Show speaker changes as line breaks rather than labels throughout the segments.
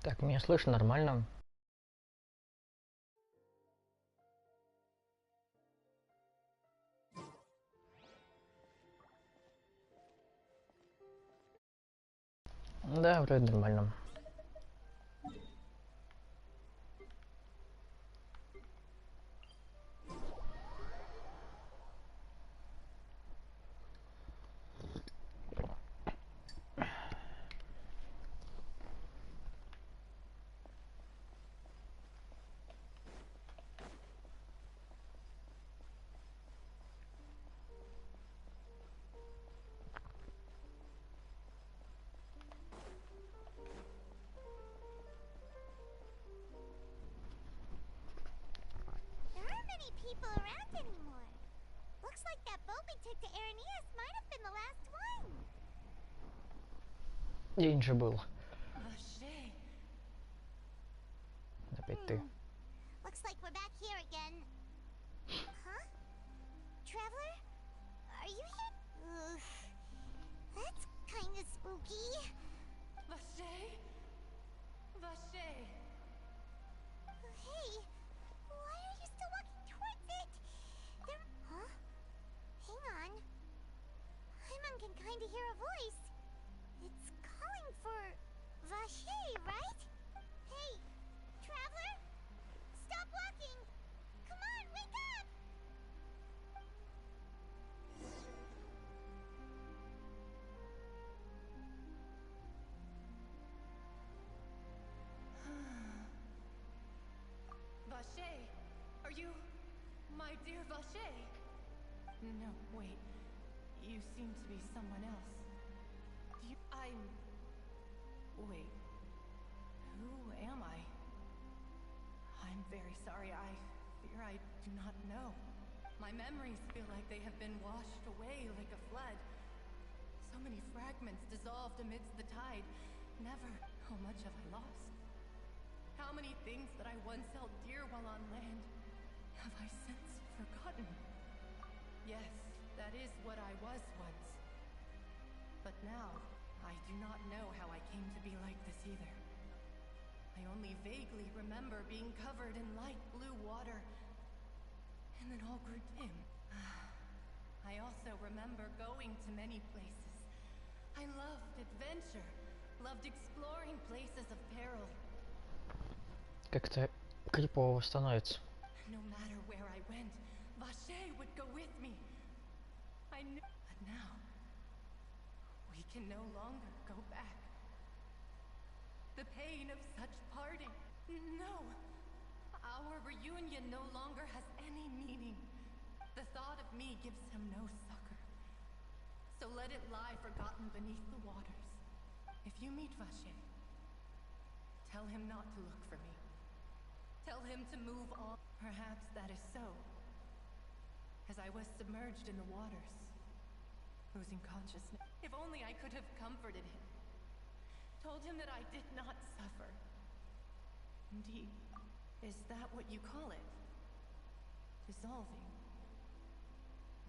Так, меня слышно нормально? Да, вроде нормально.
There aren't many people around anymore. Looks like that boat we took to Araneas might have been the last one.
День же был.
Vache.
Опять ты.
Looks like we're back here again. Huh? Traveler? Are you here? Ugh. That's kind of spooky.
Vache? Vache.
Hey, why are you still walking towards it? There... Huh? Hang on. Hyman can kind of hear a voice. It's calling for Vache, right? Hey, Traveler? Stop walking! Come on, wake up!
Vache, are you my dear Vache? No, wait. You seem to be someone else. Wait. Who am I? I'm very sorry. I fear I do not know. My memories feel like they have been washed away like a flood. So many fragments dissolved amidst the tide. Never. How much have I lost? How many things that I once held dear while on land have I since forgotten? Yes, that is what I was once. But now, I do not know how I came to be like this either. I only vaguely remember being covered in light blue water, and then all grew dim. I also remember going to many places. I loved adventure, loved exploring places of peril.
Как-то крипово становится.
No matter where I went, Vache would go with me. I knew, but now, we can no longer go back. The pain of such parting. No! Our reunion no longer has any meaning. The thought of me gives him no succor. So let it lie forgotten beneath the waters. If you meet Vache, tell him not to look for me. Tell him to move on. Perhaps that is so. As I was submerged in the waters, losing consciousness. If only I could have comforted him. Told him that I did not suffer. Indeed, is that what you call it? Dissolving.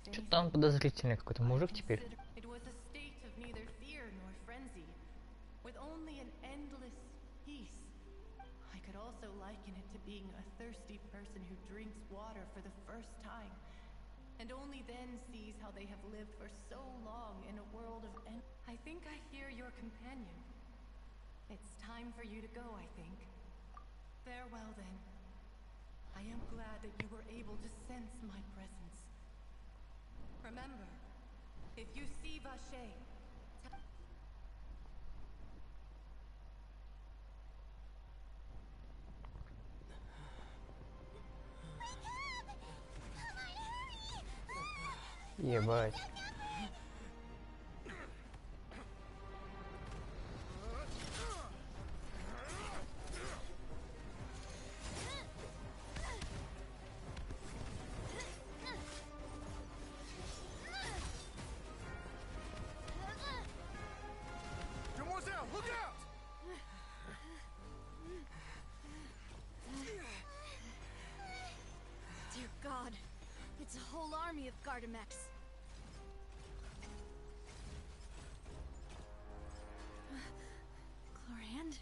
Что-то там подозрительный какой-то мужик теперь.
It was a state of neither fear nor frenzy, with only an endless peace. I could also liken it to being a thirsty person who drinks water for the first time, and only then sees how they have lived for so long in a world of I think I hear your companion. It's time for you to go, I think. Farewell, then. I am glad that you were able to sense my presence. Remember, if you see Vache,
Ебать.
Demoiselle, look out!
Dear God, it's a whole army of Gardamex. Chlorand?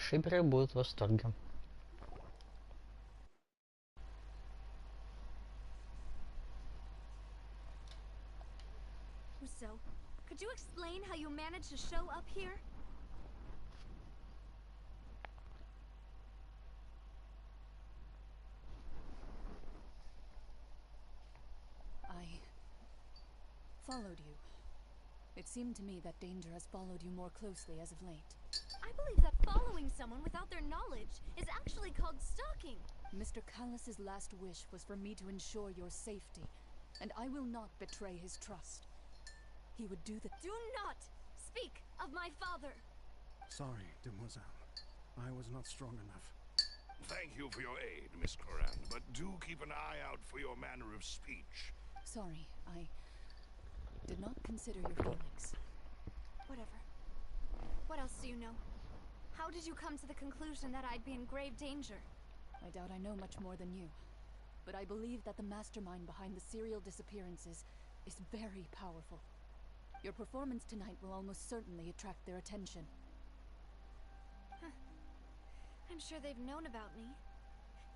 Шиперы будут в восторге.
So, could you explain how you managed to show up here?
I followed you. It seemed to me that danger has followed you more closely as of late.
I believe that following someone without their knowledge is actually called stalking.
Mr. Callus's last wish was for me to ensure your safety, and I will not betray his trust. He would do the—
Do not speak of my father!
Sorry, demoiselle. I was not strong enough.
Thank you for your aid, Miss Coran, but do keep an eye out for your manner of speech.
Sorry, I did not consider your feelings.
Whatever. What else do you know? How did you come to the conclusion that I'd be in grave danger?
I doubt I know much more than you, but I believe that the mastermind behind the serial disappearances is very powerful. Your performance tonight will almost certainly attract their attention.
I'm sure they've known about me.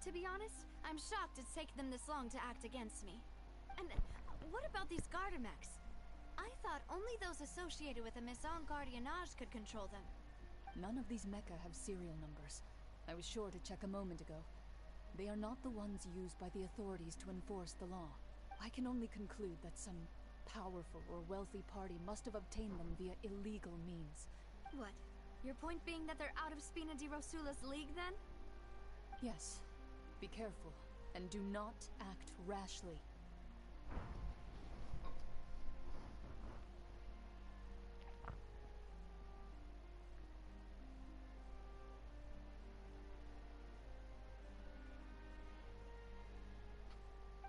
To be honest, I'm shocked it's taken them this long to act against me. And what about these Gardamex? I thought only those associated with the Maison Gardiennage could control them.
None of these mecha have serial numbers. I was sure to check a moment ago. They are not the ones used by the authorities to enforce the law. I can only conclude that some powerful or wealthy party must have obtained them via illegal means.
What? Your point being that they're out of Spina di Rosula's league, then?
Yes. Be careful, and do not act rashly.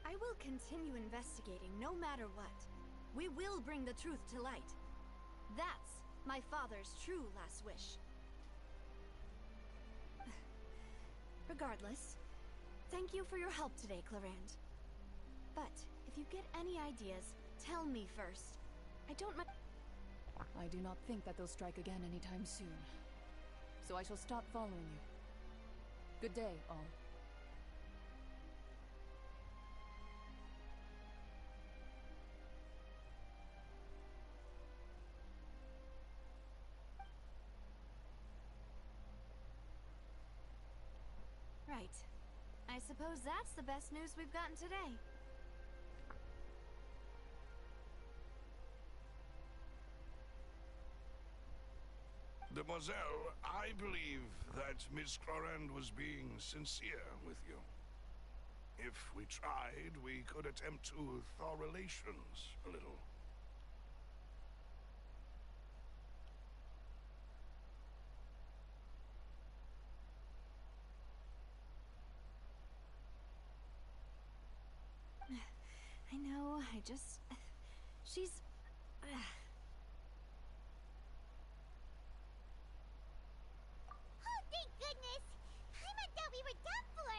I will continue investigating no matter what. We will bring the truth to light. That's my father's true last wish. Regardless, thank you for your help today, Clarand. But if you get any ideas, tell me first. I don't
I do not think that they'll strike again anytime soon. So I shall stop following you. Good day, all.
Right. I suppose that's the best news we've gotten today.
Demoiselle, I believe that Miss Clorand was being sincere with you. If we tried, we could attempt to thaw relations a little.
I know, I just... She's...
Oh, thank goodness! I thought we were done for!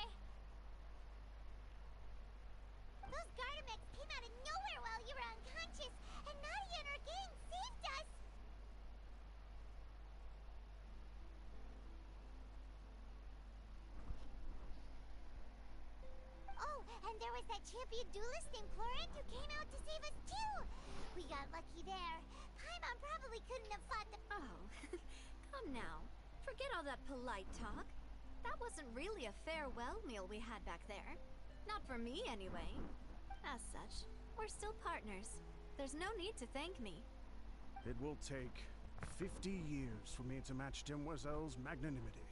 Those Gardamex came out of nowhere while you were unconscious, and Nadia and her gang saved us! Oh, and there was that champion duelist named Clorant who came out to save us too! We got lucky there. Paimon probably couldn't have fought the—
Oh, come now. Forget all that polite talk. That wasn't really a farewell meal we had back there. Not for me, anyway. As such, we're still partners. There's no need to thank me.
It will take 50 years for me to match Demoiselle's magnanimity.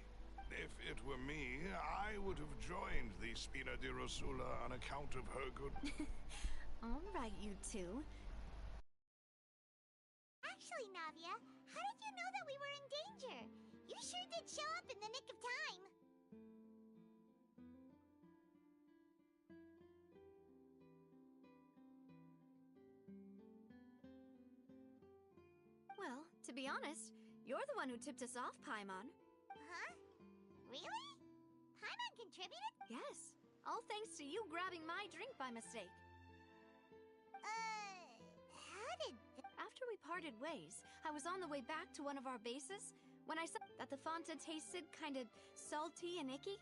If it were me, I would have joined the Spina di Rosula on account of her good...
All right, you two.
Actually, Navia, how did you know that we were in danger? You sure did show up in the nick of time.
Well, to be honest, you're the one who tipped us off, Paimon.
Huh? Really? Paimon contributed?
Yes, all thanks to you grabbing my drink by mistake.
How did
After we parted ways, I was on the way back to one of our bases when I saw that the Fanta tasted kind of salty and icky.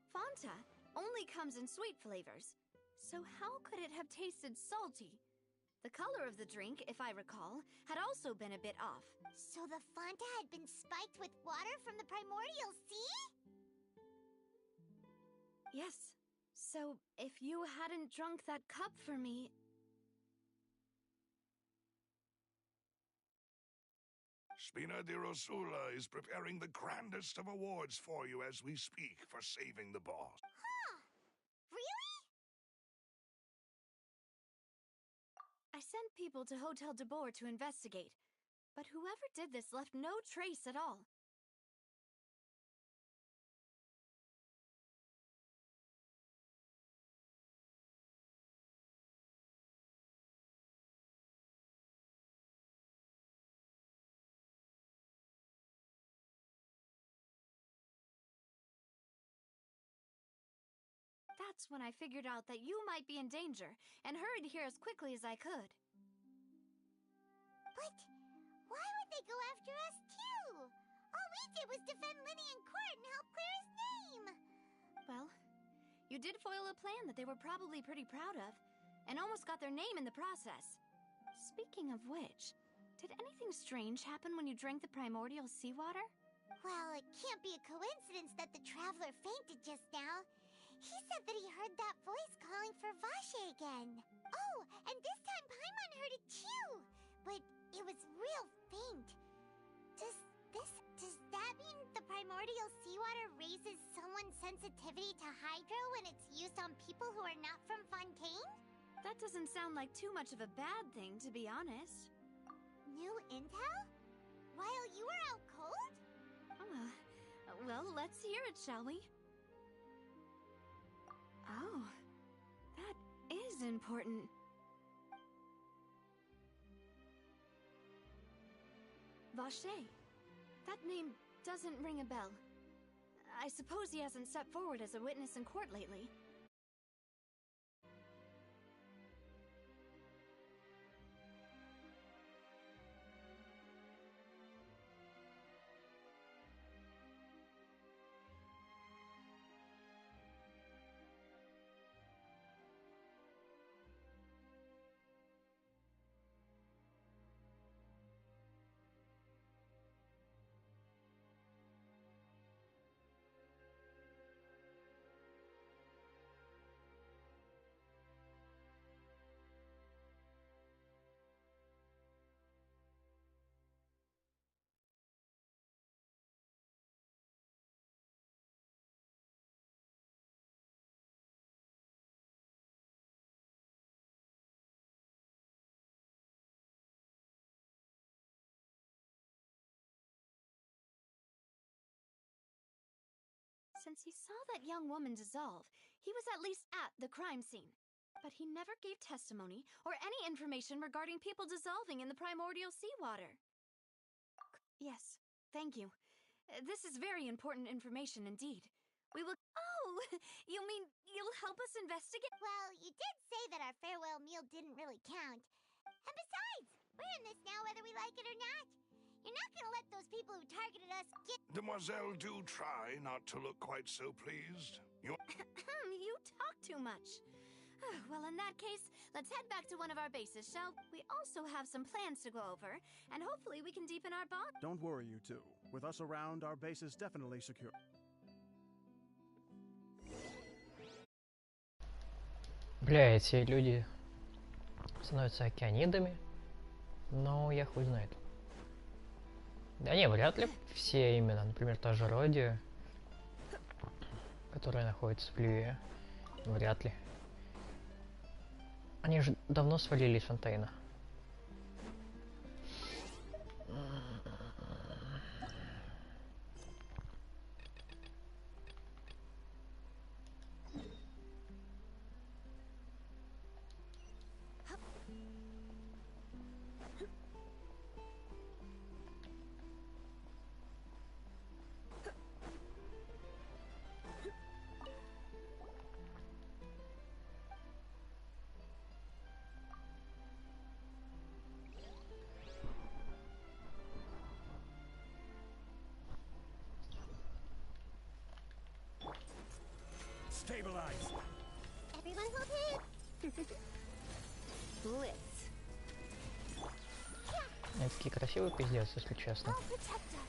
Fanta only comes in sweet flavors, so how could it have tasted salty? The color of the drink, if I recall, had also been a bit off.
So the Fanta had been spiked with water from the primordial sea?
Yes. So, if you hadn't drunk that cup for me...
Spina di Rosula is preparing the grandest of awards for you as we speak for saving the boss.
Huh. Really?
I sent people to Hotel de Boer to investigate, but whoever did this left no trace at all. That's when I figured out that you might be in danger, and hurried here as quickly as I could.
But why would they go after us too? All we did was defend Linny in court and help clear his name.
Well, you did foil a plan that they were probably pretty proud of, and almost got their name in the process. Speaking of which, did anything strange happen when you drank the primordial seawater?
Well, it can't be a coincidence that the traveler fainted just now. He said that he heard that voice calling for Vache again. Oh, and this time Paimon heard it too, but it was real faint. Does that mean the primordial seawater raises someone's sensitivity to hydro when it's used on people who are not from Fontaine?
That doesn't sound like too much of a bad thing, to be honest.
New intel? While you were out cold?
Well, let's hear it, shall we? Oh, that is important. Vache. That name doesn't ring a bell. I suppose he hasn't stepped forward as a witness in court lately. Since he saw that young woman dissolve, he was at least at the crime scene. But he never gave testimony or any information regarding people dissolving in the primordial seawater. Yes, thank you. This is very important information indeed. We will— Oh! You mean you'll help us investigate?
Well, you did say that our farewell meal didn't really count. And besides, we're in this now whether we like it or not. You're not gonna let those people who targeted us get—
Demoiselle, do try not to look quite so pleased.
You talk too much. Well, in that case, let's head back to one of our bases, shall we? Also have some plans to go over, and hopefully we can deepen our bond.
Don't worry, you two. With us around, our base is definitely secure.
Бля, эти люди становятся океанидами, но я хуй знает. Да не, вряд ли все именно, например, та же Роди, которая находится в Льве, вряд ли. Они же давно свалили из Фонтейна.
neutralized.
Everyone hold hands. Blitz.
Они такие красивые, пиздец, если честно.
I'll protect us.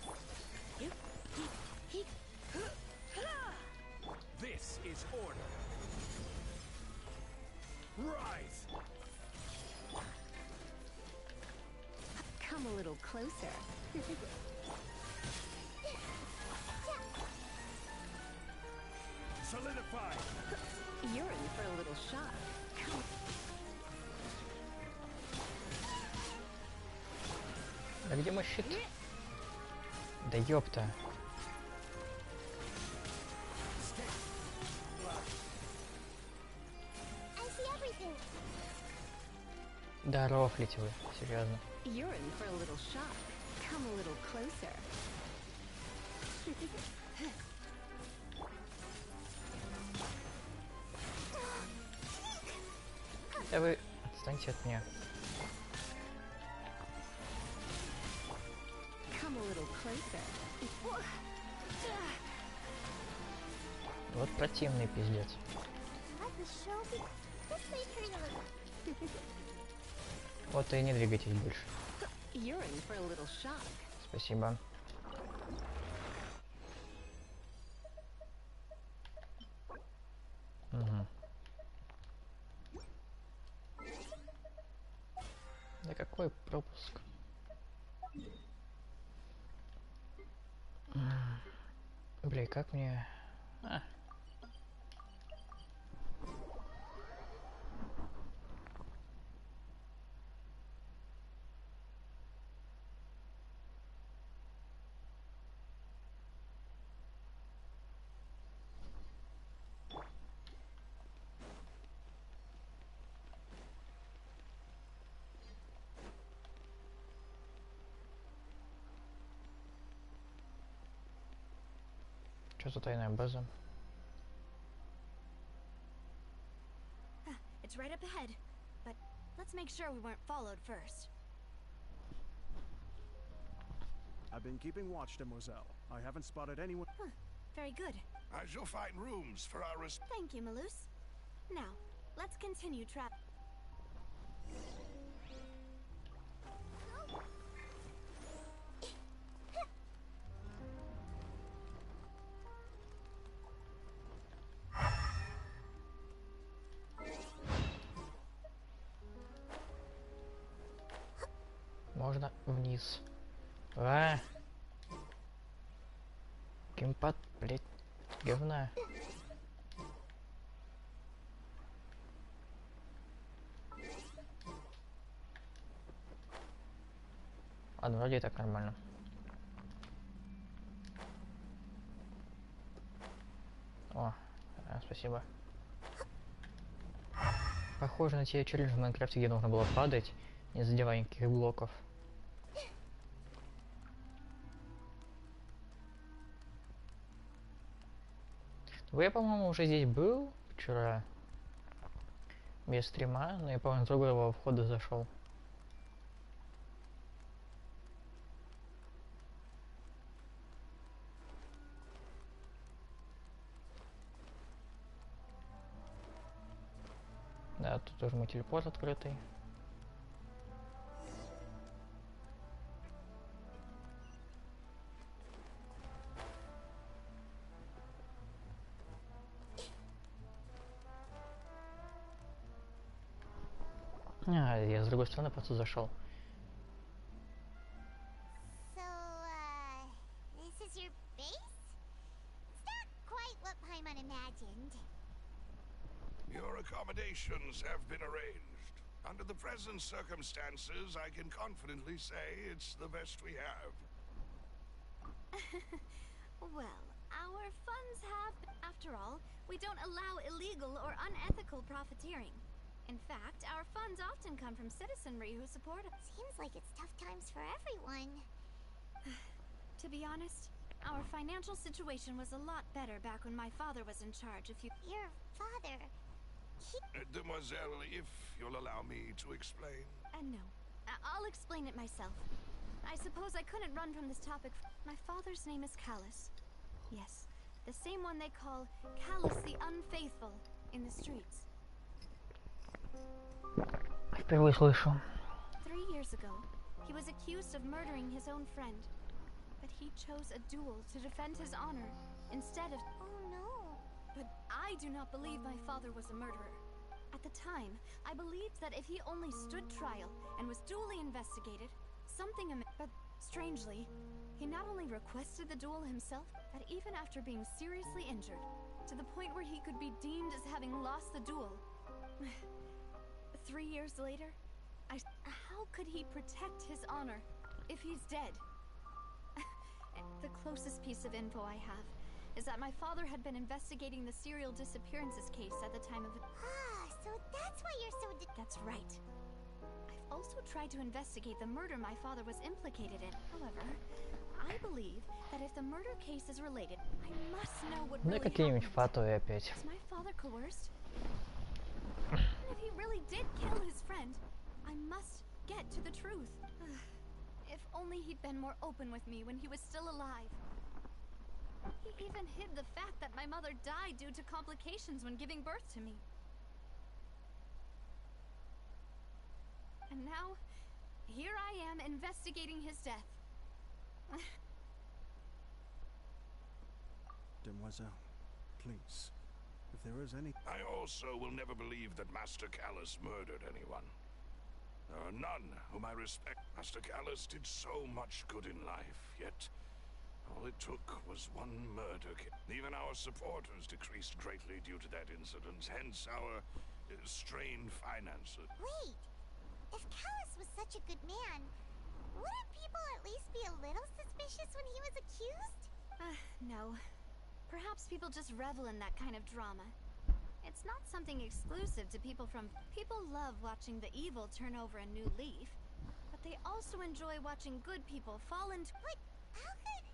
This is order. Rise.
Come a little closer.
Solidify.
You're in for a little shock. Come.
А где мой щит? Да ёпта.
I see everything.
Да рофлите вы, серьезно.
You're in for a little shock. Come a little closer.
Да вы отстаньте от меня.
Come a little closer.
Вот противный пиздец.
Let the show be. This may hurt a little.
Вот и не двигайтесь больше.
You're in for a little shock.
Спасибо. Угу. Да какой пропуск? Бля, как мне... А. Что за тайная база?
It's right up ahead, but let's make sure we weren't followed first.
I've been keeping watch, Demoiselle. I haven't spotted anyone.
Very good.
I shall find rooms for our
Thank you, Malus. Now, let's continue trap.
Можно вниз. А! Геймпад, блять, говна. Ладно, вроде и так нормально. О, спасибо. Похоже на те челленджи в Майнкрафте, где нужно было падать, не задевая никаких блоков. Я, по-моему, уже здесь был вчера без стрима, но я, по-моему, с другого входа зашел. Да, тут тоже мой телепорт открытый. Я с другой стороны просто зашел.
So, this is your base? It's not quite what Paimon imagined.
Your accommodations have been arranged. Under the present circumstances, I can confidently say it's the best we have.
Well, our funds have... After all, we don't allow illegal or unethical profiteering. In fact, our funds often come from citizenry who support us.
Seems like it's tough times for everyone.
To be honest, our financial situation was a lot better back when my father was in charge.
Your father...
Demoiselle, if you'll allow me to explain.
No. I'll explain it myself. I suppose I couldn't run from this topic. My father's name is Callus. Yes, The same one they call Callus the Unfaithful in the streets.
Впервые слышу.
3 years ago, he was accused of murdering his own friend. But he chose a duel to defend his honor instead of...
Oh no.
But I do not believe my father was a murderer. At the time, I believed that if he only stood trial and was duly investigated, something but strangely, he not only requested the duel himself, but even after being seriously injured, to the point where he could be deemed as having lost the duel. 3 years later, how could he protect his honor if he's dead? The closest piece of info I have is that my father had been investigating the serial disappearances case at the time of it.
Ah, so that's why you're so
That's right. I've also tried to investigate the murder my father was implicated in. However, I believe that if the murder case is related, I must know what
Ну и
really
какие-нибудь
happened.
фатои опять.
Was my father coerced? And if he really did kill his friend, I must get to the truth. If only he'd been more open with me when he was still alive. He even hid the fact that my mother died due to complications when giving birth to me. And now, here I am investigating his death.
Demoiselle, please, if there is any...
I also will never believe that Master Callus murdered anyone. There are none whom I respect. Master Callus did so much good in life, yet all it took was one murder. Even our supporters decreased greatly due to that incident, hence our strained finances.
Wait, if Callus was such a good man, wouldn't people at least be a little suspicious when he was accused?
No. Perhaps people just revel in that kind of drama. It's not something exclusive to people from... People love watching the evil turn over a new leaf, but they also enjoy watching good people fall into...
What? How could...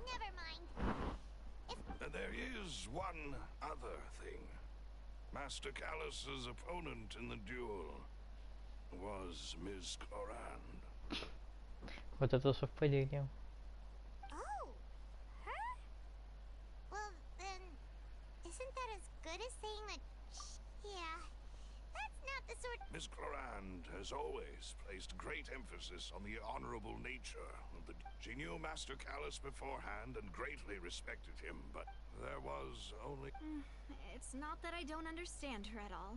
never mind.
There is one other thing. Master Callus's opponent in the duel was Ms. Clorand.
Вот это совпадение.
Oh, her? Well, then, isn't that as good as saying that... Yeah, that's not the sort...
Ms. Clorand has always placed great emphasis on the honorable nature of the... She knew Master Callus beforehand and greatly respected him, but there was only...
It's not that I don't understand her at all,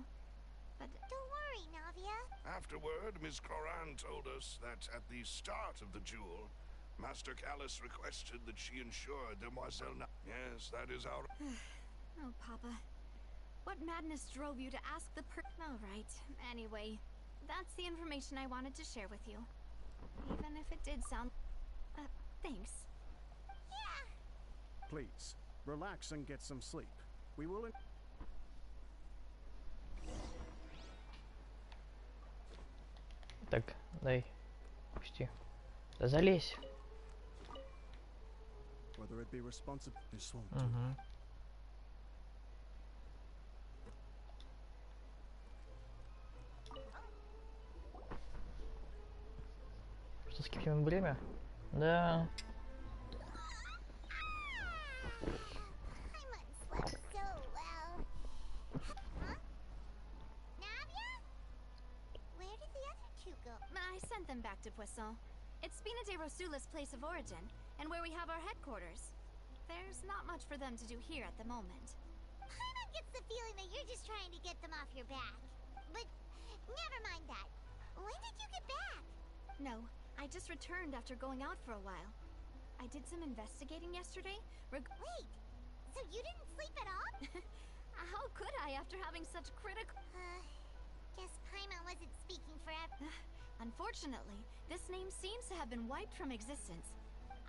but...
Don't worry, Navia.
Afterward, Ms. Clorand told us that at the start of the duel, Master Callus requested that she ensure Demoiselle... Yes, that is our...
Oh, Papa. What madness drove you to ask the All right. Anyway, that's the information I wanted to share with you. Even if it did sound... thanks.
Yeah.
Please, relax and get some sleep. We will...
Так, дай. Пусти. Да залезь.
Whether it be responsible... This won't do.
Угу. Что, скипнем время? Да.
I must slept so well. Huh? Navia? Where did the other two go?
I sent them back to Poisson. It's Spina de Rosula's place of origin, and where we have our headquarters. There's not much for them to do here at the moment.
Paimon gets the feeling that you're just trying to get them off your back. But never mind that. When did you get back?
No, I just returned after going out for a while. I did some investigating yesterday.
Wait, so you didn't sleep at all?
How could I after having such critical...
Guess Paimon wasn't speaking forever.
Unfortunately, this name seems to have been wiped from existence.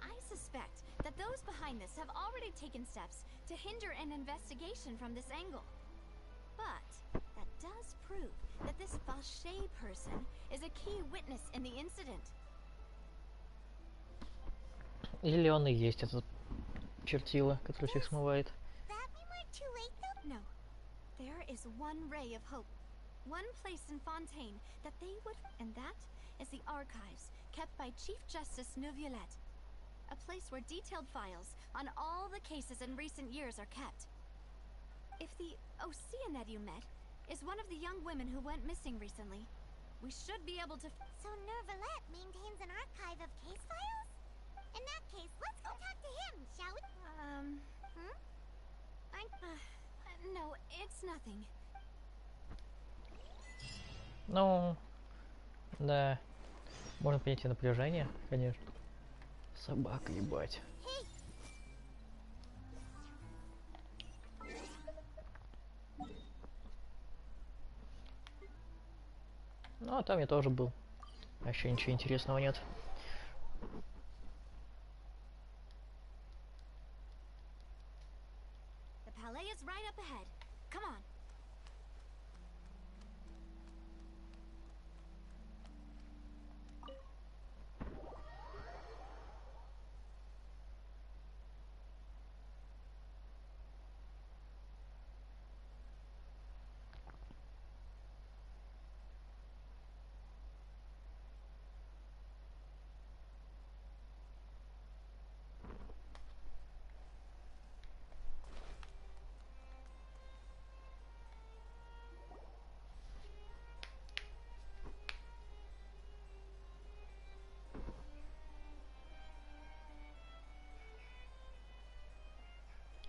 I suspect that those behind this have already taken steps to hinder an investigation from this angle. But that does prove that this Vache person is a key witness in the incident.
Или он и есть этот чертила, который всех смывает.
That we weren't too late though?
No. There is one ray of hope. One place in Fontaine that they would... And that is the archives kept by Chief Justice Neuvillette. a place where detailed files on all the cases in recent years are kept. If the Oceanid you met is one of the young women who went missing recently, we should be able to...
So Nervalette maintains an archive of case files? In that case, let's go talk to him, shall we?
No, it's nothing.
Ну, да. Можно понять и напряжение, конечно. Собака, ебать. Ну, а там я тоже был. Вообще ничего интересного нет.
The palais is right up ahead. Come on.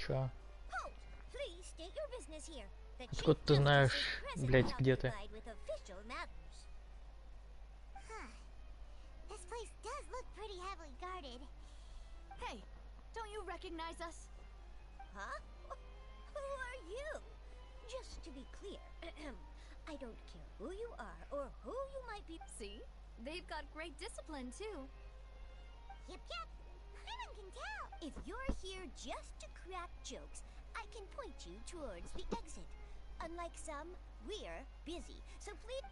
Чё?
Please state your business here. The
Откуда
Chief
ты знаешь,
Justice is
блядь,
present
где ты?
occupied with official matters. This place does look pretty heavily guarded.
Hey, don't you recognize us?
Huh? Who are you? Just to be clear, I don't care who you are or who you might be.
See? They've got great discipline, too.
Yep. Anyone can tell. If you're here just to crack jokes, I can point you towards the exit. Unlike some, we're busy, so please...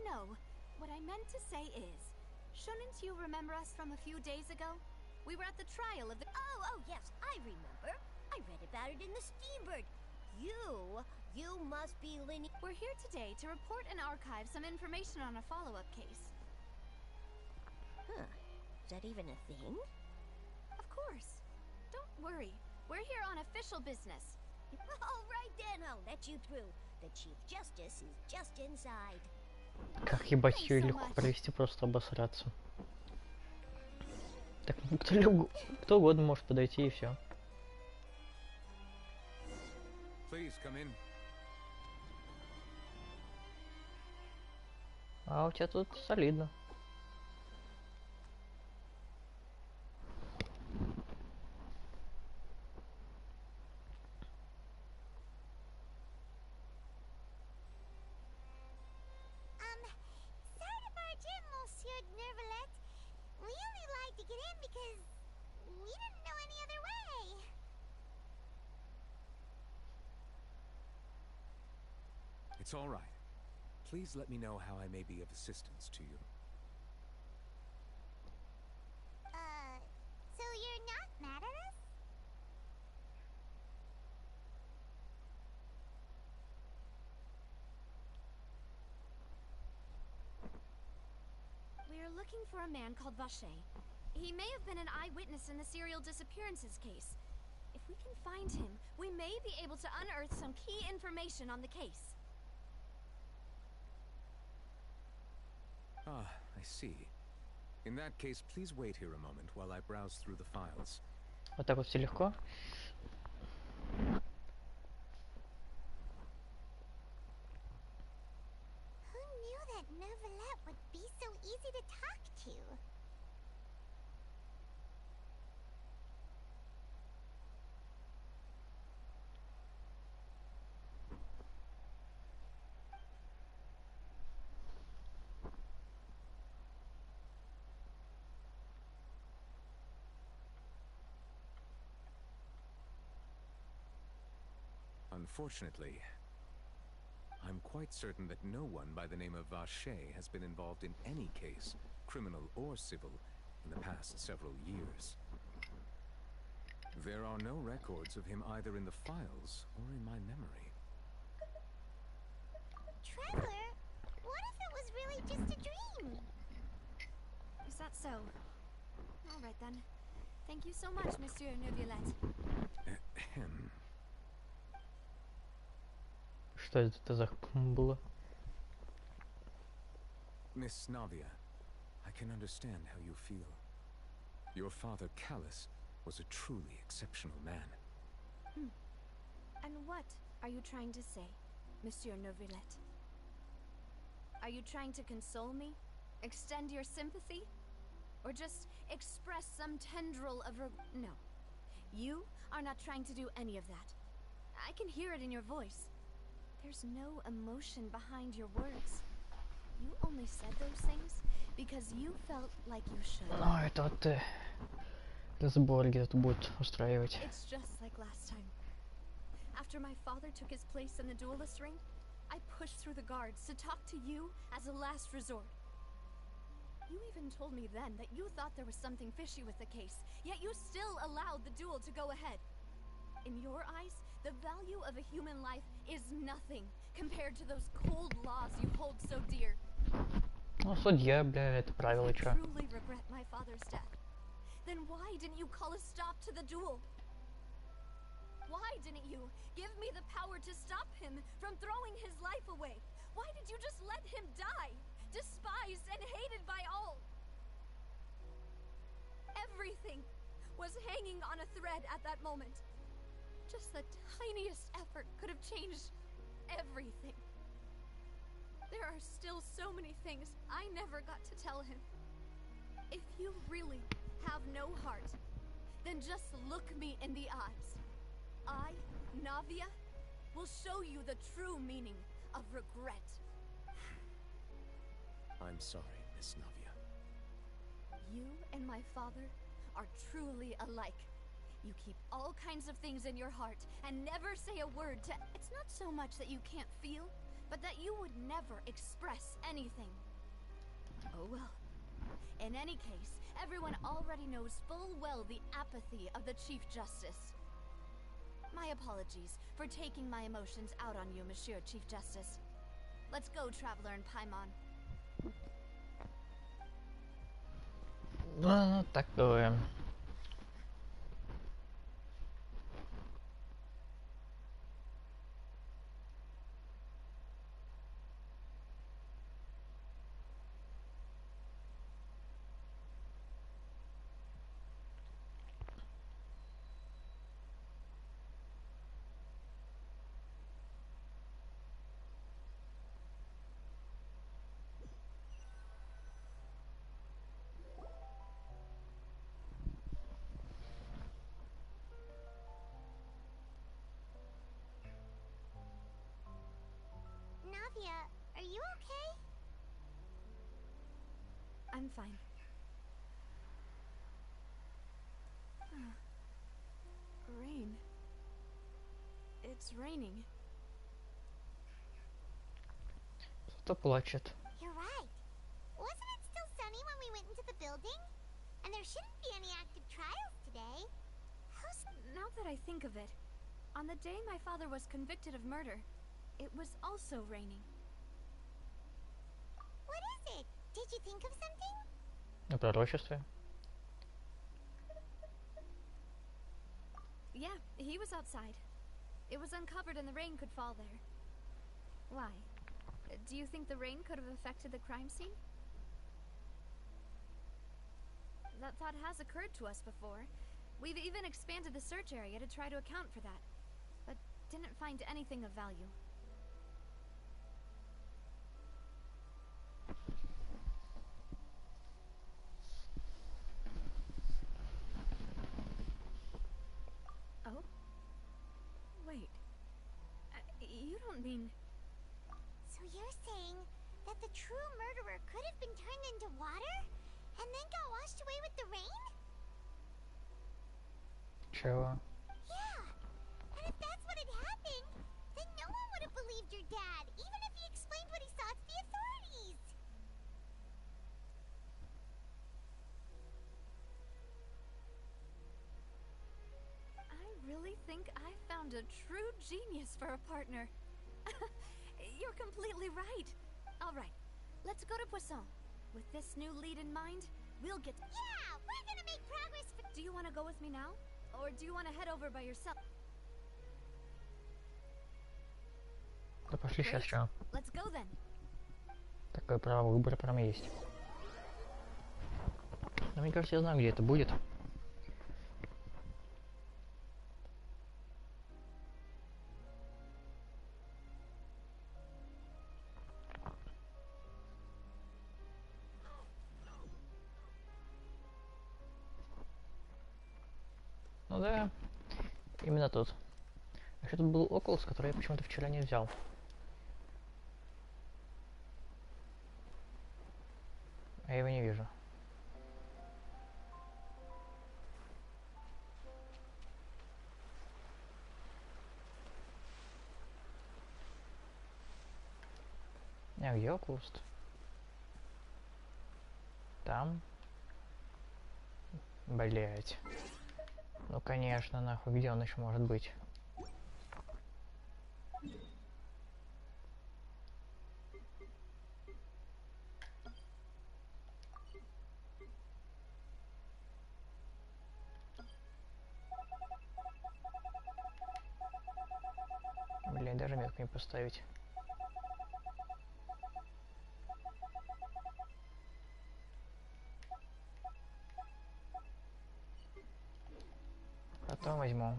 No. What I meant to say is, shouldn't you remember us from a few days ago? We were at the trial of the...
Oh, yes, I remember. I read about it in the Steambird. You must be Linny...
We're here today to report and archive some information on a follow-up case.
Huh. Is that even a thing?
Of course. Don't worry. We're here on official business.
All right then, I'll let you through. The Chief Justice is just inside.
Как ебать ее легко провести, просто обосраться. Так, кто угодно может подойти и все. А у тебя тут солидно.
Sorry to barge in, Monsieur Nervalette. We only lied to get in because we didn't know any other way.
It's all right. Please let me know how I may be of assistance to you.
So you're not mad at us?
We're looking for a man called Vacher. He may have been an eyewitness in the serial disappearances case. If we can find him, we may be able to unearth some key information on the case.
Ah, I see. In that case, please wait here a moment while I browse through the files.
Вот так вот все легко.
Who knew that Nervalette would be so easy to talk to?
Unfortunately, I'm quite certain that no one by the name of Vacher has been involved in any case, criminal or civil, in the past several years. There are no records of him either in the files or in my memory.
Trevor, what if it was really just a dream?
Is that so? All right then. Thank you so much, Monsieur Neuvillette.
Ahem.
Что это за было?
Miss Navia, I can understand how you feel. Your father, Callus, was a truly exceptional man.
And what are you trying to say, Monsieur Neuvillette? Are you trying to console me? Extend your sympathy? Or just express some tendril of No. You are not trying to do any of that. I can hear it in your voice. There's no emotion behind your words. You only said those things because you felt like you should.
Ну, это вот разбор где-то будут устраивать.
It's just like last time. After my father took his place in the duelist ring, I pushed through the guards to talk to you as a last resort. You even told me then that you thought there was something fishy with the case, yet you still allowed the duel to go ahead. In your eyes, the value of a human life is nothing compared to those cold laws you hold so dear.
Ну, судья, бля, это правило, чё?
Truly regret my father's death. Then why didn't you call a stop to the duel? Why didn't you give me the power to stop him from throwing his life away? Why did you just let him die? Despised and hated by all. Everything was hanging on a thread at that moment. Just the tiniest effort could have changed everything. There are still so many things I never got to tell him. If you really have no heart, then just look me in the eyes. I, Navia, will show you the true meaning of regret.
I'm sorry, Miss Navia.
You and my father are truly alike. You keep all kinds of things in your heart and never say a word to... It's not so much that you can't feel, but that you would never express anything. Oh well. In any case, everyone already knows full well the apathy of the Chief Justice. My apologies for taking my emotions out on you, Monsieur Chief Justice. Let's go, Traveler and Paimon.
Ну, такое.
Navia, are you okay?
I'm fine. Rain. It's raining.
Кто плачет?
You're right. Wasn't it still sunny when we went into the building? And there shouldn't be any active trials today.
Now that I think of it, on the day my father was convicted of murder, it was also raining.
What is it? Did you think of something?
О пророчестве?
Yeah, he was outside. It was uncovered and the rain could fall there. Why? Do you think the rain could have affected the crime scene? That thought has occurred to us before. We've even expanded the search area to try to account for that, but didn't find anything of value. Oh? Wait. You don't mean...
So you're saying that the true murderer could have been turned into water? And then got washed away with the rain?
Чего?
Yeah. And if that's what had happened, then no one would have believed your dad, even if he explained what he saw to the authorities.
I really think I found a true genius for a partner. You're completely right. All right, let's go to Poisson. With this new lead in mind, We'll get.
Yeah, we're gonna make progress.
Do you want to go with me now, or do you want to head over by yourself?
Да пошли сейчас, что?
Let's go then.
Такое право выбора прям есть. Но мне кажется, я знаю, где это будет. Ну да, именно тут. А еще тут был Окулус, который я почему-то вчера не взял. А я его не вижу. А где Окулус? Там. Блять. Ну конечно, нахуй, где он еще может быть? Блин, даже метку не поставить. Потом возьму.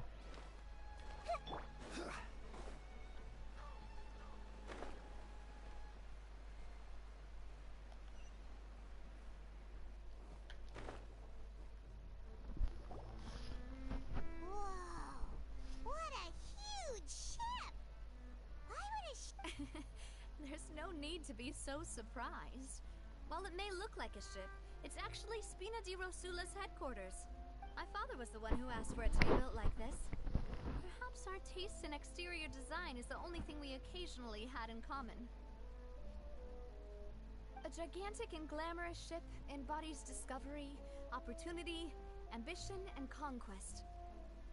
Whoa! What a huge ship! Why would a
There's no need to be so surprised. While it may look like a ship, it's actually Spina di Rosula's headquarters. My father was the one who asked for it to be built like this. Perhaps our taste in exterior design is the only thing we occasionally had in common. A gigantic and glamorous ship embodies discovery, opportunity, ambition, and conquest.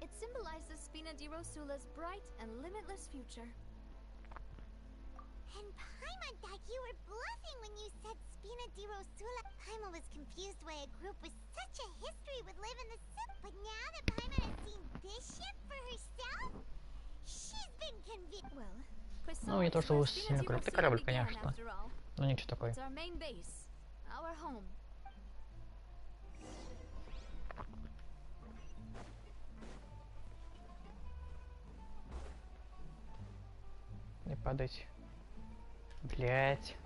It symbolizes Spina di Rosula's bright and limitless future.
And Paimon thought you were bluffing when you said Spina di Rosula. Paimon was confused why a group with such a history would live in the soup. But now that Paimon has seen this ship for herself, she's been convinced.
Well,
Ну, не то, что сильно крупный корабль, конечно. Но ничего такой.
It's our main base, our home.
Не падать. Блять.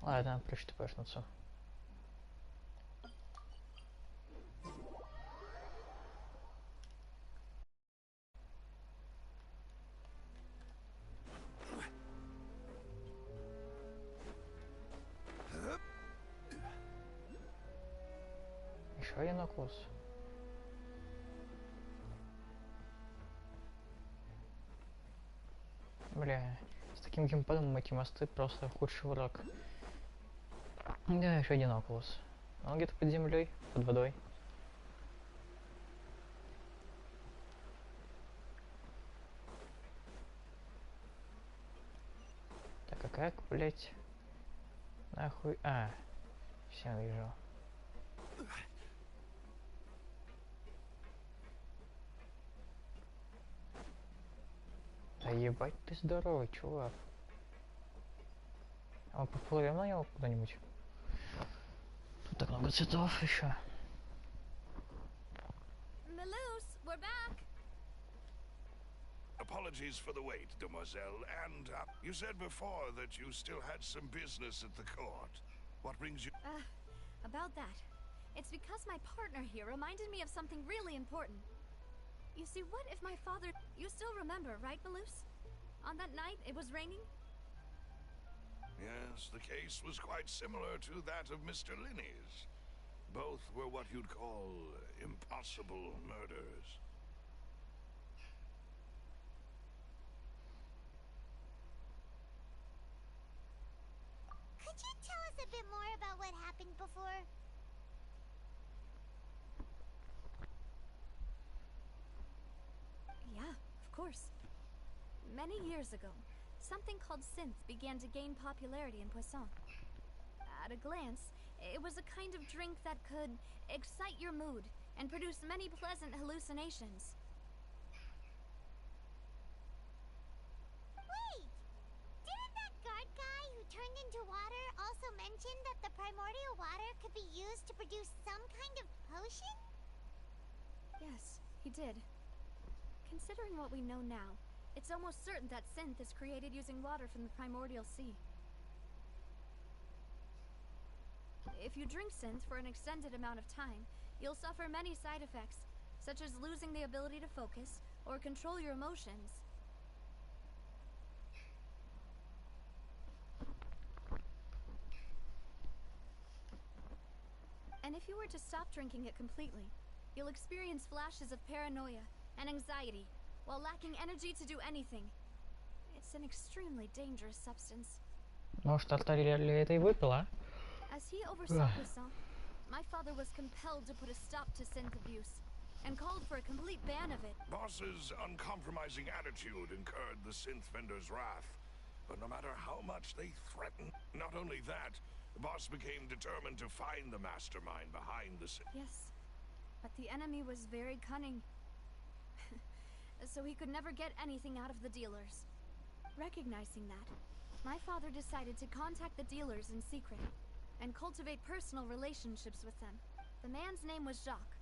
Ладно, пришлю пешницу. Еще один Окулус. Бля, с таким геймпадом эти мосты просто худший враг. Да, еще один Окулус. Он где-то под землей, под водой. Так, а как, блять? Нахуй. А, все вижу. Да ебать ты здоровый, чувак. А мы поплывем на него куда-нибудь? Тут так много цветов еще.
Melus, we're back.
Apologies for the wait, demoiselle, and you said before that you still had some business at the court. What brings you...
About that. It's because my partner here reminded me of something really important. You see, what if my father... You still remember, right, Melus? On that night, it was raining?
Yes, the case was quite similar to that of Mr. Linney's. Both were what you'd call impossible murders.
Could you tell us a bit more about what happened before?
Yeah, of course. Many years ago, something called synth began to gain popularity in Poisson. at a glance, it was a kind of drink that could excite your mood and produce many pleasant hallucinations.
Wait! Didn't that guard guy who turned into water also mention that the primordial water could be used to produce some kind of potion?
Yes, he did. Considering what we know now, it's almost certain that synth is created using water from the primordial sea. If you drink synth for an extended amount of time, you'll suffer many side effects, such as losing the ability to focus or control your emotions. And if you were to stop drinking it completely, you'll experience flashes of paranoia and anxiety while lacking energy to do anything. It's an extremely dangerous substance.
Может, Артариэль это и выпила?
As he oversaw Puissant, my father was compelled to put a stop to synth abuse and called for a complete ban of it.
Boss's uncompromising attitude incurred the synth vendor's wrath, but no matter how much they threatened, not only that, the boss became determined to find the mastermind behind the synth.
Yes, but the enemy was very cunning, so he could never get anything out of the dealers. Recognizing that, my father decided to contact the dealers in secret and cultivate personal relationships with them. The man's name was Jacques.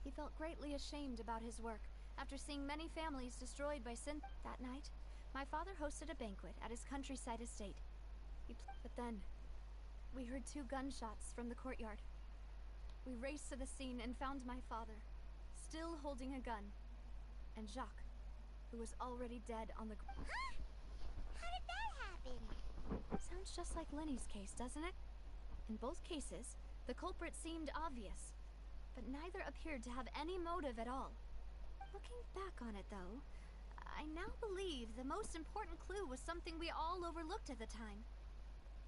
He felt greatly ashamed about his work after seeing many families destroyed by synth. That night, my father hosted a banquet at his countryside estate. But then, we heard 2 gunshots from the courtyard. We raced to the scene and found my father, still holding a gun, and Jacques, who was already dead on the ground.
Huh? How did that happen?
Sounds just like Lenny's case, doesn't it? In both cases, the culprit seemed obvious, but neither appeared to have any motive at all. Looking back on it, though, I now believe the most important clue was something we all overlooked at the time.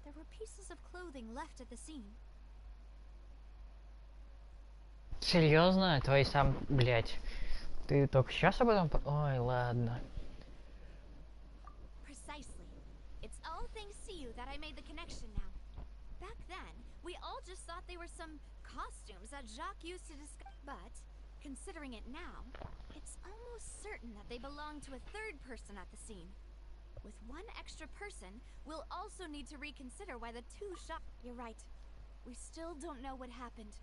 There were pieces of clothing left at the scene.
Серьезно? То есть там, блять, ты только сейчас об этом... Ой, ладно.
Precisely. It's all thanks to you that I made the connection now. Back then, we all just thought they were some costumes that Jacques used to disguise. But, considering it now, it's almost certain that they belong to a third person at the scene. With one extra person, we'll also need to reconsider why the 2 shot. You're right. We still don't know what happened.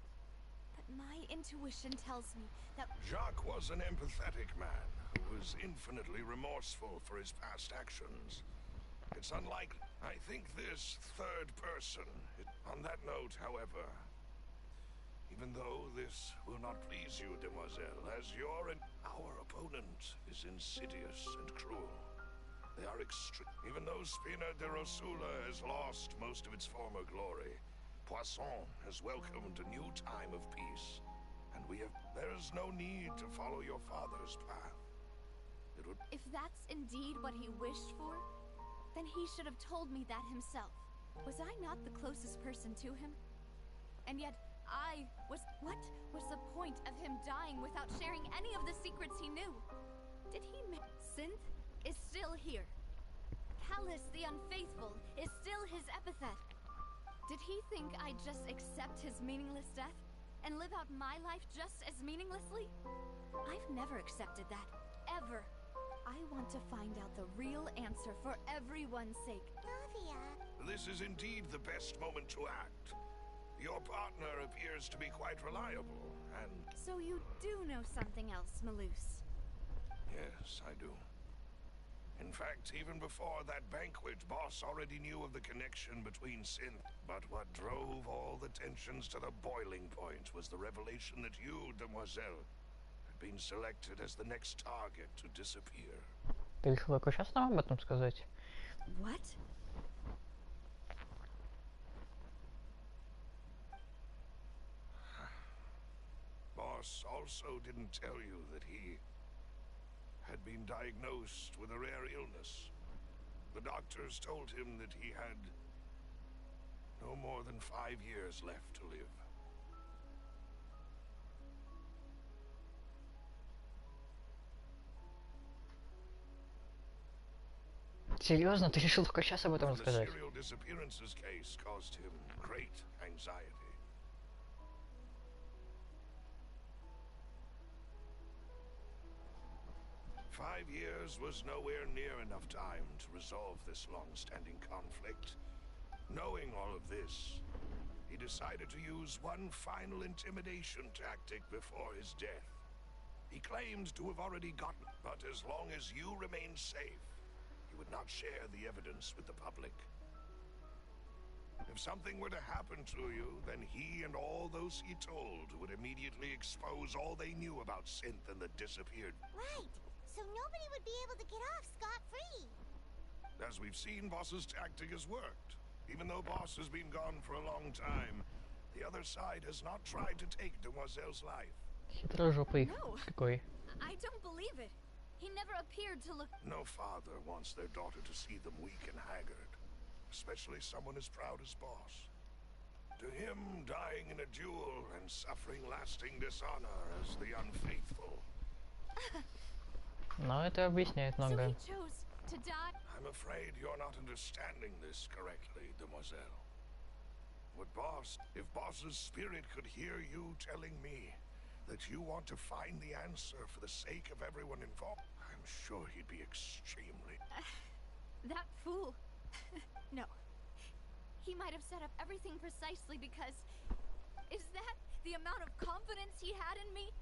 But my intuition tells me that
Jacques was an empathetic man who was infinitely remorseful for his past actions. It's unlikely. I think this third person... On that note, however, even though this will not please you, demoiselle, as our opponent is insidious and cruel. They are extreme. Even though Spina de Rosula has lost most of its former glory, Poisson has welcomed a new time of peace, and there is no need to follow your father's path. It would...
if that's indeed what he wished for, then he should have told me that himself. Was I not the closest person to him? And yet, I was... What was the point of him dying without sharing any of the secrets he knew? Did he... Synth is still here. Callus the Unfaithful is still his epithet. Did he think I'd just accept his meaningless death and live out my life just as meaninglessly? I've never accepted that. Ever. I want to find out the real answer for everyone's sake.
Navia.
This is indeed the best moment to act. Your partner appears to be quite reliable, and...
So you do know something else, Malus?
Yes, I do. In fact, even before that banquet, Boss already knew of the connection between synth. But what drove all the tensions to the boiling point was the revelation that you, demoiselle, had been selected as the next target to disappear.
Ты решила только сейчас нам об этом сказать?
What?
Boss also didn't tell you that he had been diagnosed with a rare illness. The doctors told him that he had no more than 5 years left to live.
Серьезно, ты решил только сейчас об этом
The
рассказать?
serial disappearances case caused him great anxiety. Five years was nowhere near enough time to resolve this long-standing conflict. Knowing all of this, he decided to use one final intimidation tactic before his death. He claimed to have already gotten, but as long as you remained safe, he would not share the evidence with the public. If something were to happen to you, then he and all those he told would immediately expose all they knew about Synth and the disappeared.
Right. So nobody would be able to get off scot-free.
As we've seen, Boss's tactic has worked. Even though Boss has been gone for a long time, the other side has not tried to take Demoiselle's life.
Хитрожопый
No.
какой.
I don't believe it. He never appeared to look.
No father wants their daughter to see them weak and haggard, especially someone as proud as Boss. To him, dying in a duel and suffering lasting dishonor as the unfaithful.
Но это объясняет
So
многое.
he chose to die.
I'm afraid you're not understanding this correctly, Demoiselle. If Boss's spirit could hear you telling me that you want to find the answer for the sake of everyone involved, I'm sure he'd be extremely...
That fool. No. He might have set up everything precisely because... Is that the amount of confidence he had in me?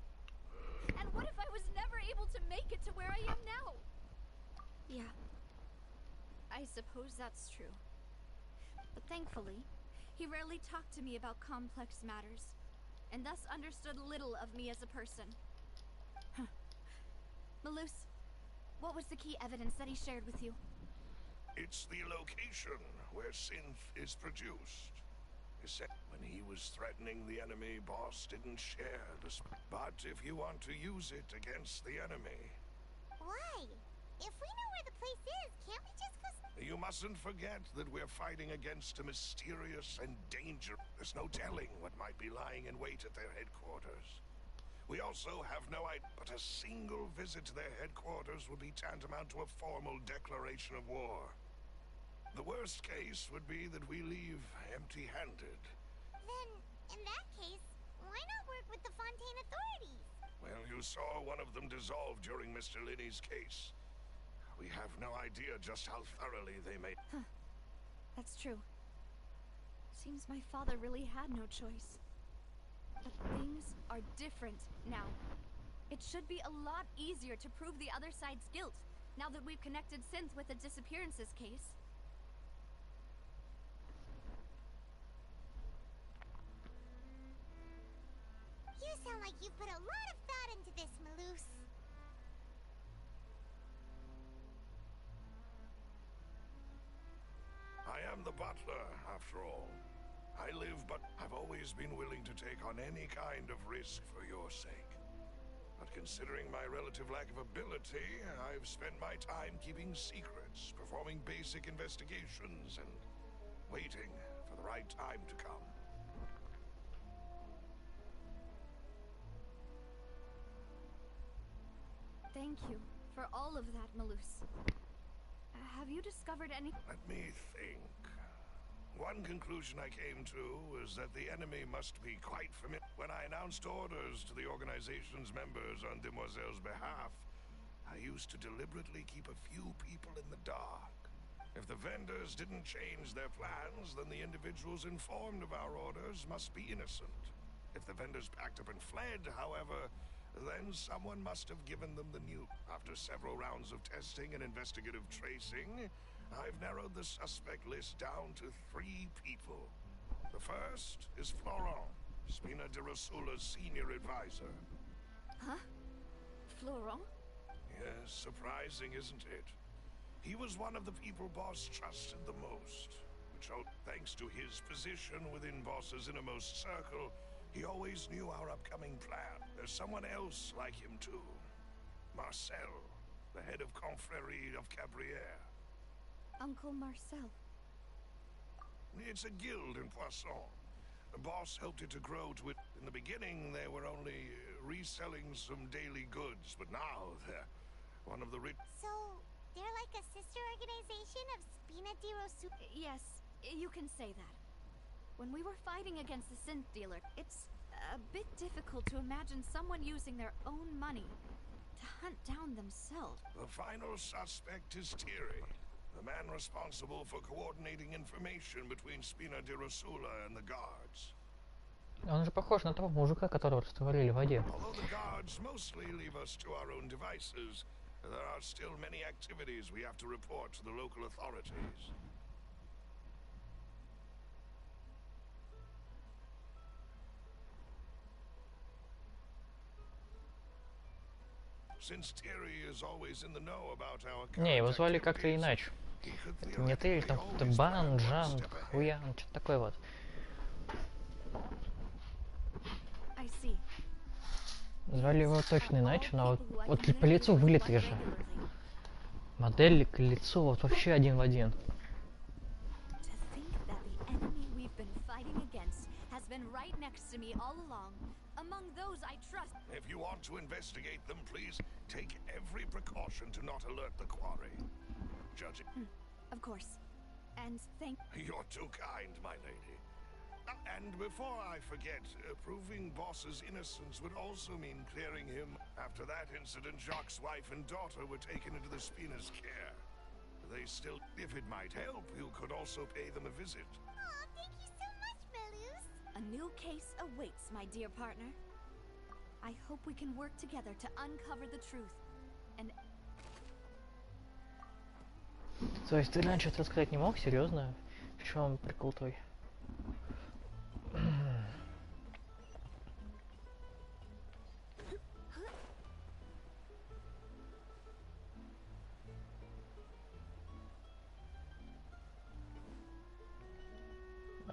And what if I was never able to make it to where I am now? Yeah. I suppose that's true. But thankfully, he rarely talked to me about complex matters, and thus understood little of me as a person. Malus, what was the key evidence that he shared with you?
It's the location where Synth is produced. When he was threatening the enemy, Boss didn't share the... But if you want to use it against the enemy...
Why? If we know where the place is, can't we just go...
You mustn't forget that we're fighting against a mysterious and dangerous... There's no telling what might be lying in wait at their headquarters. We also have no idea, but a single visit to their headquarters would be tantamount to a formal declaration of war. The worst case would be that we leave empty-handed.
Then, in that case, why not work with the Fontaine authorities?
Well, you saw one of them dissolve during Mr. Linney's case. We have no idea just how thoroughly they made...
Huh. That's true. Seems my father really had no choice. But things are different now. It should be a lot easier to prove the other side's guilt, now that we've connected Synth with the disappearances case.
You sound like you've put a lot of thought into this, Malus.
I am the butler, after all. I live, but I've always been willing to take on any kind of risk for your sake. But considering my relative lack of ability, I've spent my time keeping secrets, performing basic investigations, and waiting for the right time to come.
Thank you for all of that, Malus. Have you discovered any...
Let me think. One conclusion I came to was that the enemy must be quite familiar. When I announced orders to the organization's members on Demoiselle's behalf, I used to deliberately keep a few people in the dark. If the vendors didn't change their plans, then the individuals informed of our orders must be innocent. If the vendors packed up and fled, however, then someone must have given them the news. After several rounds of testing and investigative tracing, I've narrowed the suspect list down to 3 people. The first is Florent, Spina de Rosula's senior advisor.
Huh? Florent?
Yes, surprising, isn't it? He was one of the people Boss trusted the most, which, thanks to his position within Boss's innermost circle, he always knew our upcoming plan. There's someone else like him too. Marcel, the head of Confrérie of Cabrières.
Uncle Marcel.
It's a guild in Poisson. The boss helped it to grow to it. In the beginning, they were only reselling some daily goods, but now they're one of the rich...
So, They're like a sister organization of Spina di Rosu.
Yes, you can say that. When we were fighting against the synth dealer, it's a bit difficult to imagine someone using their own money to hunt down themselves.
The final suspect is Thierry, the man responsible for coordinating information between Spina di Rosula and the guards.
Он же похож на того мужика, которого растворили в воде.
Although the guards mostly leave us to our own devices, there are still many activities we have to report to the local authorities. Since Thierry is always in the know about our
Не, его звали как-то иначе. Это не ты, там какой-то Бан, Джан, Хуян, что-то такое вот.
I see.
Звали его точно иначе, но вот по лицу вылитый же. Модель к лицу вот вообще один в один.
To think that the enemy we've been fighting against has been right next to me all along, among those I trust.
If you want to investigate them, please take every precaution to not alert the quarry. Judging.
Of course. And thank.
You're too kind, my lady. And before I forget, proving Boss's innocence would also mean clearing him. After that incident, Jacques' wife and daughter were taken into the Spina's care. They still, if it might help, you could also pay them a visit.
Aw, thank you so much, Melus.
A new case awaits, my dear partner. I hope we can work together to uncover the truth. And
То есть ты раньше это рассказать не мог? Серьезно? В чем прикол твой?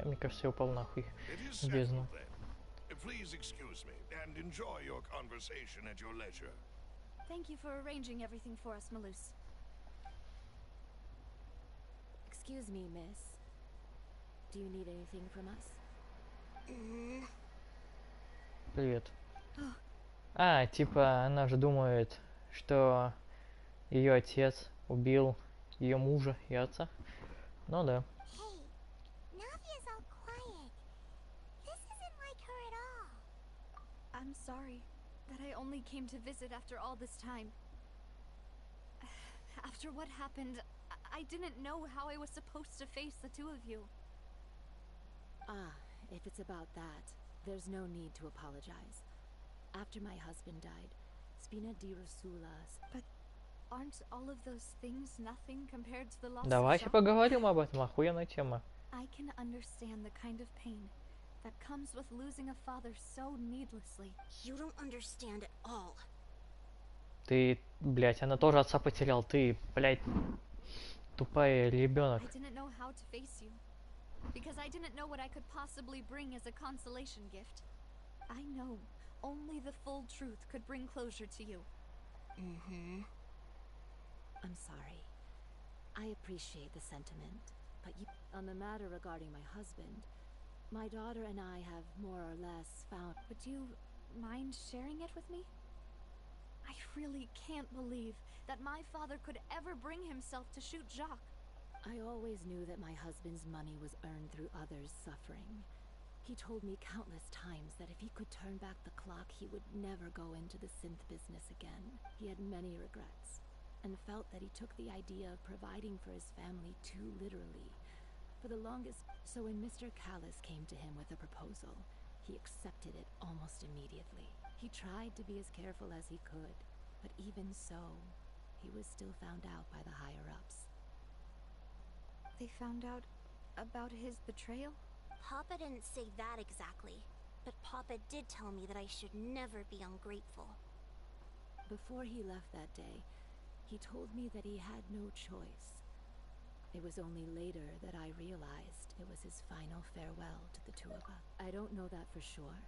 Мне кажется, я упал нахуй в бездну.
Please excuse me and enjoy your conversation at your leisure.
thank you for arranging everything for us, Melus.
Excuse me, miss. Do you need anything from us?
Привет. А, типа, она же думает, что ее отец убил ее мужа и отца. Ну да.
Hey, Navia's all quiet. This isn't like her at all.
I'm sorry that I only came to visit after all this time. After what happened, I didn't know how I was supposed to face the two of you.
Ah, if it's about that, there's no need to apologize. After my husband died, Spina di Rosula's...
But aren't all of those things nothing compared to the loss
Давайте
of Jacques?
поговорим об этом, охуенная тема.
I can understand the kind of pain that comes with losing a father so needlessly.
You don't understand at all.
Ты, блядь, она тоже отца потерял. Ты, блядь, тупая ребенок.
I didn't know how to face you, because I didn't know what I could possibly bring as a consolation gift. I know only the full truth could bring closure to you.
I'm sorry. I appreciate the sentiment, but on the matter regarding my husband, my daughter and I have more or less found...
Would you mind sharing it with me? I really can't believe that my father could ever bring himself to shoot Jacques.
I always knew that my husband's money was earned through others' suffering. He told me countless times that if he could turn back the clock, he would never go into the synth business again. He had many regrets, and felt that he took the idea of providing for his family too literally. For the longest... So when Mr. Callis came to him with a proposal, he accepted it almost immediately. He tried to be as careful as he could, but even so, he was still found out by the higher-ups.
They found out about his betrayal?
Papa didn't say that exactly, but Papa did tell me that I should never be ungrateful.
Before he left that day, he told me that he had no choice. It was only later that I realized it was his final farewell to the two of us. I don't know that for sure,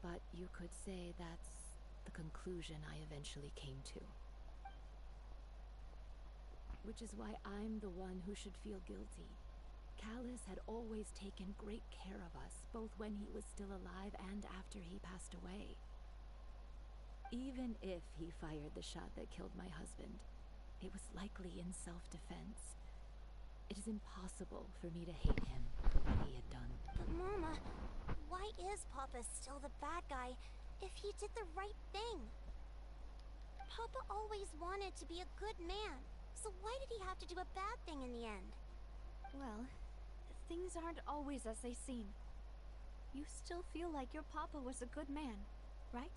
but you could say that's the conclusion I eventually came to. Which is why I'm the one who should feel guilty. Callis had always taken great care of us, both when he was still alive and after he passed away. Even if he fired the shot that killed my husband, It was likely in self-defense. It is impossible for me to hate him for what he had done.
But Mama, why is Papa still the bad guy if he did the right thing? Papa always wanted to be a good man, so why did he have to do a bad thing in the end?
Well, things aren't always as they seem. You still feel like your papa was a good man, right?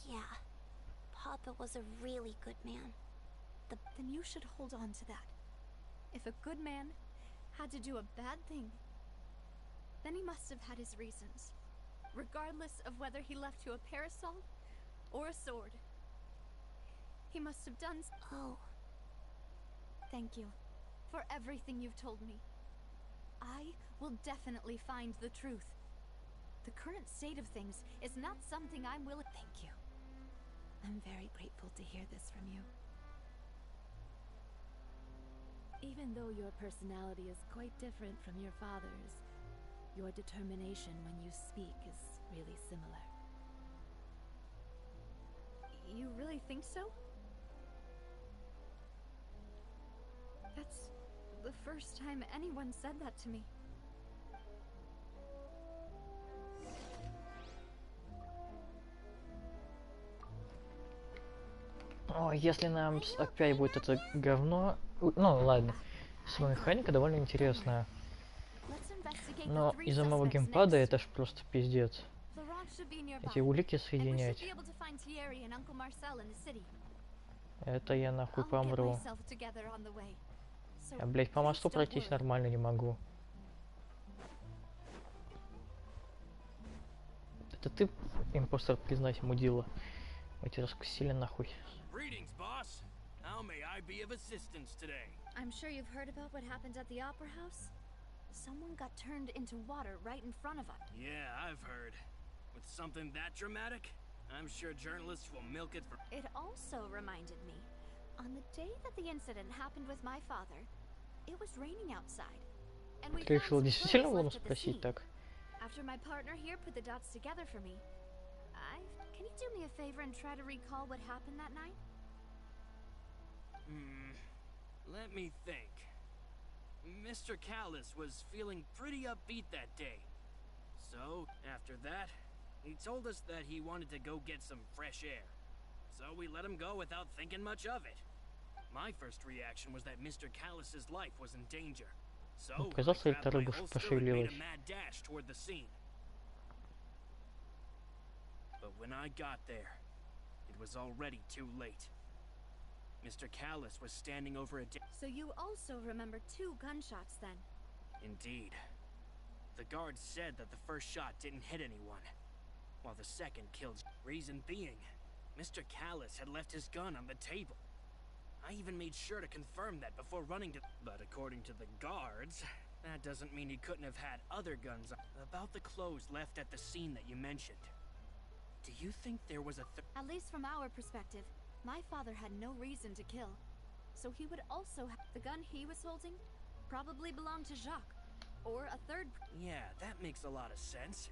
Yeah, Papa was a really good man.
Then you should hold on to that. If a good man had to do a bad thing, then he must have had his reasons, regardless of whether he left you a parasol or a sword. He must have done.
Oh.
Thank you for everything you've told me. I will definitely find the truth. The current state of things is not something I'm willing.
Thank you. I'm very grateful to hear this from you. Even though your personality is quite different from your father's, your determination when you speak is really similar.
You really think so? That's the first time anyone said that to me.
О, если нам опять будет это говно... Ну, ладно. Сама механика довольно интересная. Но из-за моего геймпада это ж просто пиздец. Эти улики соединять. Это я нахуй помру. Я, блять, по мосту пройтись нормально не могу. Это ты, импостер, признать, мудила. Мы тебя раскусили нахуй.
Greetings, boss. How may I be of assistance today?
I'm sure you've heard about what happened at the Opera House. Someone got turned into water right in front of us.
Yeah, I've heard. With something that dramatic, I'm sure journalists will milk it for...
It also reminded me, on the day that the incident happened with my father, it was raining outside. And we
Ты решил действительно Луну спросить так?
After my partner here put the dots together for me, can you do me a favor and try to recall what happened that night?
Let me think. Mr. Callus was feeling pretty upbeat that day. So, after that, he told us that he wanted to go get some fresh air. So we let him go without thinking much of it. My first reaction was that Mr. Callus's life was in danger. So, I grabbed my holster and made a mad dash toward the scene. But when I got there, it was already too late. Mr. Callus was standing over a...
So you also remember 2 gunshots then?
Indeed. The guard said that the first shot didn't hit anyone, while the second killed... Reason being, Mr. Callus had left his gun on the table. I even made sure to confirm that before running to... But according to the guards, that doesn't mean he couldn't have had other guns. About the clothes left at the scene that you mentioned. Do you think there was a...
At least from our perspective, my father had no reason to kill. So he would also have... The gun he was holding probably belonged to Jacques. Or a third...
Yeah, that makes a lot of sense.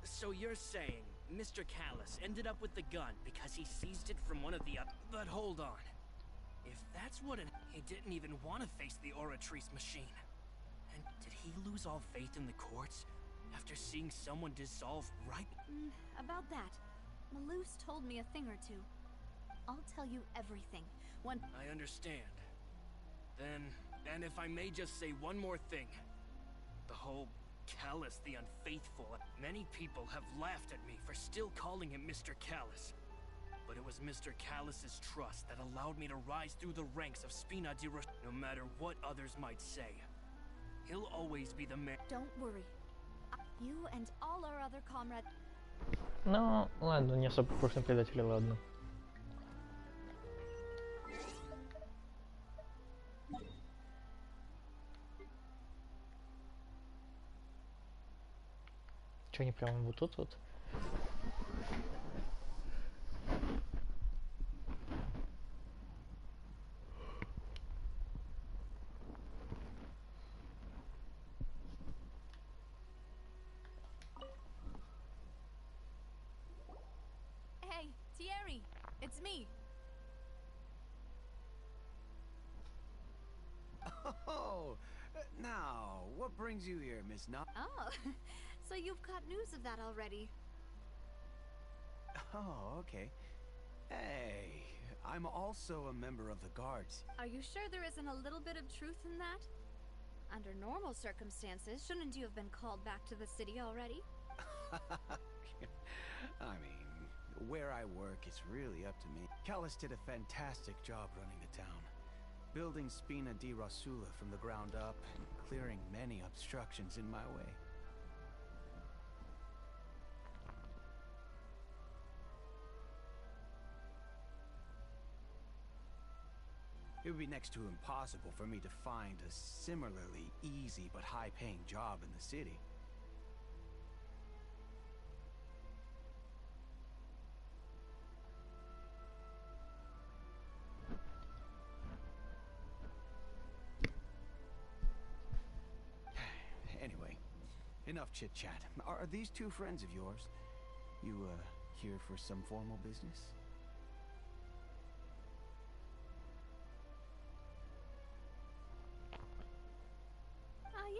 So you're saying Mr. Callus ended up with the gun because he seized it from one of the... But hold on. If that's what it... He didn't even want to face the Oratrice machine. And did he lose all faith in the courts after seeing someone dissolve right...
About that, Malus told me a thing or two. I'll tell you everything when...
I understand. Then if I may just say one more thing. The whole Callus the Unfaithful... Many people have laughed at me for still calling him Mr. Callus. But it was Mr. Callus's trust that allowed me to rise through the ranks of Spina di Ros... No matter what others might say, he'll always be the man...
Don't worry. You and all our other comrades...
Ну, ладно, не особо похож на предателя, ладно. Че, они прямо вот тут вот?
Now, what brings you here, Miss Na?
Oh, so you've got news of that already.
Oh, okay. Hey, I'm also a member of the guards.
Are you sure there isn't a little bit of truth in that? Under normal circumstances, shouldn't you have been called back to the city already?
I mean, where I work, it's really up to me. Callus did a fantastic job running the town, building Spina di Rasula from the ground up and clearing many obstructions in my way. It would be next to impossible for me to find a similarly easy but high-paying job in the city. Anyway, enough chit-chat. Are these two friends of yours? You, here for some formal business?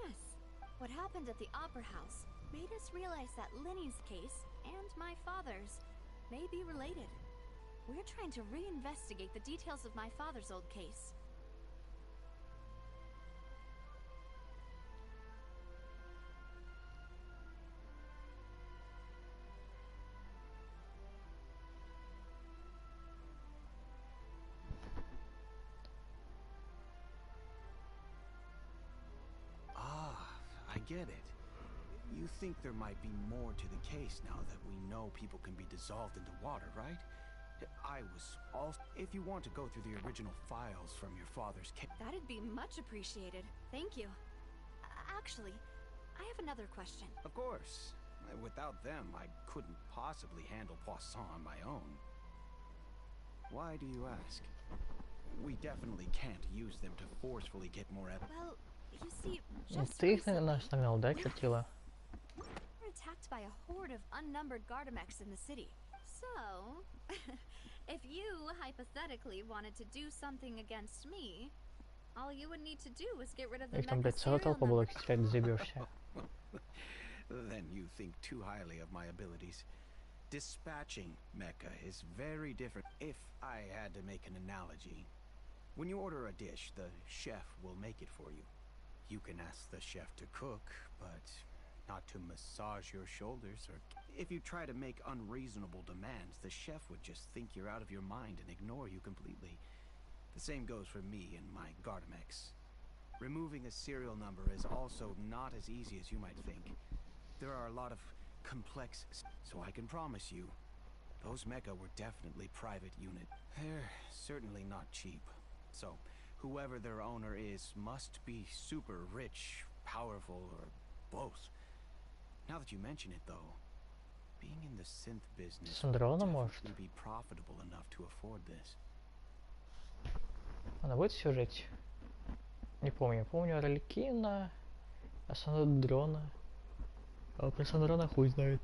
Yes. What happened at the Opera House made us realize that Linny's case and my father's may be related. We're trying to reinvestigate the details of my father's old case.
I get it. You think there might be more to the case now that we know people can be dissolved into water, right? I was also... If you want to go through the original files from your father's case...
That'd be much appreciated. Thank you. Actually, I have another question.
Of course. Without them, I couldn't possibly handle Poisson on my own. Why do you ask? We definitely can't use them to forcefully get more evidence.
Well, you see,
Ну
just
ты их, наверное,
recently,
согнал, да, чертила?
we're attacked by a horde of unnumbered Gardamex in the city. So, if you hypothetically wanted to do something against me, all you would need to do is get rid of the
Их там,
mecha
блядь, целая
serial
толпа была,
number.
их терять заебешься.
Then you think too highly of my abilities. Dispatching mecha is very different. If I had to make an analogy, when you order a dish, the chef will make it for you. You can ask the chef to cook, but not to massage your shoulders. Or if you try to make unreasonable demands, the chef would just think you're out of your mind and ignore you completely. The same goes for me and my Gardamex. Removing a serial number is also not as easy as you might think. There are a lot of complex... So I can promise you, those mecha were definitely private unit. They're certainly not cheap. So, whoever their owner is must be super rich, powerful, or both. Now that you mention it, though, being in the synth business would
Сандрона, может?
definitely be profitable enough to afford this.
Она будет в сюжете? Не помню. Я помню Арлекина, а Сандрона. А про Сандрона хуй знает.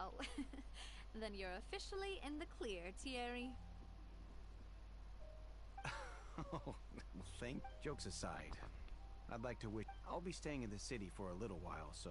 Oh, then you're officially in the clear, Thierry.
Oh, thank... Jokes aside, I'd like to wish... I'll be staying in the city for a little while, so...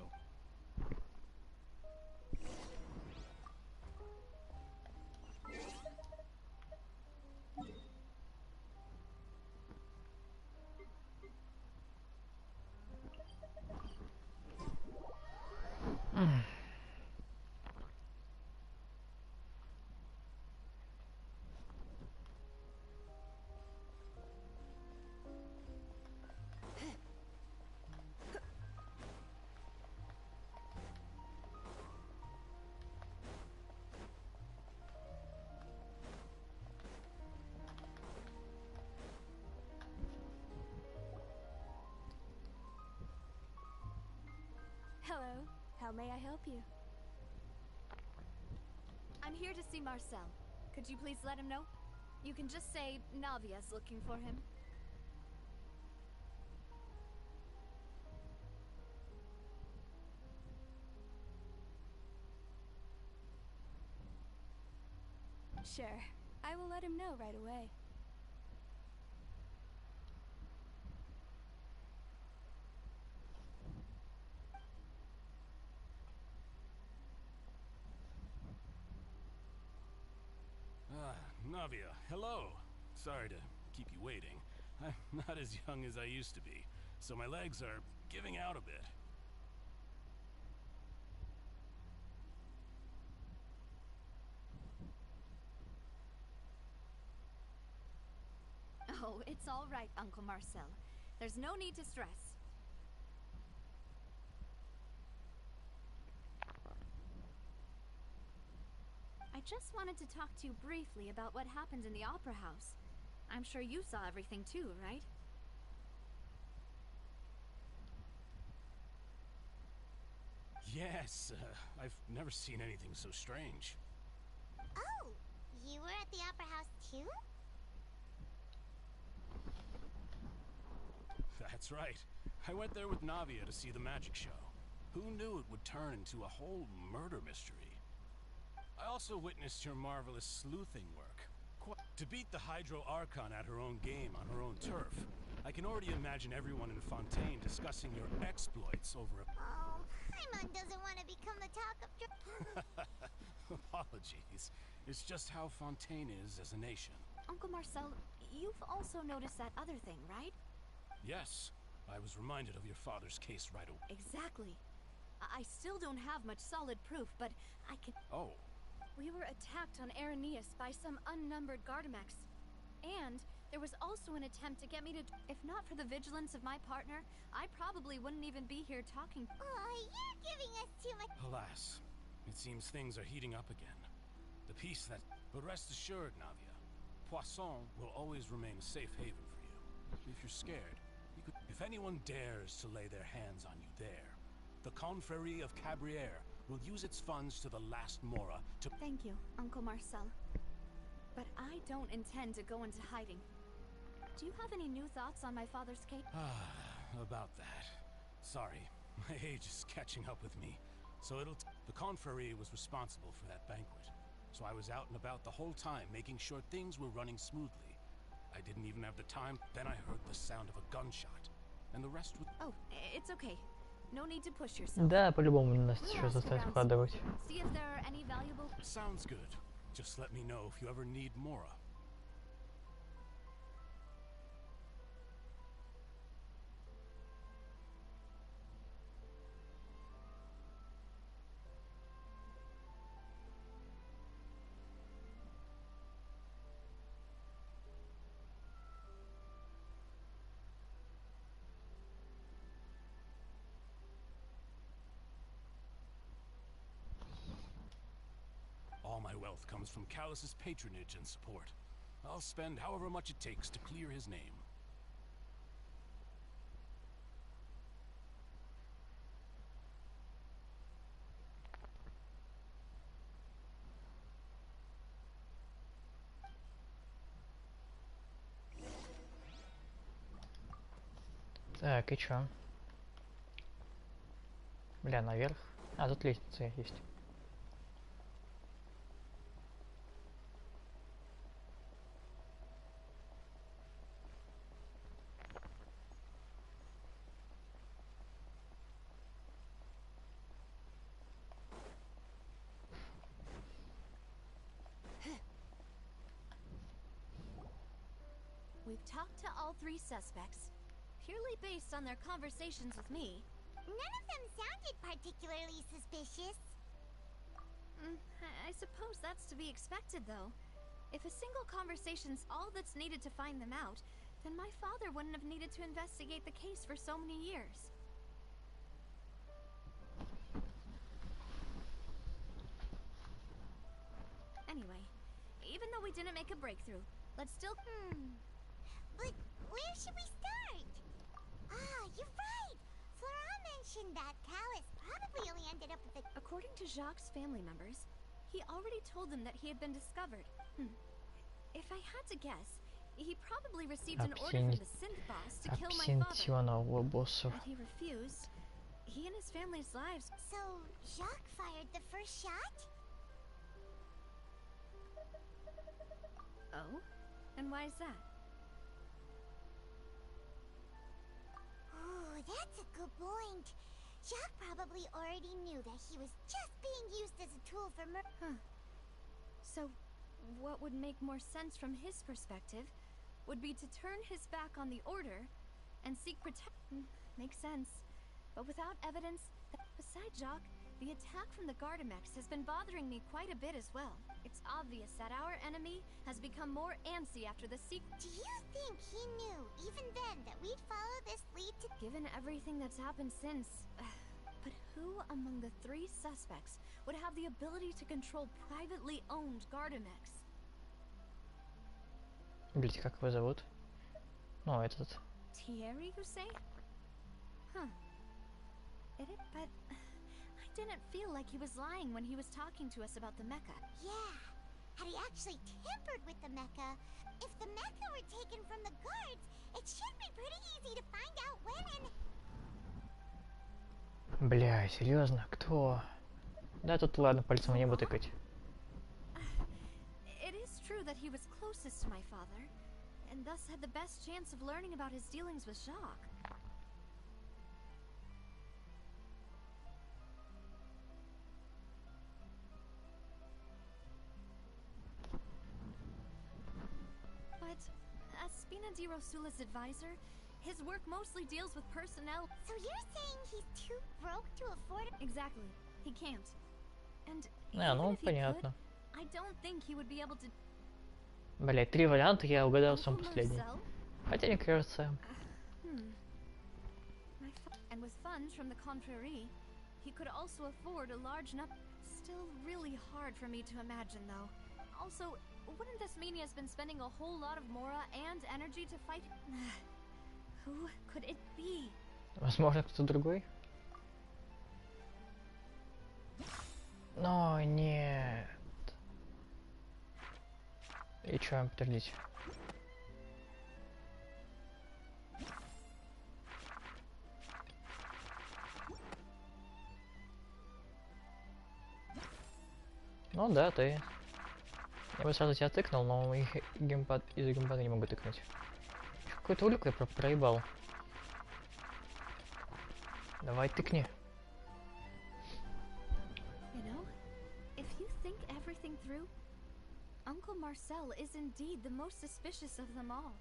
Hello, how may I help you? I'm here to see Marcel. Could you please let him know? You can just say Navia's looking for him. Sure, I will let him know right away.
Navia, hello. Sorry to keep you waiting. I'm not as young as I used to be, so my legs are giving out a bit.
Oh, it's all right, Uncle Marcel. There's no need to stress. I just wanted to talk to you briefly about what happened in the Opera House. I'm sure you saw everything too, right?
Yes, I've never seen anything so strange.
Oh, you were at the Opera House too?
That's right. I went there with Navia to see the magic show. Who knew it would turn into a whole murder mystery? I also witnessed your marvelous sleuthing work. To beat the Hydro Archon at her own game on her own turf, I can already imagine everyone in Fontaine discussing your exploits over a...
Oh, Paimon doesn't want to become the talk of...
Apologies. It's just how Fontaine is as a nation.
Uncle Marcel, you've also noticed that other thing, right?
Yes. I was reminded of your father's case right away.
Exactly. I still don't have much solid proof, but I can...
Oh.
We were attacked on Aranius by some unnumbered Gardamex. And there was also an attempt to get me to... If not for the vigilance of my partner, I probably wouldn't even be here talking...
Oh, you're giving us too much...
Alas, it seems things are heating up again. The peace that... But rest assured, Navia, Poisson will always remain a safe haven for you. If you're scared, you could... If anyone dares to lay their hands on you there, the Confrérie of Cabrières will use its funds to the last Mora to...
Thank you, Uncle Marcel. But I don't intend to go into hiding. Do you have any new thoughts on my father's case?
About that. Sorry, my age is catching up with me. So the Confrérie was responsible for that banquet. So I was out and about the whole time, making sure things were running smoothly. I didn't even have the time. Then I heard the sound of a gunshot. And the rest was...
Oh, it's okay. No need to push yourself.
Да, по-любому нас еще заставить вкладывать.
See if there are any valuable...
Sounds good. Just let me know if you ever need Mora. All my wealth comes from Callus's patronage and support. I'll spend however much it takes to clear his name.
Так, и чё? Бля, наверх. А, тут лестница есть.
We've talked to all three suspects, purely based on their conversations with me.
None of them sounded particularly suspicious.
I suppose that's to be expected, though. If a single conversation's all that's needed to find them out, then my father wouldn't have needed to investigate the case for so many years. Anyway, even though we didn't make a breakthrough, let's still...
But where should we start? Ah, you're right! Florent mentioned that Callus probably only ended up with the...
According to Jacques' family members, he already told them that he had been discovered. If I had to guess, he probably received an order from the synth boss to kill my father. But he refused. He and his family's lives...
So, Jacques fired the first shot?
Oh? And why is that?
Oh, that's a good point. Jacques probably already knew that he was just being used as a tool for murder.
Huh. So, what would make more sense from his perspective would be to turn his back on the Order and seek protection. Makes sense. But without evidence, besides Jacques, the attack from the Gardamex has been bothering me quite a bit as well. It's obvious that our enemy has become more antsy after the
Do you think he knew, even then, that we'd follow this lead to—
Given everything that's happened since... But who among the 3 suspects would have the ability to control privately owned Gardamex?
Блять, как его зовут? Ну, этот.
Thierry, you say? Huh. But I didn't feel like he was lying when he was talking to us about the mecha.
Yeah. Had he actually tampered with the mecha? If the mecha were taken from the guards, it should be pretty easy to find out when and...
Бля, серьезно? Кто? Да тут ладно, пальцем в небо тыкать.
It is true that he was closest to my father, and thus had the best chance of learning about his dealings with Jacques. But as Spina di Rosula's advisor, his work mostly deals with personnel.
So you're saying he's too broke to afford it?
Exactly. He can't. And
Ну,
even if he
понятно.
could, I don't think he would be able to...
Блять, 3 варианта, я угадал сам
Uncle
последний.
Marcel?
Хотя мне кажется...
And with funds from the Confrérie, he could also afford a large number. Still really hard for me to imagine, though. Also, wouldn't this mean he has been spending a whole lot of Mora and energy to fight? Who could it be?
Возможно, кто-то другой? Но нет. И чё, подождите. Ну да, ты. Я бы сразу тебя тыкнул, но их геймпад из геймпада не могу тыкнуть. Какой-то улик я проебал. Давай тыкни.
You know, if you think everything through, Uncle Marcel is indeed the most suspicious of them all.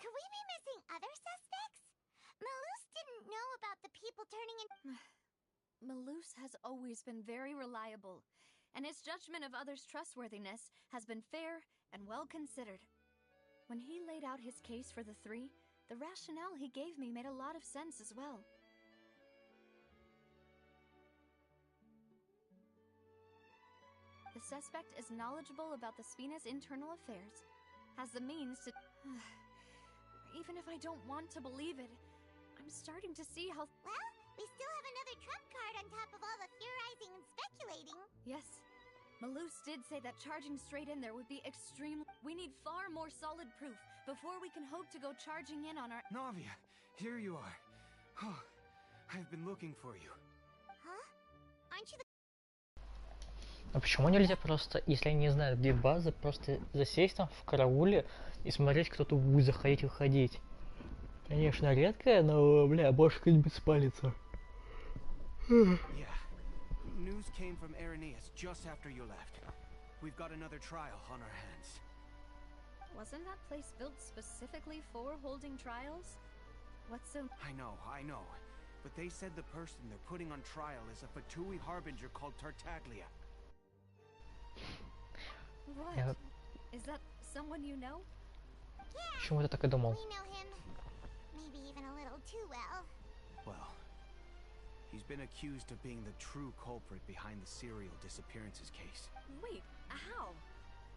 Could we be missing other suspects? Malus didn't know about the people turning in...
Malus has always been very reliable, and his judgment of others' trustworthiness has been fair and well considered. When he laid out his case for the 3, the rationale he gave me made a lot of sense as well. The suspect is knowledgeable about the Spina's internal affairs, has the means to... Even if I don't want to believe it, I'm starting to see how...
Well, we still have another trump card on top of all the theorizing and speculating.
Yes. Malus did say that charging straight in there would be extreme... We need far more solid proof before we can hope to go charging in on our...
Navia, here you are. Oh, I've been looking for you.
Huh? Aren't you the...
А почему нельзя просто, если они не знают, где база, просто засесть там в карауле и смотреть, кто тут будет заходить и выходить? Конечно, редкое, но, бля, больше кто-нибудь спалится.
Yeah. News came from Irenaeus just after you left. We've got another trial on our hands.
Wasn't that place built specifically for holding trials? What's so...
I know. But they said the person they're putting on trial is a Fatui harbinger called Tartaglia.
What? Is that someone you know?
Почему я так и думал?
We know him. Maybe even a little too well.
Well, he's been accused of being the true culprit behind the serial disappearances case.
Wait, how?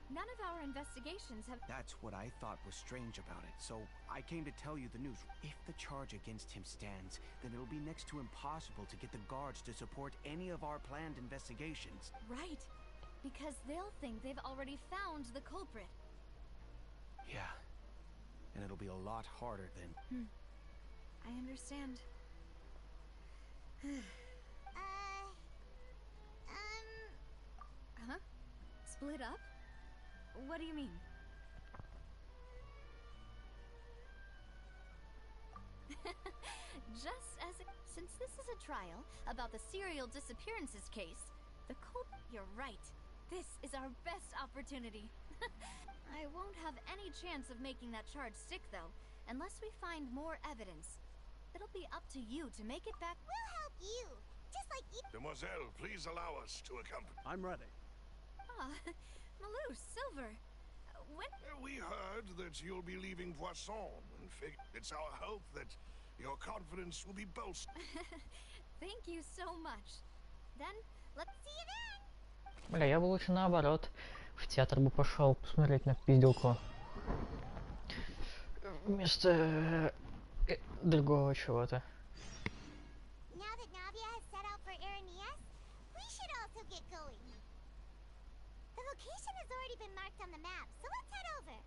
None of our investigations have...
That's what I thought was strange about it, so I came to tell you the news. If the charge against him stands, then it'll be next to impossible to get the guards to support any of our planned investigations.
Right. Because they'll think they've already found the culprit.
Yeah. And it'll be a lot harder than...
I understand. Huh? Split up? What do you mean? Just as... Since this is a trial about the serial disappearances case, you're right. This is our best opportunity. I won't have any chance of making that charge stick, though, unless we find more evidence. It'll be up to you to make it back.
We'll help you. Just like you.
Demoiselle, please allow us to accompany.
I'm ready.
Ah, Malou, Silver. When...
We heard that you'll be leaving Poisson, and it's our hope that your confidence will be bolstered.
Thank you so much. Then, let's see you then.
Бля, я бы лучше наоборот. В театр бы пошел посмотреть на пизделку. Вместо другого чего-то.
Now that Navia has set out for Irenaeus, we should also get going. The location has already been marked on the map, so let's head over.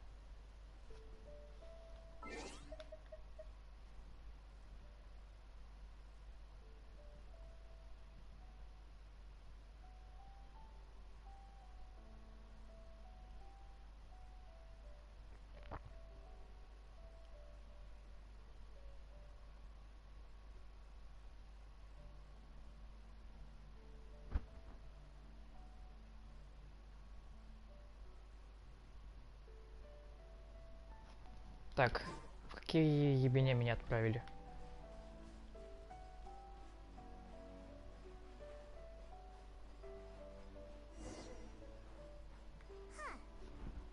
Так, в какие ебеня меня отправили?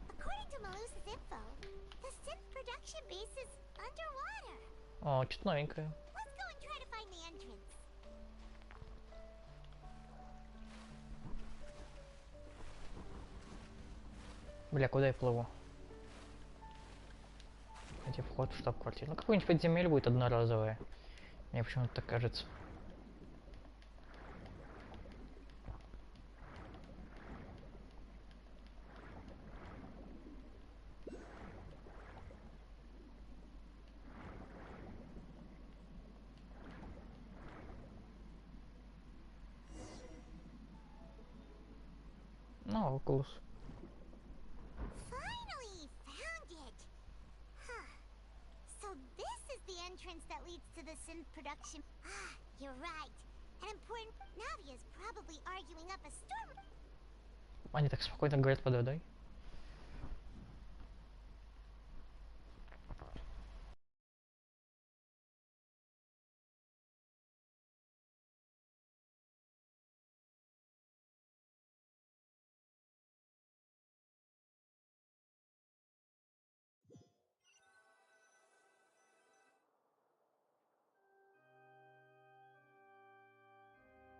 According to Malusa's info, the synth production base is underwater.
О, что-то новенькое.
Let's go and try to find the entrance.
Бля, куда я плыву? Где вход в штаб-квартиру? Ну, какой-нибудь подземелье будет одноразовое. Мне почему-то так кажется. Ну, Окулус.
Finally found it. Huh. So this is the entrance that leads to the synth production. Ah, you're right. An important... Navia's probably arguing up a storm.
Они так спокойно говорят под водой.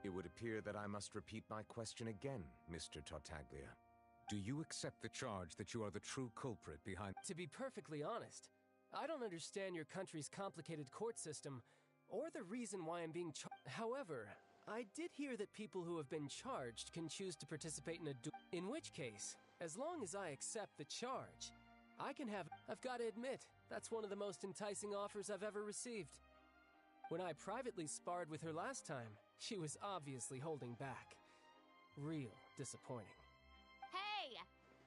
It would appear that I must repeat my question again, Mr. Tartaglia. Do you accept the charge that you are the true culprit behind...
To be perfectly honest, I don't understand your country's complicated court system, or the reason why I'm being charged. However, I did hear that people who have been charged can choose to participate in a duel. In which case, as long as I accept the charge, I can have... I've got to admit, that's one of the most enticing offers I've ever received. When I privately sparred with her last time, she was obviously holding back. Real disappointing.
Hey!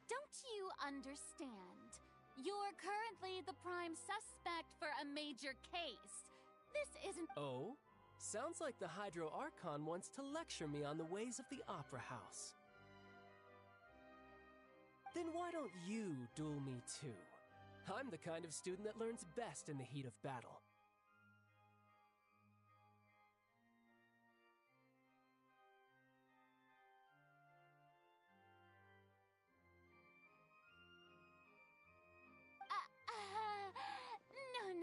Don't you understand? You're currently the prime suspect for a major case. This isn't...
Oh? Sounds like the Hydro Archon wants to lecture me on the ways of the Opera House. Then why don't you duel me too? I'm the kind of student that learns best in the heat of battle.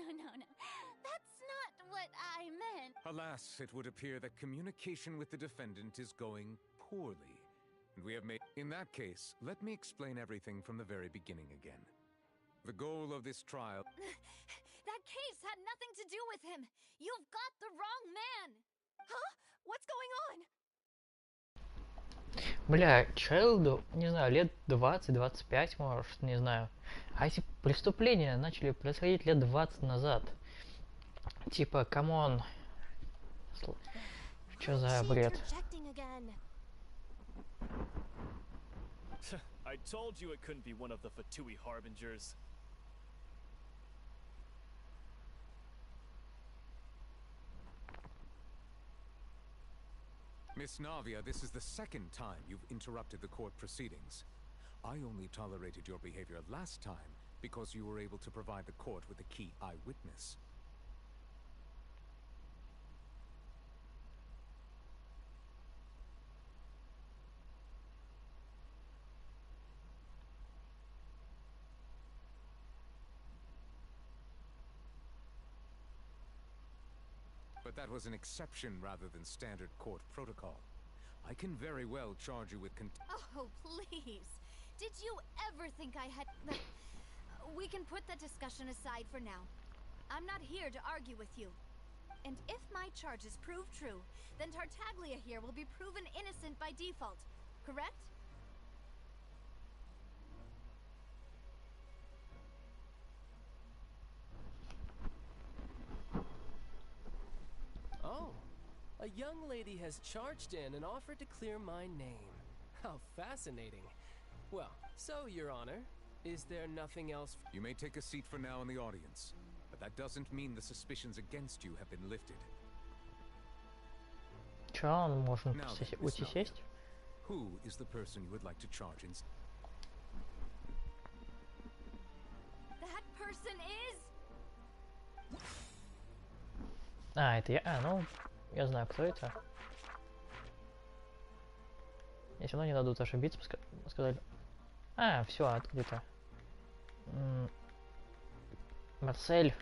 No. That's not what I meant.
Alas, it would appear that communication with the defendant is going poorly. And we have made... In that case, let me explain everything from the very beginning again. The goal of this trial...
That case had nothing to do with him. You've got the wrong man. Huh? What's going on?
Бля, Чайлду, не знаю, лет 20-25, может, не знаю. А эти преступления начали происходить лет 20 назад. Типа, камон. Чё за бред?
I told you it couldn't be one of the Fatui Harbingers.
Miss Navia, this is the second time you've interrupted the court proceedings. I only tolerated your behavior last time because you were able to provide the court with a key eyewitness. But that was an exception rather than standard court protocol. I can very well charge you with
Oh, please. Did you ever think I had... We can put that discussion aside for now. I'm not here to argue with you. And if my charges prove true, then Tartaglia here will be proven innocent by default, correct?
Oh, a young lady has charged in and offered to clear my name. How fascinating. Well, so, Your Honor, is there nothing else?
You may take a seat for now in the audience, but that doesn't mean the suspicions against you have been lifted.
Чё, он может уйти сесть?
Who is the person you would like to charge in?
That person is...
А, это я? А, ну, я знаю, кто это. Если равно не дадут ошибиться, сказали... А, все, открыто. Марсель.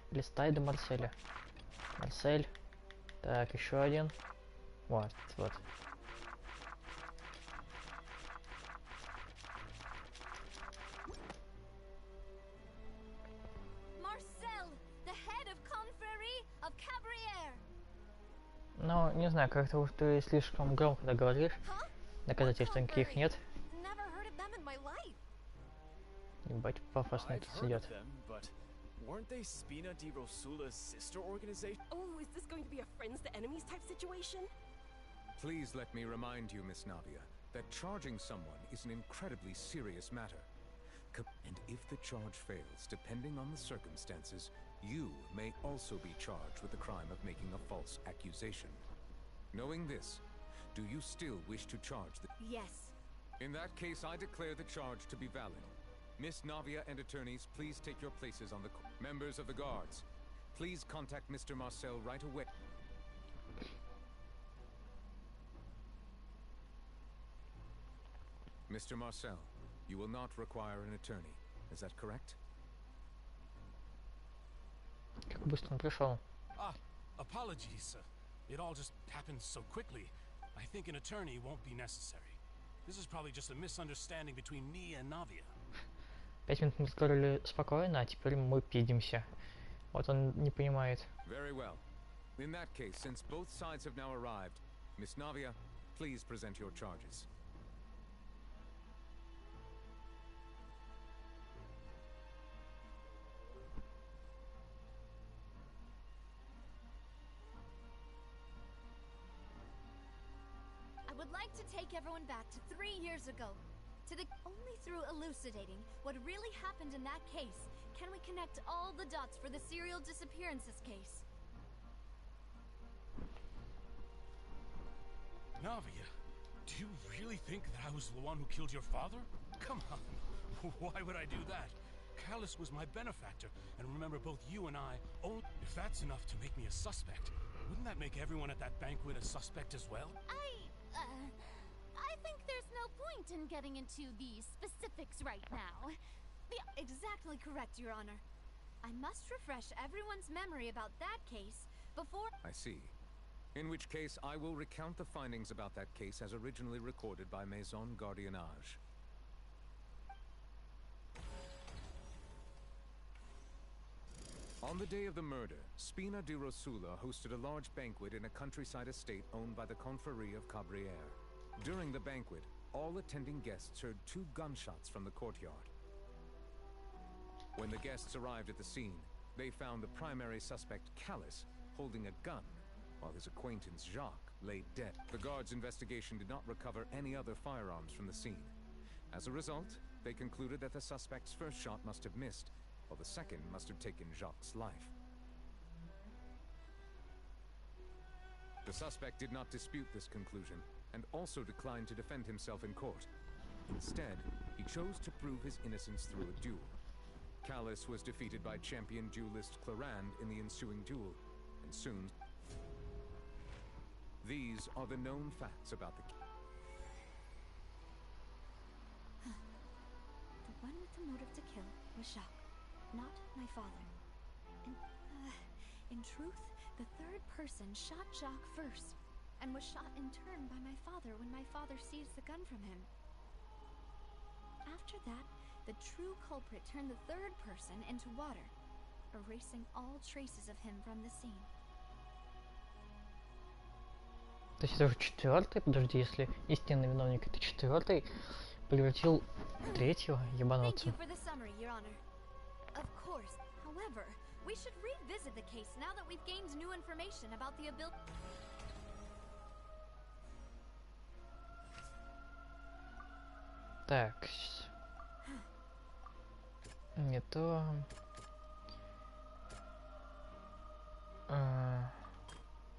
Листай до Марселя. Марсель. Так, еще один. Вот. Ну, не знаю, как-то уж ты слишком громко говоришь. Доказательств никаких нет. Ебать, пафосно это сидят.
Weren't they Spina di Rosula's sister organization?
Oh, is this going to be a friends to enemies type situation?
Please let me remind you, Miss Navia, that charging someone is an incredibly serious matter. And if the charge fails, depending on the circumstances, you may also be charged with the crime of making a false accusation. Knowing this, do you still wish to charge the...
Yes.
In that case, I declare the charge to be valid. Miss Navia and attorneys, please take your places on the... Members of the guards, please contact Mr. Marcel right away. Mr. Marcel, you will not require an attorney. Is that correct?
Как быстро он пришел.
Apologies. It all just happened so quickly. I think an attorney won't be necessary. This is probably just a misunderstanding between me and Navia.
5 минут мы разговаривали спокойно, а теперь мы пидимся. Вот он не понимает.
Very well. In that case, since both sides have now arrived, Miss Navia, please present your charges.
I would like to take everyone back to 3 years ago. Only through elucidating what really happened in that case can we connect all the dots for the serial disappearances case.
Navia, do you really think that I was the one who killed your father? Come on, why would I do that? Callus was my benefactor, and remember, both you and I only... If that's enough to make me a suspect, wouldn't that make everyone at that banquet a suspect as well?
I think there's no point in getting into the specifics right now.
Exactly correct, Your Honor. I must refresh everyone's memory about that case before...
I see. In which case, I will recount the findings about that case as originally recorded by Maison Gardiennage. On the day of the murder, Spina di Rosula hosted a large banquet in a countryside estate owned by the Confrérie of Cabrières. During the banquet, all attending guests heard 2 gunshots from the courtyard. When the guests arrived at the scene, they found the primary suspect, Callus, holding a gun, while his acquaintance, Jacques, lay dead. The guards' investigation did not recover any other firearms from the scene. As a result, they concluded that the suspect's first shot must have missed, while the second must have taken Jacques' life. The suspect did not dispute this conclusion, and also declined to defend himself in court. Instead, he chose to prove his innocence through a duel. Callus was defeated by champion duelist Clarand in the ensuing duel, and soon... These are the known facts about the...
The one with the motive to kill was Jacques, not my father. In truth, the third person shot Jacques first, and was shot in turn by my father when my father seized the gun from him. After that, the true culprit turned the third person into water, erasing all traces of him from the scene.
То есть это уже 4-й? Подожди, если истинный виновник это 4-й, превратил 3-го ебануться.
Thank you for the summary, Your Honor. Of course. However, we should revisit the case now that we've gained new information about the ability.
Так. Не то.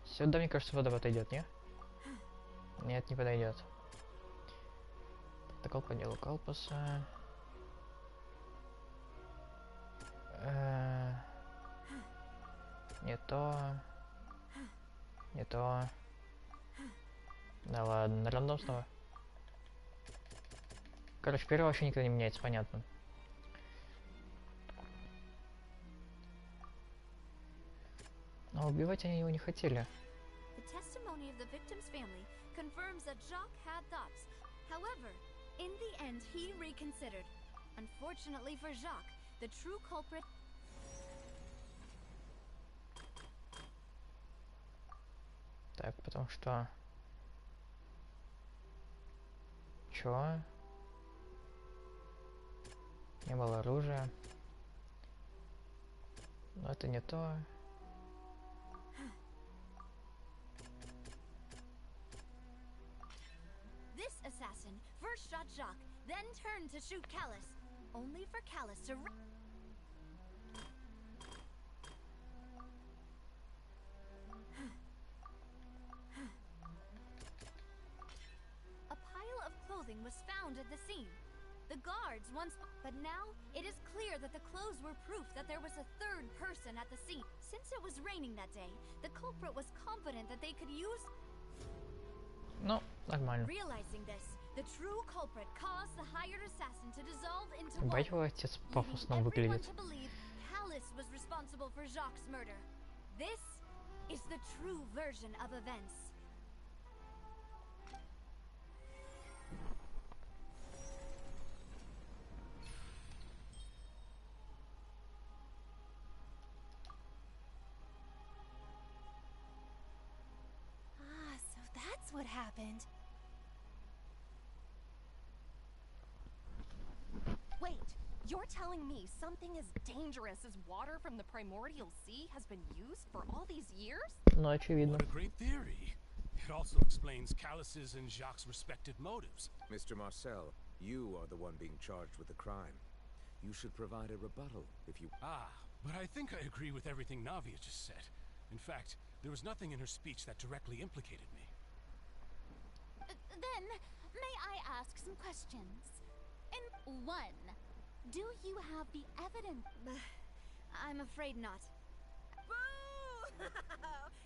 Сюда, мне кажется, вода подойдет, не? Нет, не подойдет. Протокол по делу Калпаса. Не то. Не то. Да ладно, рандом снова. Короче, первый вообще никогда не меняется, понятно. Но убивать они его не хотели.
The testimony of the victim's family confirms that Jacques had thoughts. However, in the end, he reconsidered. Unfortunately for Jacques, the true culprit...
Так, потому что... Чё? Не было оружия. Но это не то.
This assassin first shot Jacques, then turned to shoot Callus, only for Callus to... A pile of clothing was found at the scene. The guards once... But now, it is clear that the clothes were proof that there was a third person at the scene. Since it was raining that day, the culprit was confident that they could use...
Ну, нормально.
Realizing this, the true culprit caused the hired assassin to dissolve into
Ебать, его
water,
отец пафосно
leading everyone
выглядит.
to believe Callus was responsible for Jacques' murder. This is the true version of events.
Ah, so that's what happened. Wait, you're telling me something as dangerous as water from the primordial sea has been used for all these years?
Ну, очевидно.
What a great theory. It also explains Callus's and Jacques' respective motives.
Mr. Marcel, you are the one being charged with the crime. You should provide a rebuttal if you...
Ah, but I think I agree with everything Navia just said. In fact, there was nothing in her speech that directly implicated me.
Then, may I ask some questions? In 1, do you have the evidence?
I'm afraid not.
Boo!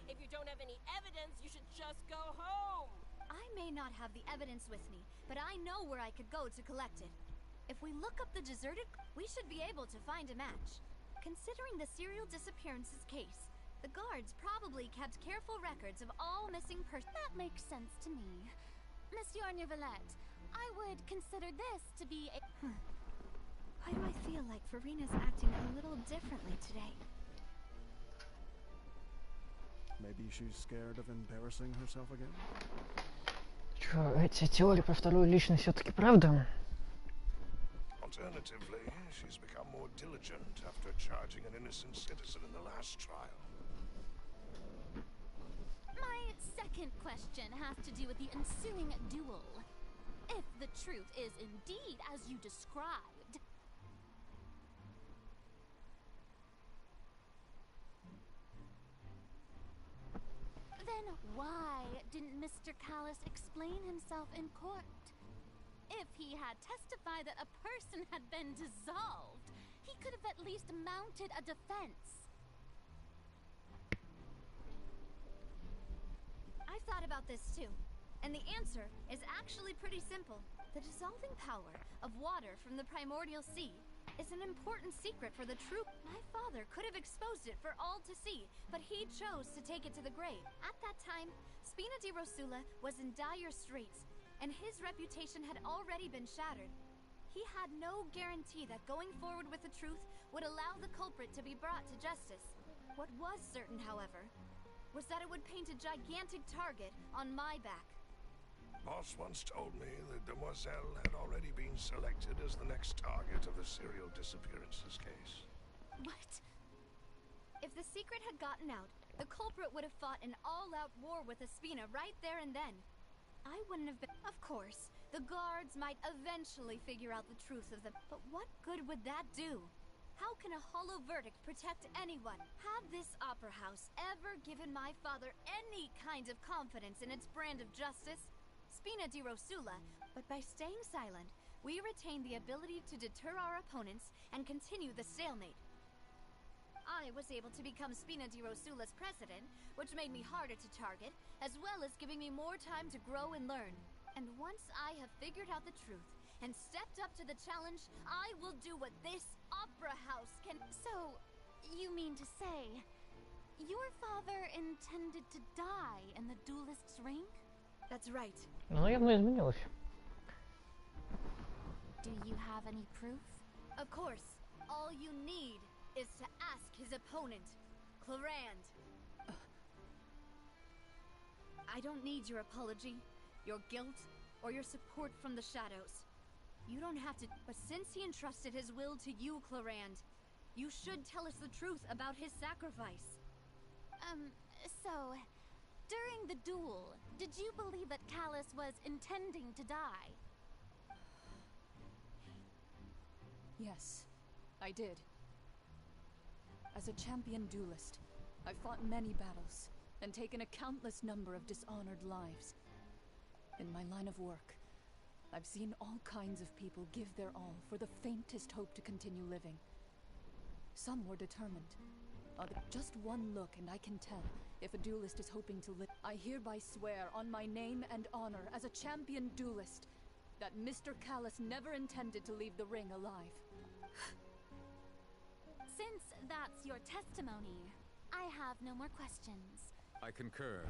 If you don't have any evidence, you should just go home.
I may not have the evidence with me, but I know where I could go to collect it. If we look up the deserted, we should be able to find a match. Considering the serial disappearances case, the guards probably kept careful records of all missing persons.
That makes sense to me. Monsieur Neuvillette, I would consider this to be a...
Why do I feel like Farina's acting a little differently today?
Maybe she's scared of embarrassing herself again?
Чё, эти теории про вторую личность все-таки правда?
Alternatively, she's become more diligent after charging an innocent citizen in the last trial.
My second question has to do with the ensuing duel. If the truth is indeed as you described... Then why didn't Mr. Callis explain himself in court? If he had testified that a person had been dissolved, he could have at least mounted a defense.
I've thought about this too, and the answer is actually pretty simple. The dissolving power of water from the primordial sea is an important secret for the true. My father could have exposed it for all to see, but he chose to take it to the grave. At that time, Spina di Rosula was in dire straits, and his reputation had already been shattered. He had no guarantee that going forward with the truth would allow the culprit to be brought to justice. What was certain, however, was that it would paint a gigantic target on my back.
Boss once told me that Demoiselle had already been selected as the next target of the serial disappearances case.
What?
If the secret had gotten out, the culprit would have fought an all-out war with Espina right there and then. I wouldn't have been... Of course, the guards might eventually figure out the truth of them, but what good would that do? How can a hollow verdict protect anyone? Had this opera house ever given my father any kind of confidence in its brand of justice? Spina di Rosula, but by staying silent, we retain the ability to deter our opponents and continue the stalemate. I was able to become Spina di Rosula's president, which made me harder to target, as well as giving me more time to grow and learn. And once I have figured out the truth and stepped up to the challenge, I will do what this opera house can...
So, you mean to say, your father intended to die in the duelist's ring?
That's right.
Ну, явно изменилось.
Do you have any proof?
Of course. All you need is to ask his opponent, Clarand. I don't need your apology, your guilt, or your support from the shadows. You don't have to, but since he entrusted his will to you, Clarand, you should tell us the truth about his sacrifice.
So, during the duel, did you believe that Callis was intending to die?
Yes, I did. As a champion duelist, I've fought many battles and taken a countless number of dishonored lives. In my line of work, I've seen all kinds of people give their all for the faintest hope to continue living. Some were determined. Just one look and I can tell if a duelist is hoping to live. I hereby swear on my name and honor as a champion duelist that Mr. Callis never intended to leave the ring alive.
Since that's your testimony, I have no more questions.
I concur.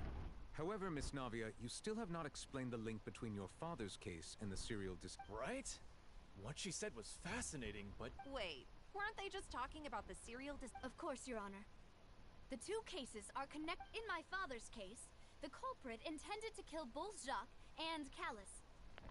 However, Miss Navia, you still have not explained the link between your father's case and the serial
Right? What she said was fascinating, but...
Wait, weren't they just talking about the serial
Of course, Your Honor. The two cases are connected. In my father's case, the culprit intended to kill both Jacques and Callis.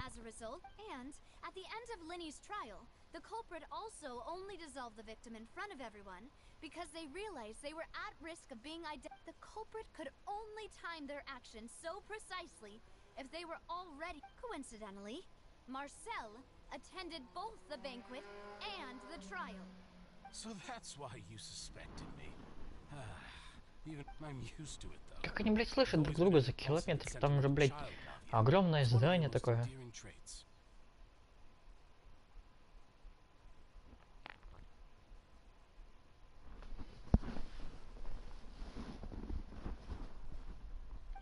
As a result, and at the end of Linny's trial, the culprit also only dissolved the victim in front of everyone because they realized they were at risk of being identified. The culprit could only time their actions so precisely if they were already... Coincidentally, Marcel attended both the banquet and the trial.
So that's why you suspected me. Even I'm used to it though.
Как они, блядь, слышат друг друга за километр? Там уже, блядь, Огромное здание такое.
endearing traits.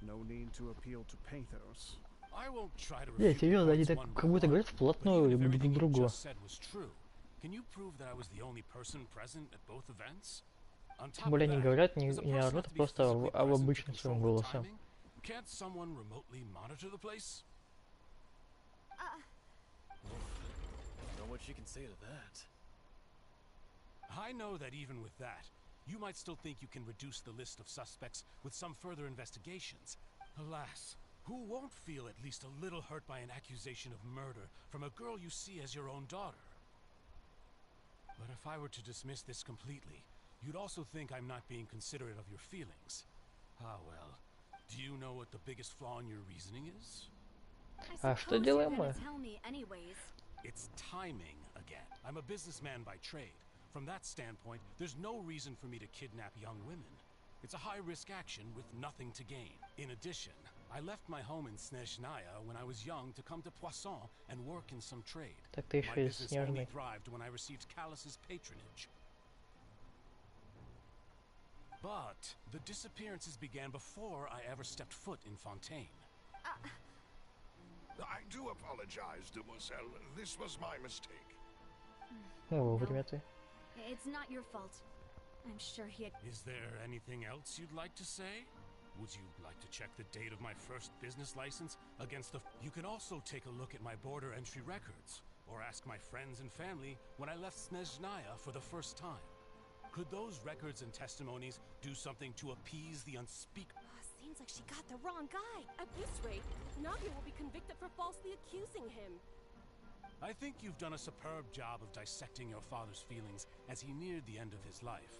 No need to appeal to pathos.
I won't try to
Не,
refute the
серьезно, они
points
так
one
как
by
будто
one,
говорят
but
вплотную
even if
друг к
everything you
другу.
just said was true, can you prove that I was the only person present at both events? On top
Тем более
of
они
that,
говорят не
does a
не
person
орут,
have
а
to be
просто
physically
об
present to
обычным своим
control the
голосом.
timing? Can't someone remotely monitor the place?
Not much you can say to that.
I know that even with that, you might still think you can reduce the list of suspects with some further investigations. Alas, who won't feel at least a little hurt by an accusation of murder from a girl you see as your own daughter? But if I were to dismiss this completely, you'd also think I'm not being considerate of your feelings. Ah well, do you know what the biggest flaw in your reasoning is?
А что делаем мы?
It's timing again. I'm a businessman by trade. From that standpoint, there's no reason for me to kidnap young women. It's a high-risk action with nothing to gain. In addition, I left my home in Snezhnaya when I was young to come to Poisson and work in some trade.
Так ты
My
еще и
business only
снежный.
thrived when I received Callus's patronage. But the disappearances began before I ever stepped foot in Fontaine.
I do apologize, demoiselle. This was my mistake.
Вовремя ты.
It's not your fault. I'm sure he had.
Is there anything else you'd like to say? Would you like to check the date of my first business license against the... You can also take a look at my border entry records, or ask my friends and family when I left Snezhnaya for the first time. Could those records and testimonies do something to appease the unspeakable?
Seems like she got the wrong guy. At this rate, Navia will be convicted for falsely accusing him.
I think you've done a superb job of dissecting your father's feelings as he neared the end of his life.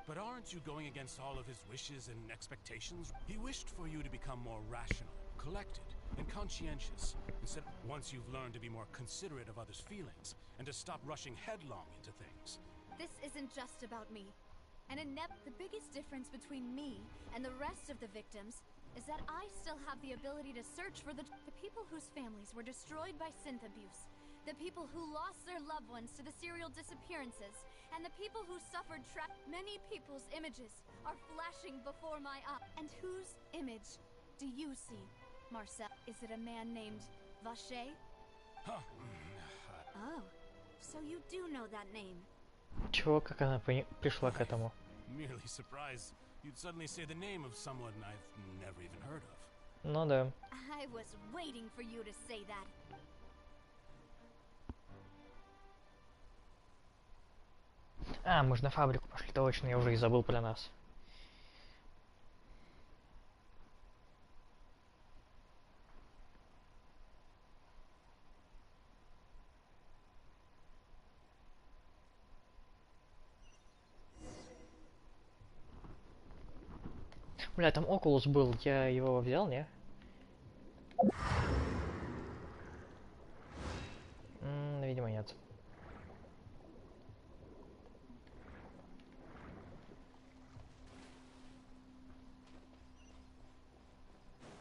But aren't you going against all of his wishes and expectations? He wished for you to become more rational, collected, and conscientious. Instead, once you've learned to be more considerate of others' feelings, and to stop rushing headlong into things.
This isn't just about me. And the biggest difference between me and the rest of the victims is that I still have the ability to search for the people whose families were destroyed by synth abuse, the people who lost their loved ones to the serial disappearances, and the people who suffered Many people's images are flashing before my eyes. And whose image do you see, Marcel? Is it a man named Vache?
Huh.
Oh, so you do know that name.
Чего, как она пришла к этому?
Merely surprised you'd suddenly say the name of someone I've never even heard of.
Ну да.
I was waiting for you to say that.
А, мы же на фабрику пошли, точно, я уже и забыл про нас. Бля, там Окулус был, я его взял, не? Видимо, нет.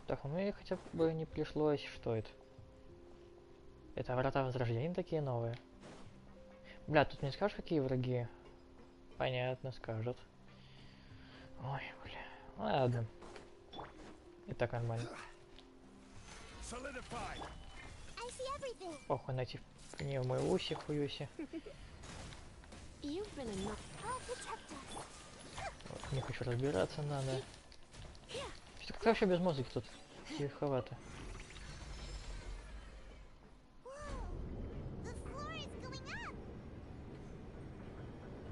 Так, ну и хотя бы не пришлось, что это? Это врата возрождения такие новые. Бля, тут не скажешь, какие враги? Понятно, скажут. Ой, бля. Ладно. И так нормально. Похуй на эти пневмоуси хуюси. Вот, не хочу разбираться, надо. Что как вообще без музыки тут? Тиховато.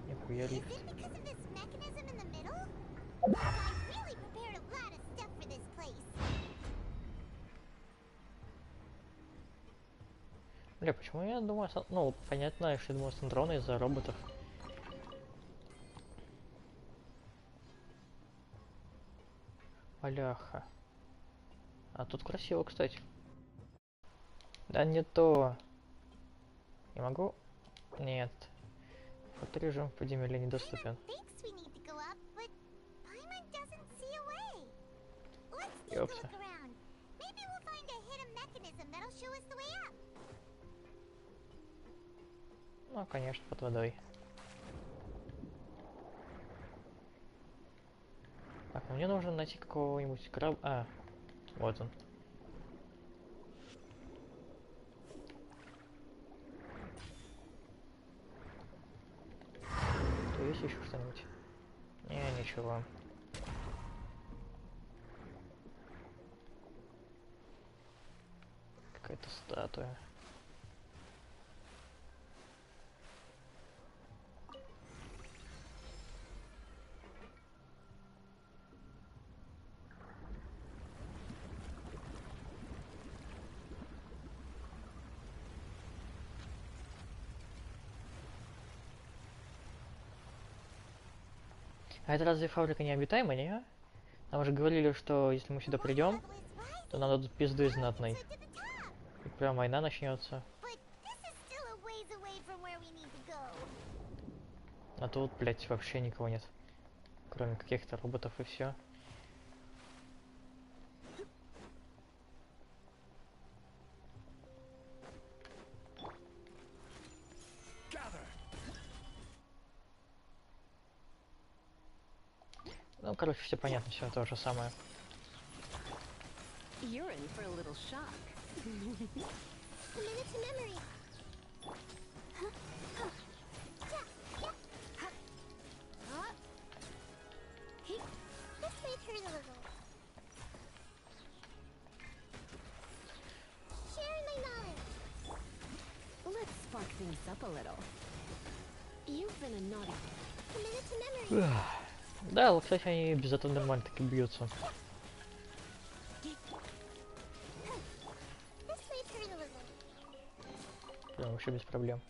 Нихуя лифт. Бля, почему я думаю, ну, понятно, что я думаю, синдрона из-за роботов. Бляха. А тут красиво, кстати. Да не то. Не могу? Нет. Фоторежим в подземелье недоступен. Ёпта.
mechanism that'll show us the way up.
Ну, конечно, под водой. Так, мне нужно найти какого-нибудь краб... А, вот он. То есть еще что-нибудь? Не, ничего. Какая-то статуя. А это разве фабрика необитаемая, не? Нам уже говорили, что если мы сюда придем, то нам дадут пизды знатной. И прям война начнется. А тут, блядь, вообще никого нет. Кроме каких-то роботов и все. Ну, короче, все понятно, все то же самое.
You're in for a little shock.
Committed to memory. This might hurt a little. Sharing my knowledge.
Let's spark things up a little. You've been a naughty.
Committed to memory.
Да, вот, кстати, они без этого нормально таки бьются. Прям вообще без проблем.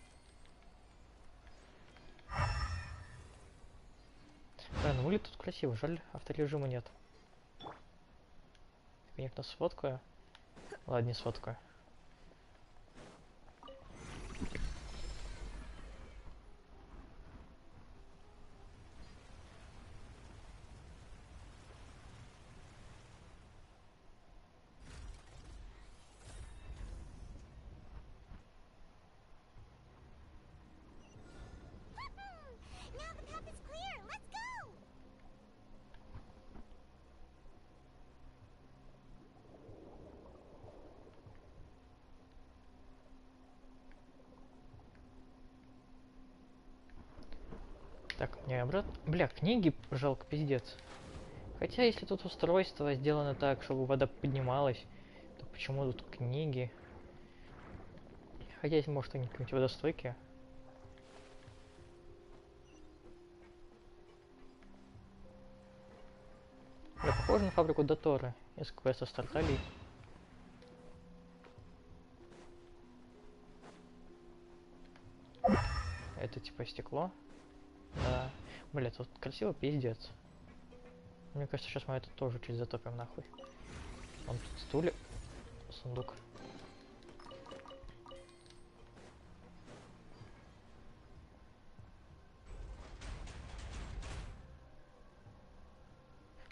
Да, ну выглядит тут красиво, жаль, авторежима нет. Конечно, сфоткаю. Ладно, не сфоткаю. Так, мне обратно... Бля, книги жалко, пиздец. Хотя, если тут устройство сделано так, чтобы вода поднималась, то почему тут книги? Хотя, если, может, они какие-нибудь водостойкие. Бля, похоже на фабрику Доторы из квеста Старталий. Это типа стекло. Да. Бля, тут красиво, пиздец. Мне кажется, сейчас мы это тоже чуть затопим нахуй. Вон тут стулья. Сундук.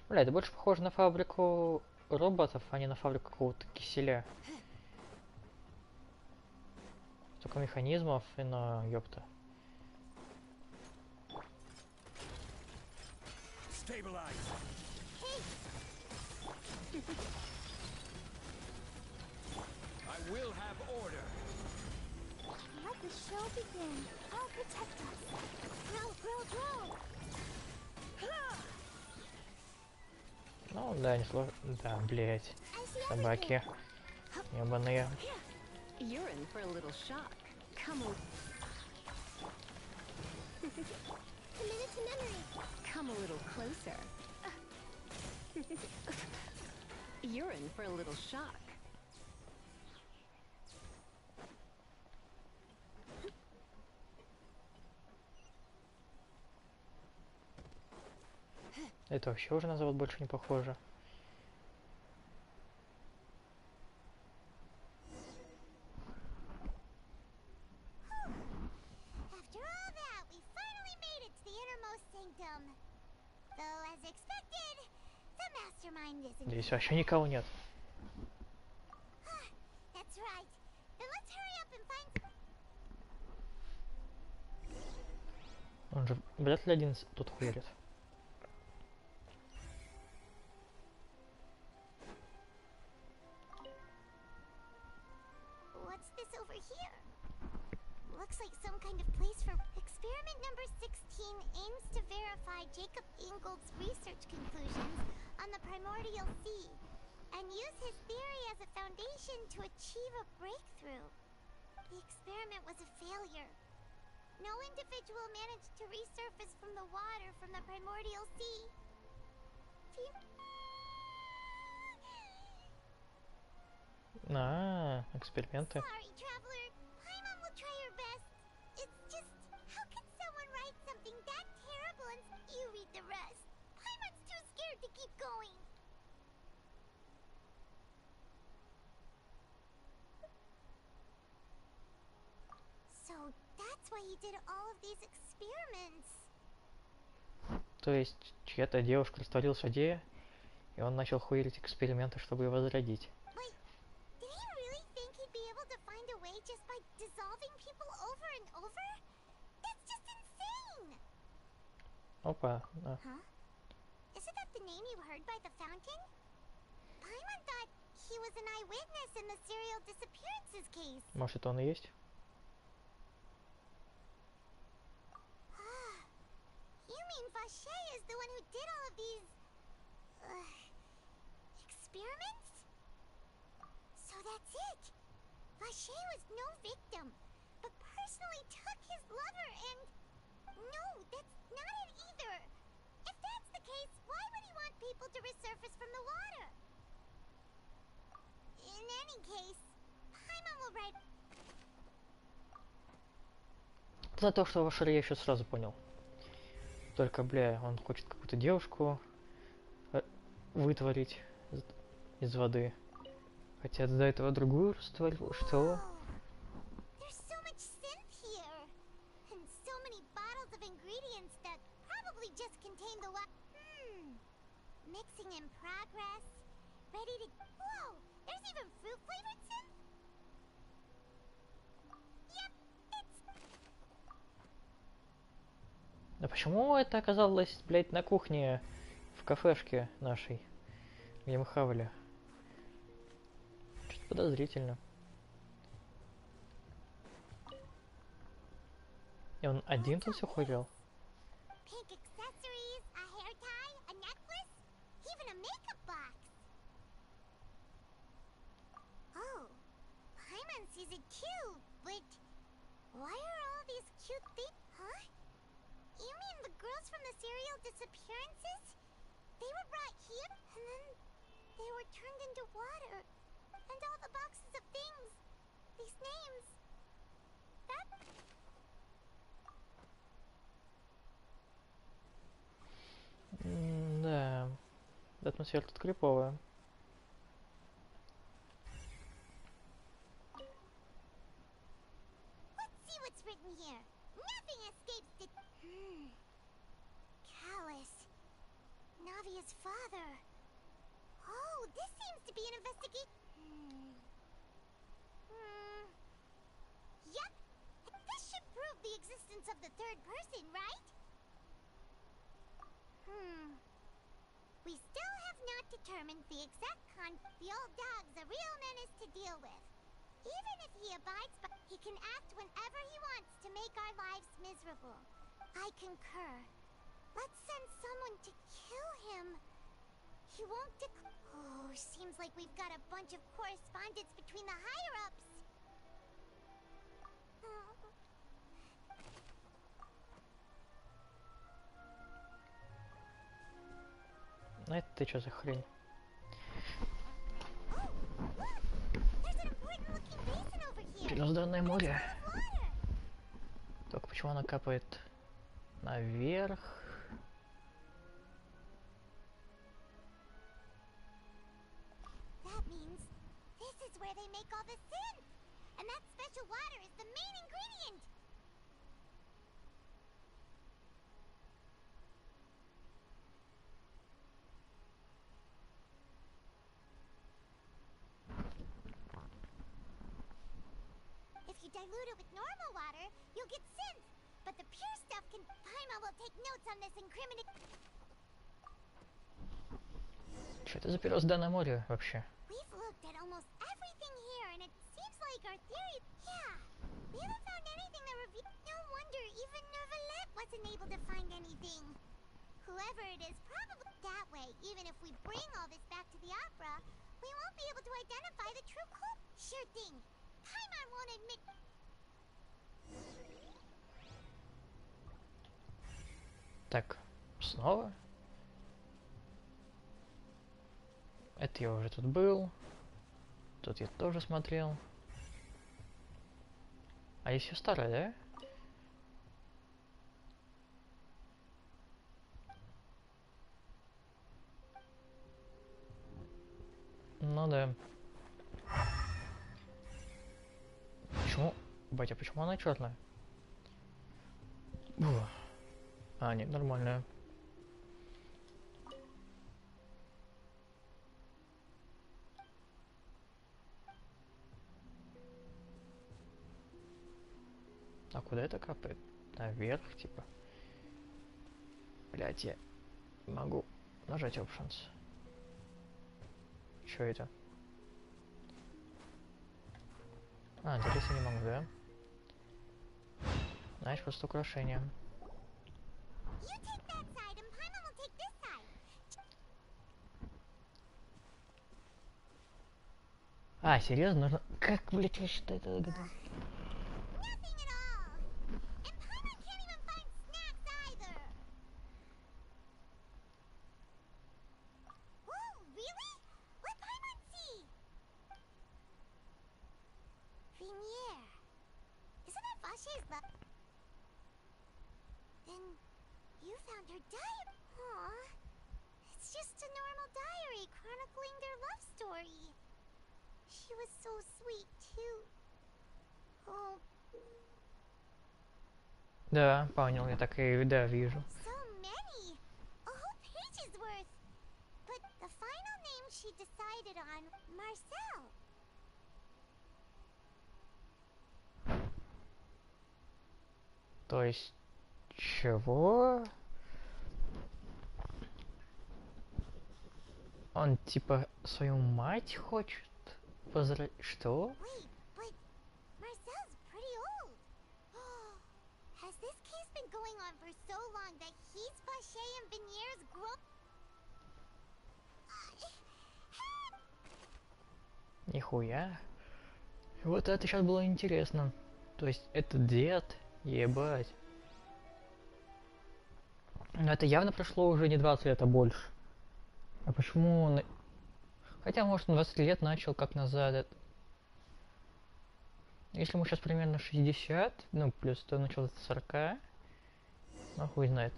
Бля, это больше похоже на фабрику роботов, а не на фабрику какого-то киселя. Столько механизмов и на ёпта.
I will have order. Let the show begin. I'll protect us. Grow.
Ну да, не сложно. Да, блять. Собаки. Ебаные.
You're in for a little shock. Come on.
Committed to memory.
Come a little closer. You're in for a little shock.
Это вообще уже на завод больше не похоже.
After all that, we finally made it to the innermost sanctum. Though, as expected, the mastermind isn't.
Здесь вообще никого нет.
That right. Then let's hurry up and find.
Он же вряд ли один тут хуярит.
What's this over here? Looks like some kind of place for experiment number 16 aims to verify Jacob Ingold's research conclusions on the primordial sea and use his theory as a foundation to achieve a breakthrough. The experiment was a failure. No individual managed to resurface from the water from the primordial sea.
Эксперименты.
Sorry, traveler. Paimon will try her best. It's just, how can someone write something that terrible and you read the rest? Paimon's too scared to keep going. So that's why you did all of these experiments.
То есть чья-то девушка растворилась в воде, и он начал хуярить эксперименты, чтобы ее возродить.
Wait, did he really think he'd be able to find a way just by dissolving people over and over? That's just insane!
Опа, да.
Huh? Isn't that the name you heard by the fountain? Paimon thought he was an eyewitness in the serial disappearances case.
Может, это он и есть?
You mean Vache is the one who did all of these... experiments? So that's it! Vache was no victim, but personally took his lover and... No, that's not it either! If that's the case, why would he want people to resurface from the water? In any case, Paimon will write...
За то, что Вашер я еще сразу понял. Только, бля, он хочет какую-то девушку вытворить из воды. Хотя до этого другую растворил. Что?
There's so much synth here, and so many bottles of ingredients that probably just contain the mixing in progress, ready to... Whoa! There's even fruit-flavored synth? Yep, it's...
А почему это оказалось, блядь, на кухне в кафешке нашей, где мы хавали? Что-то подозрительно. И он один тут все хуярил?
Pink accessories, a hair tie, a necklace, even a makeup box. Oh, Paimon sees it too, but why are all these cute things? Huh? You mean the girls from the serial disappearances? They were brought here, and then they were turned into water. And all the boxes of things, these names. That...
Да, атмосфера тут криповая.
Let's see what's written here. Nothing escapes the... Callus. Navia's father. Oh, this seems to be an investigation. Yep. This should prove the existence of the third person, right? We still have not determined the exact The old dog's a real menace to deal with. Even if he abides by... He can act whenever he wants to make our lives miserable. I concur. Let's send someone to kill him. He won't Oh, seems like we've got a bunch of correspondence between the higher-ups.
А это что за хрень? Грязное море. Только почему она капает наверх?
That means this is where they make all the synth, and that special water is the main ingredient. dilute it with normal water, you'll get synth. But the pure stuff can... Paimon will take notes on this incriminating...
Что это за пирозда на море вообще?
We've looked at almost everything here, and it seems like our theory... Yeah, we haven't found anything that reveals... No wonder even Nervalette wasn't able to find anything. Whoever it is probably... That way, even if we bring all this back to the opera, we won't be able to identify the true culprit. Sure thing. Paimon won't admit...
Так, снова? Это я уже тут был. Тут я тоже смотрел. А есть все старое, да? Ну да. Почему? Батя, почему она черная? А, нет, нормальная. А куда это капает? Наверх, типа. Блять, я могу нажать Options. Чё это? А, здесь я не могу, да? Знаешь, просто украшение. А, серьезно? Нужно... Как, блять, я считаю, это догадался?
Then you found her diary. Aw, it's just a normal diary chronicling their love story. She was so sweet too. Oh.
Да, понял, я так и да, вижу.
So many, a whole page's worth. But the final name she decided on, Marcel.
То есть чего? Он типа свою мать хочет Что?
Wait, but Marcel's pretty old. Has this case been going on for so long that he's Vacher and Venier's grown?
Нихуя. Вот это сейчас было интересно. То есть это дед, ебать. Но это явно прошло уже не 20 лет, а больше. А почему он... Хотя, может, он 20 лет начал как назад. Если ему сейчас примерно 60, ну, плюс то начал с 40, ну, хуй знает.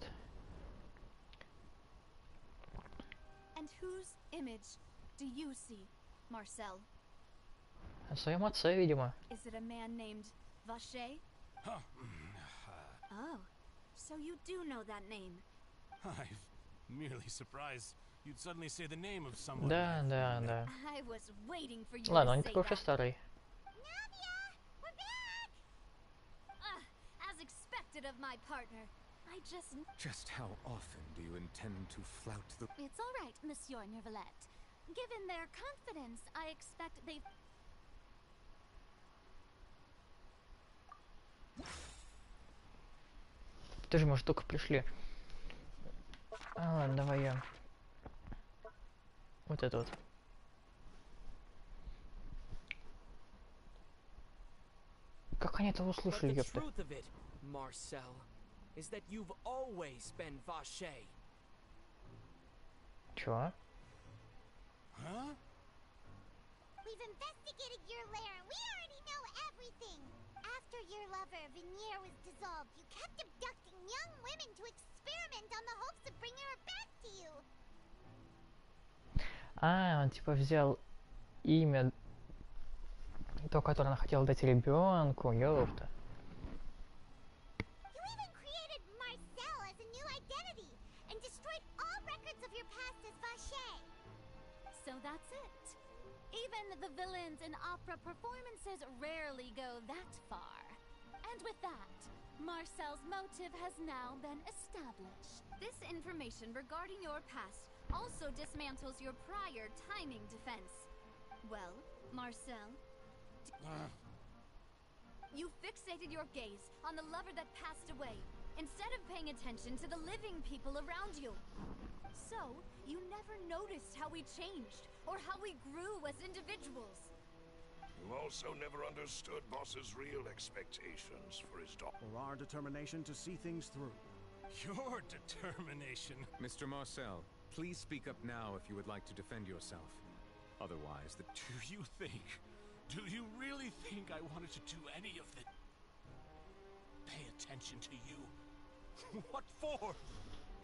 And whose image do you see, Marcel?
О своем отце, видимо.
Is it a man named Vacher? Oh, so you do know that name.
I'm merely surprised you'd suddenly say the name of someone.
Да, да, да.
I was waiting for you
Ладно,
to
он не
say
такой уж и
that.
старый.
As expected of my partner. I just...
Just how often do you intend to flout the...
It's all right, Monsieur Nervalette. Given their confidence, I expect they...
Ты же, может, только пришли. А, ладно, давай я. Вот это вот. Как они это услышали, ёпта?
Marcel, is that you've always been Vacher.
Чё?
Huh?
We've investigated your lair and we already know everything. After your lover, Venier, was dissolved, you kept abducting young women to experiment on the hopes of bringing her back to you.
А, он типа взял имя, то, которое она хотела дать ребенку, ёпта.
You even created Marcel as a new identity and destroyed all records of your past as Vacher.
So that's it. Even the villains in opera performances rarely go that far. And with that, Marcel's motive has now been established.
This information regarding your past also dismantles your prior timing defense. Well, Marcel, you fixated your gaze on the lover that passed away, instead of paying attention to the living people around you. So, you never noticed how we changed, or how we grew as individuals.
You also never understood Boss's real expectations for his daughter.
Or our determination to see things through.
Your determination.
Mr. Marcel, please speak up now if you would like to defend yourself. Otherwise, the...
Do you really think I wanted to do any of the... Pay attention to you? What for?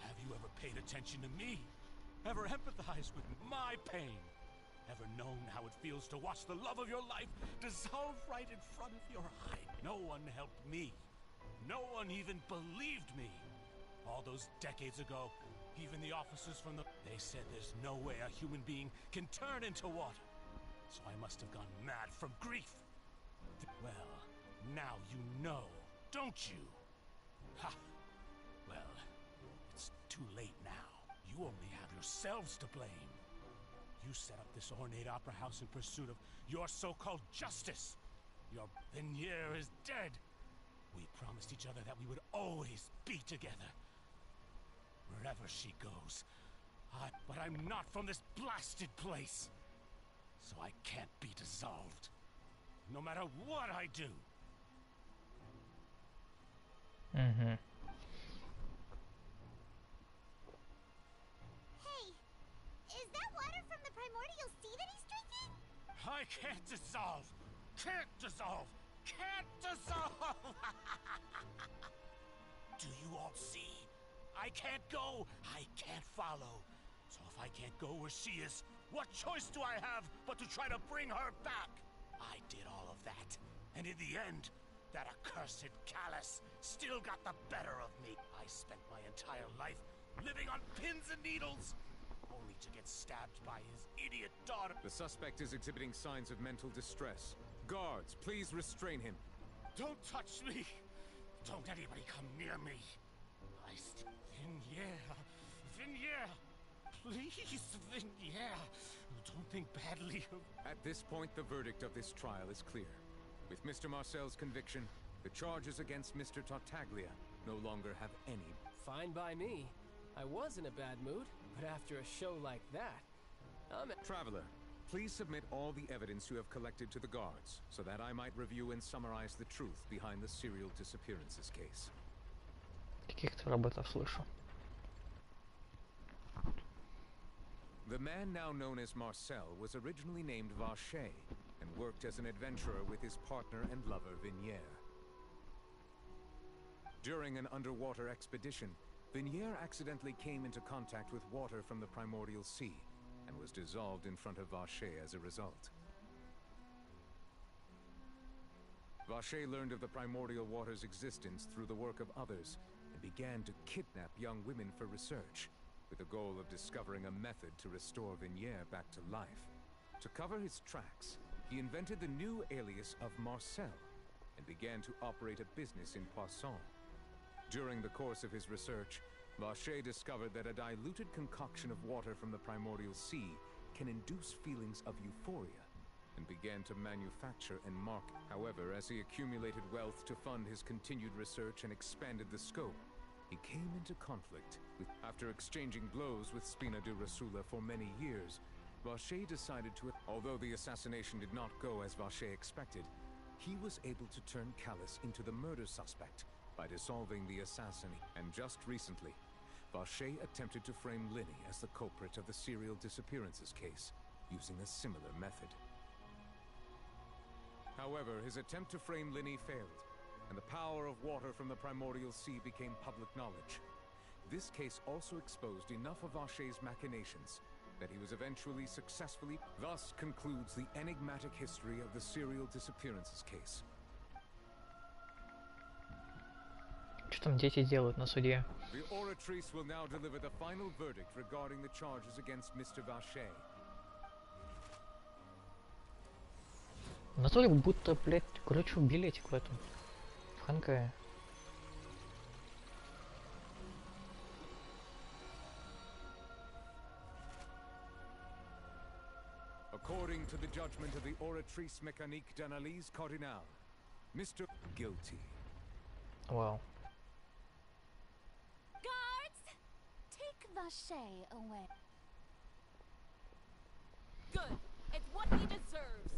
Have you ever paid attention to me? Ever empathized with my pain? Ever known how it feels to watch the love of your life dissolve right in front of your eyes? No one helped me. No one even believed me. All those decades ago, even the officers from the... They said there's no way a human being can turn into water. So I must have gone mad from grief. Well, now you know, don't you? Ha! Well, it's too late now. You only have yourselves to blame. You set up this ornate opera house in pursuit of your so-called justice. Your Vignier is dead. We promised each other that we would always be together. Wherever she goes. But I'm not from this blasted place. So I can't be dissolved. No matter what I do.
Mm-hmm.
Hey, is that water from the primordial sea that he's drinking?
I can't dissolve. Can't dissolve. Can't dissolve. Do you all see? I can't go. I can't follow. So if I can't go where she is, what choice do I have but to try to bring her back? I did all of that. And in the end, that accursed Callus still got the better of me. I spent my entire life living on pins and needles, only to get stabbed by his idiot daughter.
The suspect is exhibiting signs of mental distress. Guards, please restrain him.
Don't touch me! Don't anybody come near me! Vignier! Please, Vignier! Don't think badly of...
At this point, the verdict of this trial is clear. With Mr. Marcel's conviction, the charges against Mr. Tartaglia no longer have any...
Fine by me. I was in a bad mood, but after a show like that,
Traveler, please submit all the evidence you have collected to the guards, so that I might review and summarize the truth behind the serial disappearances case.
Каких-то роботов слышу.
The man now known as Marcel was originally named Vacher and worked as an adventurer with his partner and lover Vignier. During an underwater expedition, Vignier accidentally came into contact with water from the primordial sea and was dissolved in front of Vacher as a result. Vacher learned of the primordial water's existence through the work of others and began to kidnap young women for research, with the goal of discovering a method to restore Vignier back to life. To cover his tracks, he invented the new alias of Marcel and began to operate a business in Poisson. During the course of his research, Vacher discovered that a diluted concoction of water from the primordial sea can induce feelings of euphoria, and began to manufacture and market. However, as he accumulated wealth to fund his continued research and expanded the scope, he came into conflict with... After exchanging blows with Spina di Rosula for many years, Vacher decided to... Although the assassination did not go as Vacher expected, he was able to turn Callus into the murder suspect by dissolving the assassin. And just recently, Vacher attempted to frame Linny as the culprit of the serial disappearances case, using a similar method. However, his attempt to frame Linny failed, and the power of water from the primordial sea became public knowledge. This case also exposed enough of Vacher's machinations that he was eventually successfully... Thus concludes the enigmatic history of the serial disappearances case.
Что там дети делают на суде?
The oratrice will now deliver the final verdict regarding the charges against Mr. Vacher.
В натуре будто, блядь, кручу билетик в этом. В Ханкае.
According to the judgment of the Oratrice Mécanique d'Analyse Cardinal, Mr. Guilty.
Вау.
Guards! Take Vacher away.
Good. It's what he deserves.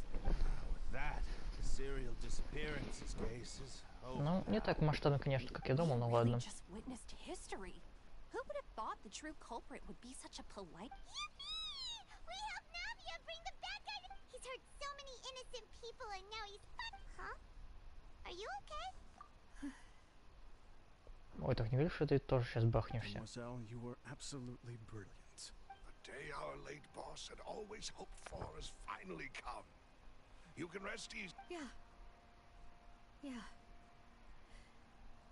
That the serial disappearances case is over.
Ну, не так масштабно, конечно, как я думал, но ладно.
Just witnessed history. Who would have thought the true culprit would be such a polite?
We helped Navia bring the bad guy to... He's hurt so many innocent people and now he's... Huh? Are you okay?
Ой, так не говоришь, что ты тоже сейчас бахнешься.
Mademoiselle, you were absolutely brilliant.
The day our late boss had always hoped for has finally come. You can rest easy.
Yeah. Yeah.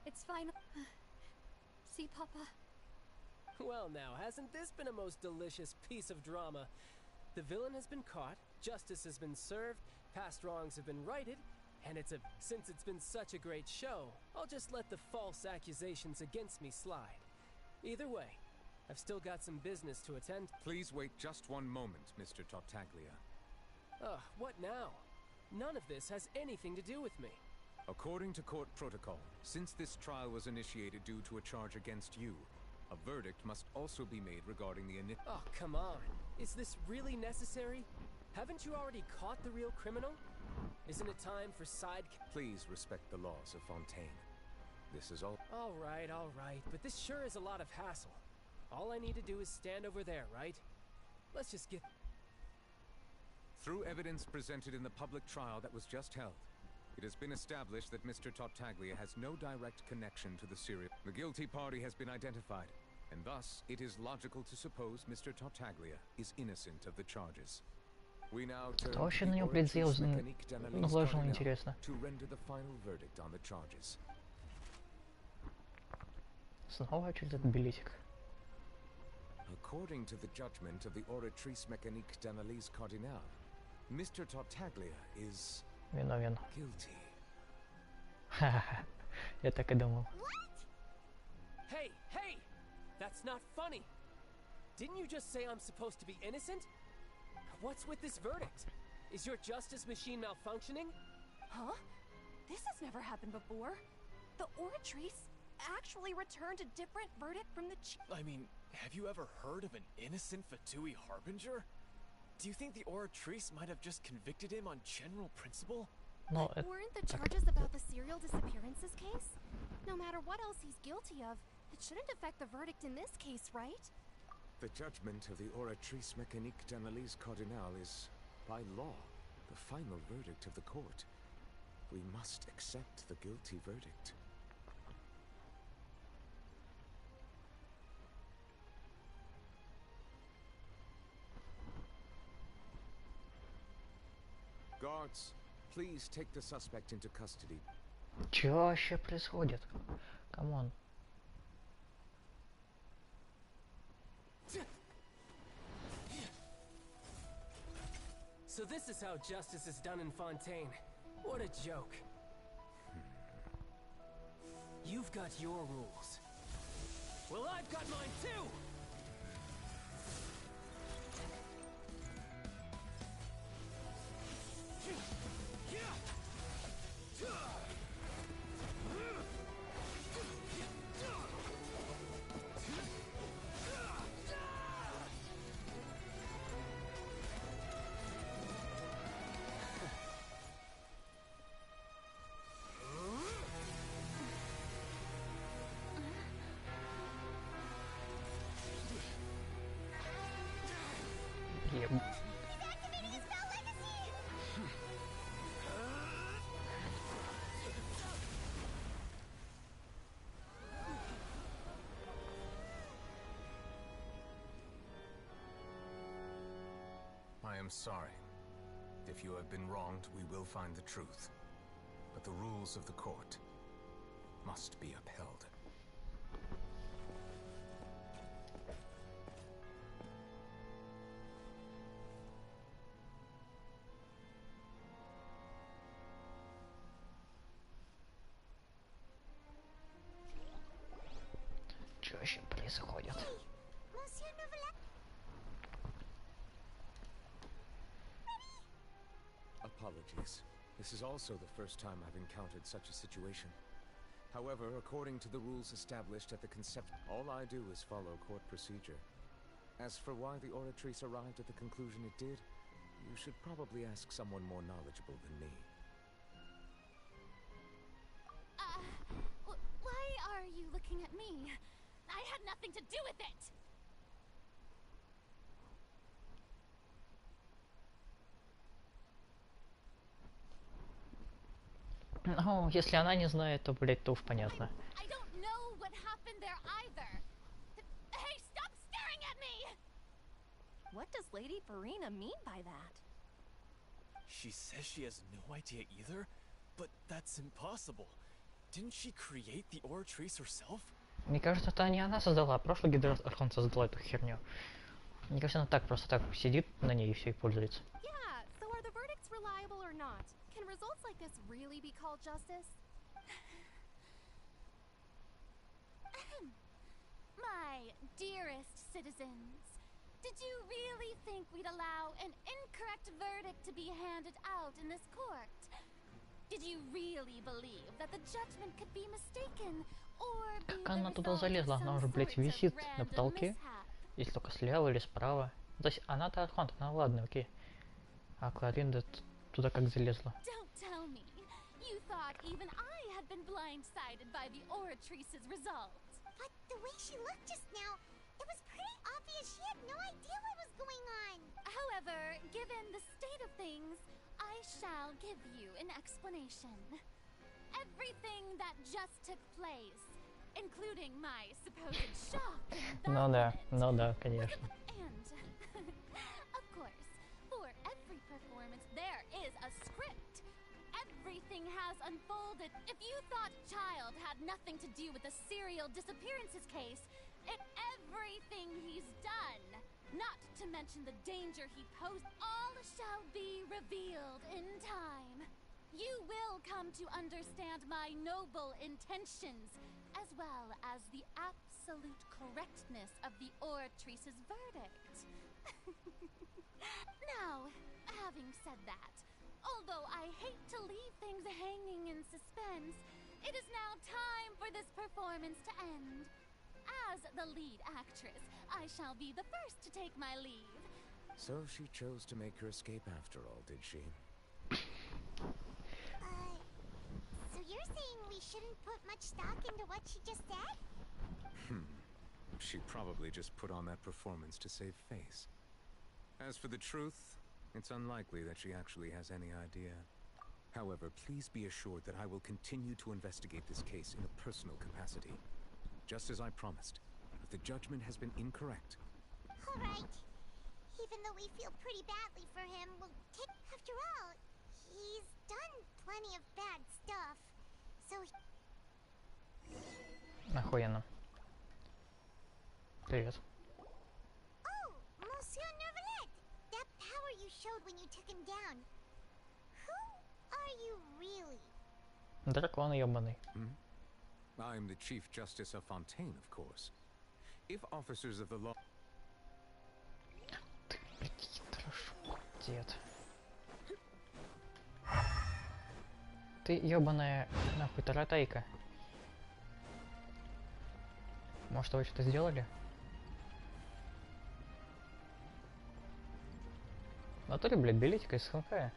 It's fine. See, Papa?
Well now, hasn't this been a most delicious piece of drama? The villain has been caught, justice has been served, past wrongs have been righted, and since it's been such a great show, I'll just let the false accusations against me slide. Either way, I've still got some business to attend.
Please wait just one moment, Mr. Tartaglia.
Ugh, what now? None of this has anything to do with me.
According to court protocol, since this trial was initiated due to a charge against you, a verdict must also be made regarding the
Oh, come on. Is this really necessary? Haven't you already caught the real criminal? Isn't it time for side...
Please respect the laws of Fontaine. This is all...
All right, but this sure is a lot of hassle. All I need to do is stand over there, right? Let's just get...
Through evidence presented in the public trial that was just held, it has been established that Mr. Tartaglia has no direct connection to the serial. The guilty party has been identified, and thus it is logical to suppose Mr. Tartaglia is innocent of the charges. We now turn
Кто вообще на него, блядь, наложил, интересно?
to render the final verdict on the charges.
Снова через этот билетик.
According to the judgment of the Oratrice Mécanique d'Analyse Cardinal, Mr. Tartaglia is
виновен.
Guilty.
Ха-ха-ха. Я так и думал.
Hey! That's not funny! Didn't you just say I'm supposed to be innocent? What's with this verdict? Is your justice machine malfunctioning?
Huh? This has never happened before. The Oratrice actually returned a different verdict from the
I mean, have you ever heard of an innocent Fatui Harbinger? Do you think the Oratrice might have just convicted him on general principle?
No,
Weren't the charges about the serial disappearances case? No matter what else he's guilty of, it shouldn't affect the verdict in this case, right?
The judgment of the Oratrice Mécanique d'Analyse Cardinal is, by law, the final verdict of the court. We must accept the guilty verdict. Guards, please take the suspect into custody.
Чё вообще происходит? Камон.
So this is how justice is done in Fontaine. What a joke. You've got your rules. Well, I've got mine too!
I am sorry. If you have been wronged, we will find the truth. But the rules of the court must be upheld. apologies. This is also the first time I've encountered such a situation. However, according to the rules established at the concept, all I do is follow court procedure. As for why the Oratrice arrived at the conclusion it did, you should probably ask someone more knowledgeable than me.
Why are you looking at me? I had nothing to do with it!
Ну, если она не знает, то, блядь, то уж понятно.
I don't know what happened there either. Hey, stop staring at me!
What does Lady Farina mean by that?
She says she has no idea either, but that's impossible. Didn't she create the Oratrice herself?
Мне кажется, это не она создала, а прошлый Гидрархон создала эту херню. Мне кажется, она так просто так сидит на ней и все и пользуется.
Yeah, so are the verdicts reliable or not? Can results like this really be called justice?
My dearest citizens, did you really think we'd allow an incorrect verdict to be handed out in this court? Did you really believe that the judgment could be mistaken or be
Как она туда залезла? Она уже, блядь, висит на потолке. Если только слева или справа. То есть она-то Архонт, она ладно, окей. А Кларинда туда как залезла?
Don't tell me. You thought even I had been blindsided by the Oratrice's results.
But the way she looked just now, it was pretty obvious she had no idea what was going on.
However, given the state of things, I shall give you an explanation. Everything that just took place, including my supposed shock and
Ну да, конечно.
And, of course, for every performance there is a script. Everything has unfolded. If you thought Child had nothing to do with the serial disappearances case, everything he's done, not to mention the danger he posed, all shall be revealed in time. You will come to understand my noble intentions, as well as the absolute correctness of the Oratrice's verdict. Now, having said that, although I hate to leave things hanging in suspense, it is now time for this performance to end. As the lead actress, I shall be the first to take my leave.
So she chose to make her escape after all, did she?
So you're saying we shouldn't put much stock into what she just said?
She probably just put on that performance to save face. As for the truth, it's unlikely that she actually has any idea. However, please be assured that I will continue to investigate this case in a personal capacity. Just as I promised, if the judgment has been incorrect.
All right. Even though we feel pretty badly for him, we'll take... After all, he's done plenty of bad stuff. So...
Охуенно. Привет.
Oh, Monsieur Nervalet! That power you showed when you took him down. Who are you really?
Дракон ёбаный.
I'm the Chief Justice of Fontaine, of course. If officers of the law...
Дед. Ты ёбаная нахуй таратайка. Может, вы что-то сделали? В натуре, блядь, билетика из Хэнхая.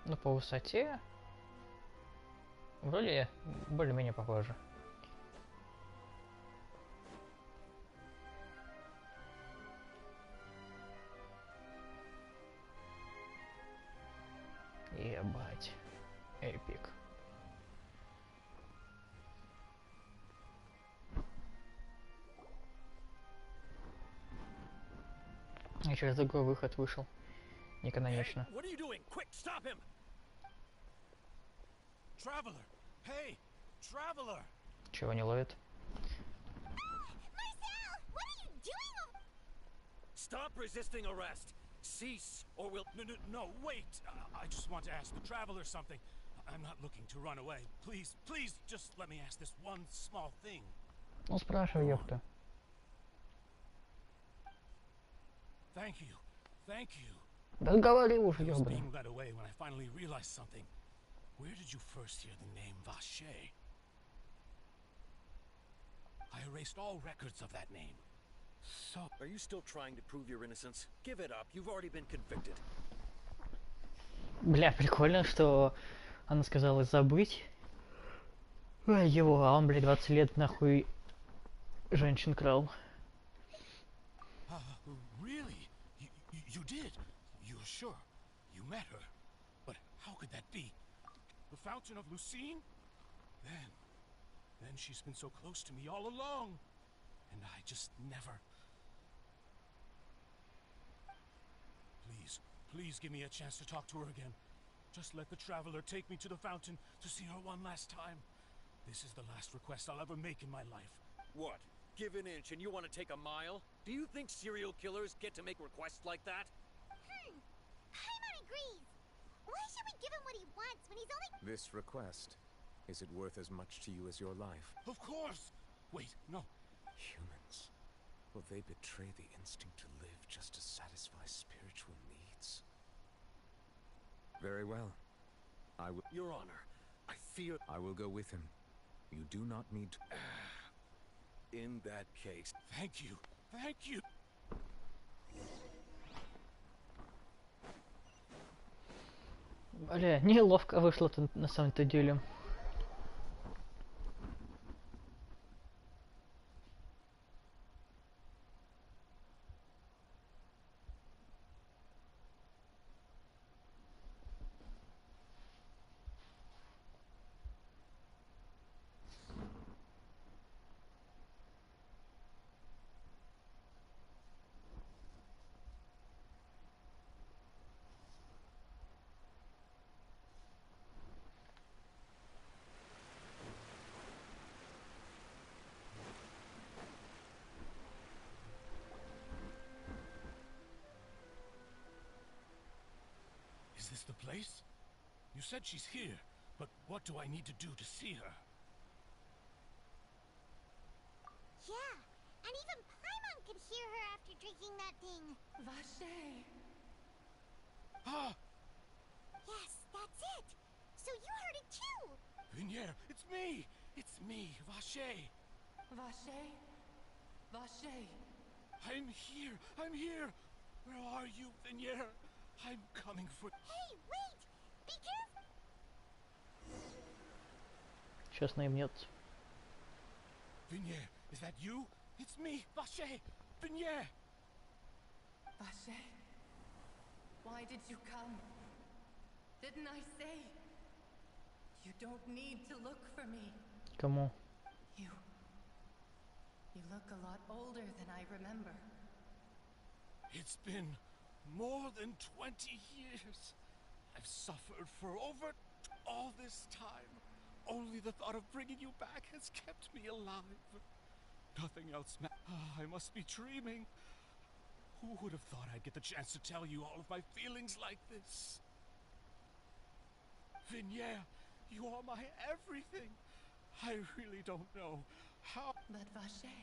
Ну, по высоте вроде более-менее похоже. Ебать. Эпик. И через другой выход вышел. Неканонично.
What are you doing? Quick, stop him! Traveler! Hey! Traveler!
Чего не ловит?
Marcel! What are you doing?
Stop resisting arrest! Cease, or we'll... No, wait! I just want to ask the Traveler something. I'm not looking to run away. Please, please, just let me ask this one small thing.
Ну, спрашивай, ёпта.
Thank you. Thank you.
Да говори уже,
I was
ёбаный.
being led away when I finally realized something. Where did you first hear the name Vache? I erased all records of that name. So...
Are you still trying to prove your innocence? Give it up. You've already been convicted.
Бля, прикольно, что она сказала забыть его, а он, блядь, 20 лет нахуй женщин крал.
Really? You did? You're sure? You met her? But how could that be? The Fountain of Lucine? Then she's been so close to me all along. And I just never... Please give me a chance to talk to her again. Just let the Traveler take me to the fountain to see her one last time. This is the last request I'll ever make in my life.
What? Give an inch and you want to take a mile? Do you think serial killers get to make requests like that?
Paimon agrees. Why should we give him what he wants when he's only...
This request, is it worth as much to you as your life?
Of course! Wait, no.
Humans. Will they betray the instinct to live just to satisfy spiritual needs? Very well. I will...
Your Honor, I fear...
I will go with him. You do not need to...
In that case...
Thank you. Thank you.
Бля, неловко вышло-то на самом-то деле.
Is this the place? You said she's here, but what do I need to do to see her?
Yeah, and even Paimon could hear her after drinking that thing.
Vache.
Ah!
Yes, that's it. So you heard it too.
Vinier, it's me! It's me, Vache!
Vache? Vache.
I'm here! I'm here! Where are you, Vinier? I'm coming for...
Hey, wait! Be careful!
Сейчас наебнет.
Vinier, is that you? It's me, Vache! Vinier!
Vache. Why did you come? Didn't I say? You don't need to look for me.
Кому?
You look a lot older than I remember.
It's been more than 20 years. I've suffered for over all this time. Only the thought of bringing you back has kept me alive. Nothing else I must be dreaming. Who would have thought I'd get the chance to tell you all of my feelings like this? Vinier, you are my everything. I really don't know how...
But Vache,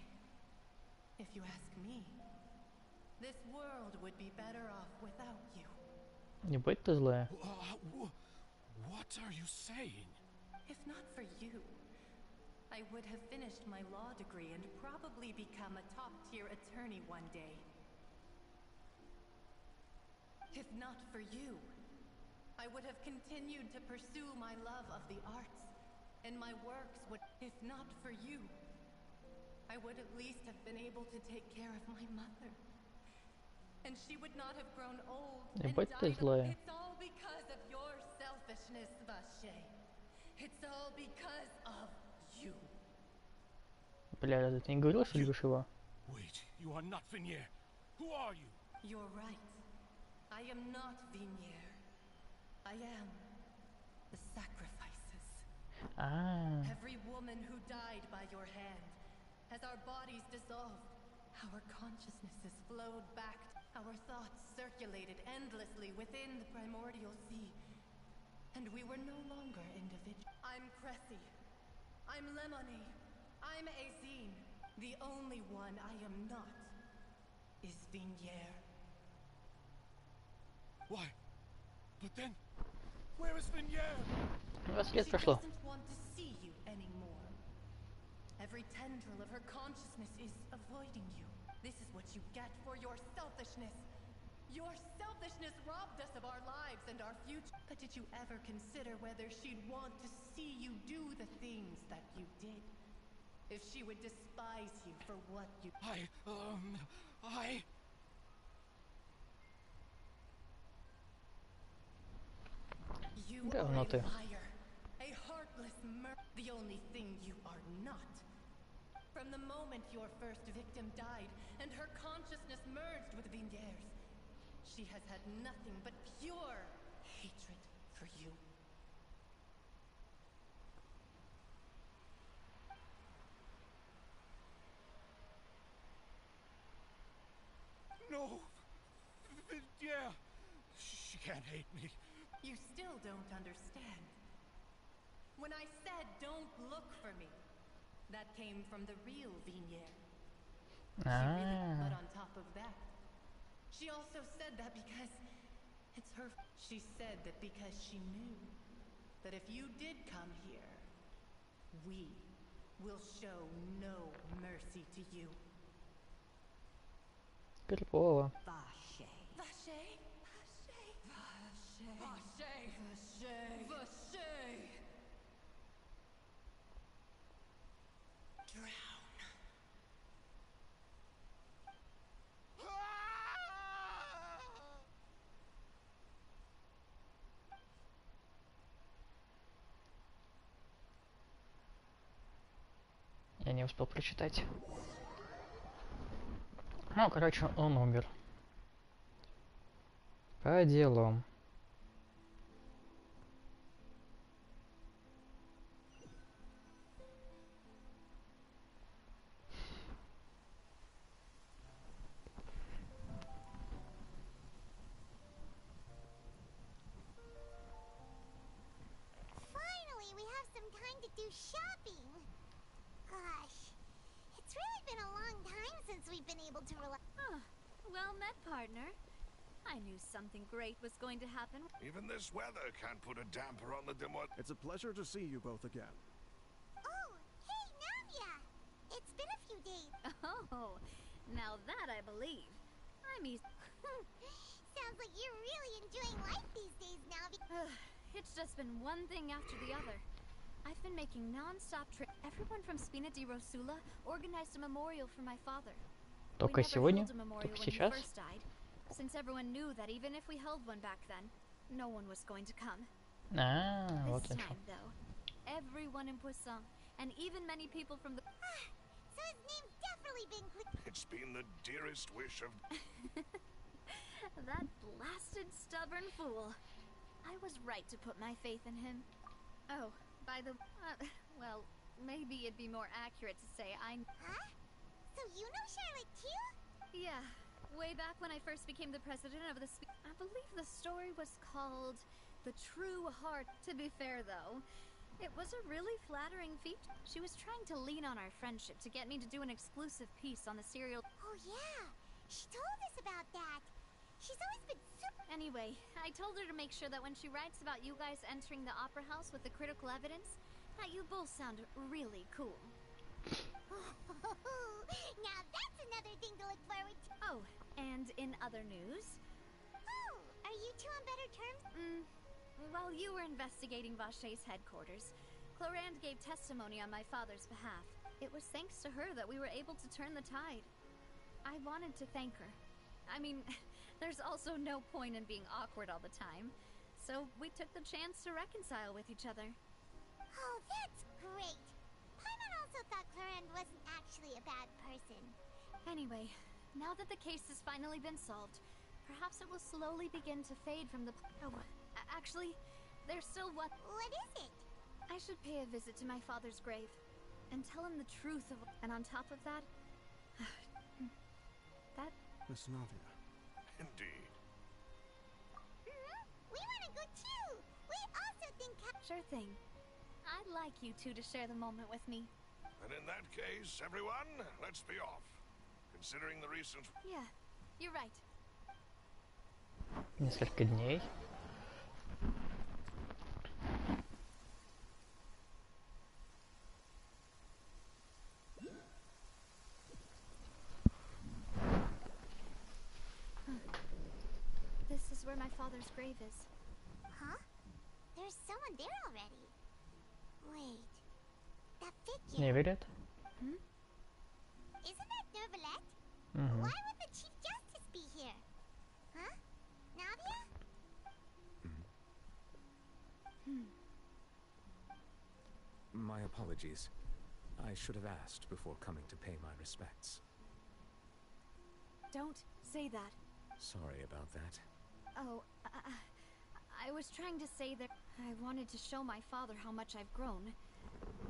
if you ask me, this world would be better off without you.
Не будь ты злая.
What are you saying?
If not for you, I would have finished my law degree and probably become a top-tier attorney one day. If not for you, I would have continued to pursue my love of the arts, and my works would... If not for you, I would at least have been able to take care of my mother. And she would not have grown old and
Ебать ты
died.
злая.
It's all because of your selfishness, Vache. It's all because of you.
Бля, ты не говорил, что любишь его?
Wait, you are not Vinier. Who are you?
You're right. I am not Vinier. I am the sacrifices.
Ah.
Every woman who died by your hand, as our bodies dissolved, our consciousnesses flowed back, our thoughts circulated endlessly within the primordial sea, and we were no longer individual. I'm Cressy. I'm Lemony. I'm Azine. The only one I am not is Vinier.
Why? But then, where is Vignere?
20 лет
She
прошло.
doesn't want to see you anymore. Every tendril of her consciousness is avoiding you. This is what you get for your selfishness. Your selfishness robbed us of our lives and our future. But did you ever consider whether she'd want to see you do the things that you did? If she would despise you for what you... You
Говно
are
ты.
a liar, a heartless the only thing you are not. From the moment your first victim died and her consciousness merged with Vignere's, she has had nothing but pure hatred for you.
No! Vignere! She can't hate me.
You still don't understand. When I said don't look for me, that came from the real Vignere. But on top of that, she also said that because it's her. She said that because she knew that if you did come here, we will show no mercy to you.
Крипово.
Vache. Vache? Vache. Vache. Vache. Vache. Drown.
Я не успел прочитать. Ну, короче, он умер. По делу.
Finally, we have some time to do shopping. Gosh, it's really been a long time since we've been able to relax.
Well met, partner. I knew something great was going to happen.
Even this weather can't put a damper on the demo.
It's a pleasure to see you both again.
Oh, hey, Navia! It's been a few days.
Oh, now that I believe. I'm easy.
Sounds like you're really enjoying life these days, Navia.
It's just been one thing after the other. I've been making non-stop trips. Everyone from Spina di Rosula organized a memorial for my father.
Только
We never
сегодня?
held a memorial
Только
when he
сейчас?
first died, since everyone knew that even if we held one back then, no one was going to come.
Вот
This
он что.
time, though, everyone in Poisson, and even many people from the...
So his name's definitely been
It's been the dearest wish of...
That blasted stubborn fool. I was right to put my faith in him. Oh, by the... well, maybe it'd be more accurate to say I...
Huh? So you know Charlotte too?
Yeah, way back when I first became the president of the... I believe the story was called The True Heart. To be fair, though, it was a really flattering feat. She was trying to lean on our friendship to get me to do an exclusive piece on the serial...
Oh yeah, she told us about that. She's always been super...
Anyway, I told her to make sure that when she writes about you guys entering the opera house with the critical evidence, that you both sound really cool.
Now that's another thing to look forward to.
Oh, and in other news...
Oh, are you two on better terms?
While you were investigating Vache's headquarters, Clorande gave testimony on my father's behalf. It was thanks to her that we were able to turn the tide. I wanted to thank her. I mean, there's also no point in being awkward all the time. So we took the chance to reconcile with each other.
Oh, that's great. Paimon also thought Clorande wasn't actually a bad person.
Anyway, now that the case has finally been solved, perhaps it will slowly begin to fade from the... Oh, actually, there's still what...
What is it?
I should pay a visit to my father's grave and tell him the truth of... And on top of that... that...
Miss Navia.
Indeed.
We want to go too. We also think...
Sure thing. I'd like you two to share the moment with me.
And in that case, everyone, let's be off. Considering the recent...
Yeah, you're right.
несколько дней.
This is where my father's grave is.
Huh? There's someone there already. Wait. That figure.
Не верит?
Isn't that Nervalette?
Угу.
Why would the Chief Justice be here? Huh? Navia?
My apologies. I should have asked before coming to pay my respects.
Don't say that.
Sorry about that.
Oh, I was trying to say that I wanted to show my father how much I've grown.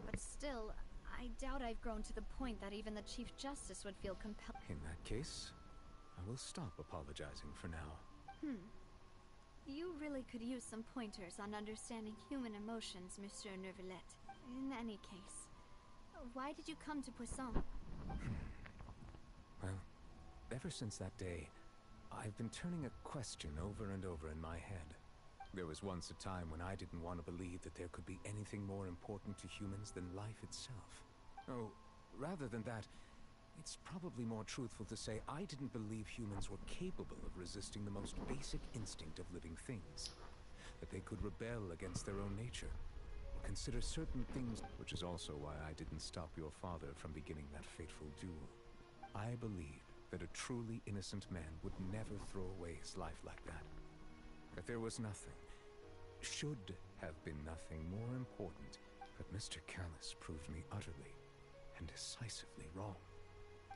But still, I doubt I've grown to the point that even the Chief Justice would feel compelled.
In that case, I will stop apologizing for now.
You really could use some pointers on understanding human emotions, Monsieur Nervalette. In any case, why did you come to Poisson?
Well, ever since that day, I've been turning a question over and over in my head. There was once a time when I didn't want to believe that there could be anything more important to humans than life itself. Oh, rather than that, it's probably more truthful to say I didn't believe humans were capable of resisting the most basic instinct of living things. That they could rebel against their own nature, or consider certain things, which is also why I didn't stop your father from beginning that fateful duel. I believed that a truly innocent man would never throw away his life like that. That there was nothing, should have been nothing more important, but Mr. Callis proved me utterly and decisively wrong.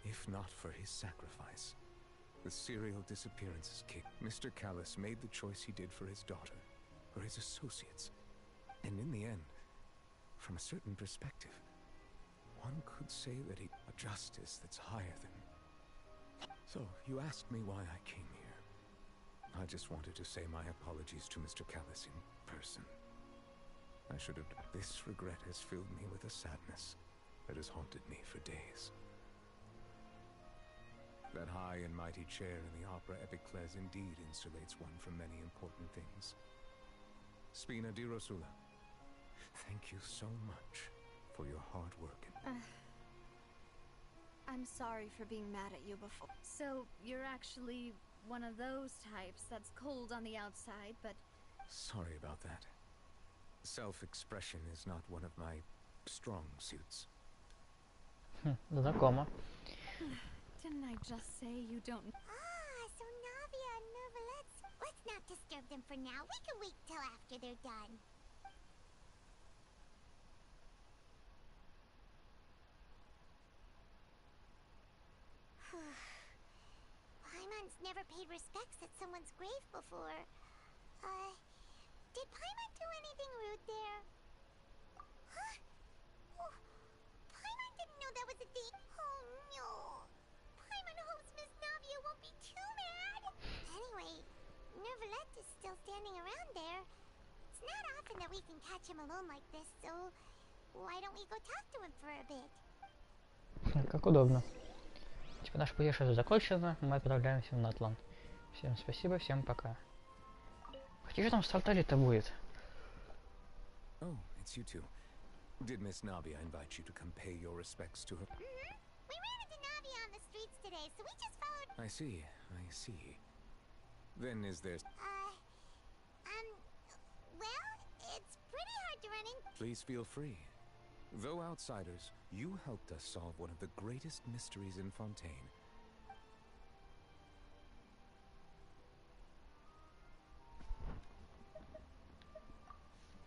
If not for his sacrifice, the serial disappearances case, Mr. Callis made the choice he did for his daughter, for his associates. And in the end, from a certain perspective, one could say that he a justice that's higher than. So, you asked me why I came here. I just wanted to say my apologies to Mr. Callis in person. I should have. This regret has filled me with a sadness that has haunted me for days. That high and mighty chair in the Opera Epiclese indeed insulates one from many important things. Spina di Rosula, thank you so much for your hard work.
I'm sorry for being mad at you before. So, you're actually one of those types that's cold on the outside, but...
Sorry about that. Self-expression is not one of my strong suits.
Знакомо.
Didn't I just say you don't... Ah, so Navia and Nervalette... Let's not disturb them for now. We can wait till after they're done. Paimon's never paid respects at someone's grave before. Did Paimon do anything rude there? Huh? Oh, Paimon didn't know that was a thing. Oh no. Paimon hopes Miss Navia won't be too mad. Anyway, Nervalette is still standing around there. It's not often that we can catch him alone like this, so why don't we go talk to him for a bit?
Как удобно. Типа наше путешествие закончено, мы отправляемся в Натланд. Всем спасибо, всем пока. Хотя что там в Стартале-то будет?
Oh, it's you two. Did Miss Navia invite you to come pay your respects to her?
We ran into Navia on the streets today, so we just followed...
I see, I see. Then is there...
Well, it's pretty hard to run in...
Please feel free. Though outsiders, you helped us solve one of the greatest mysteries in Fontaine.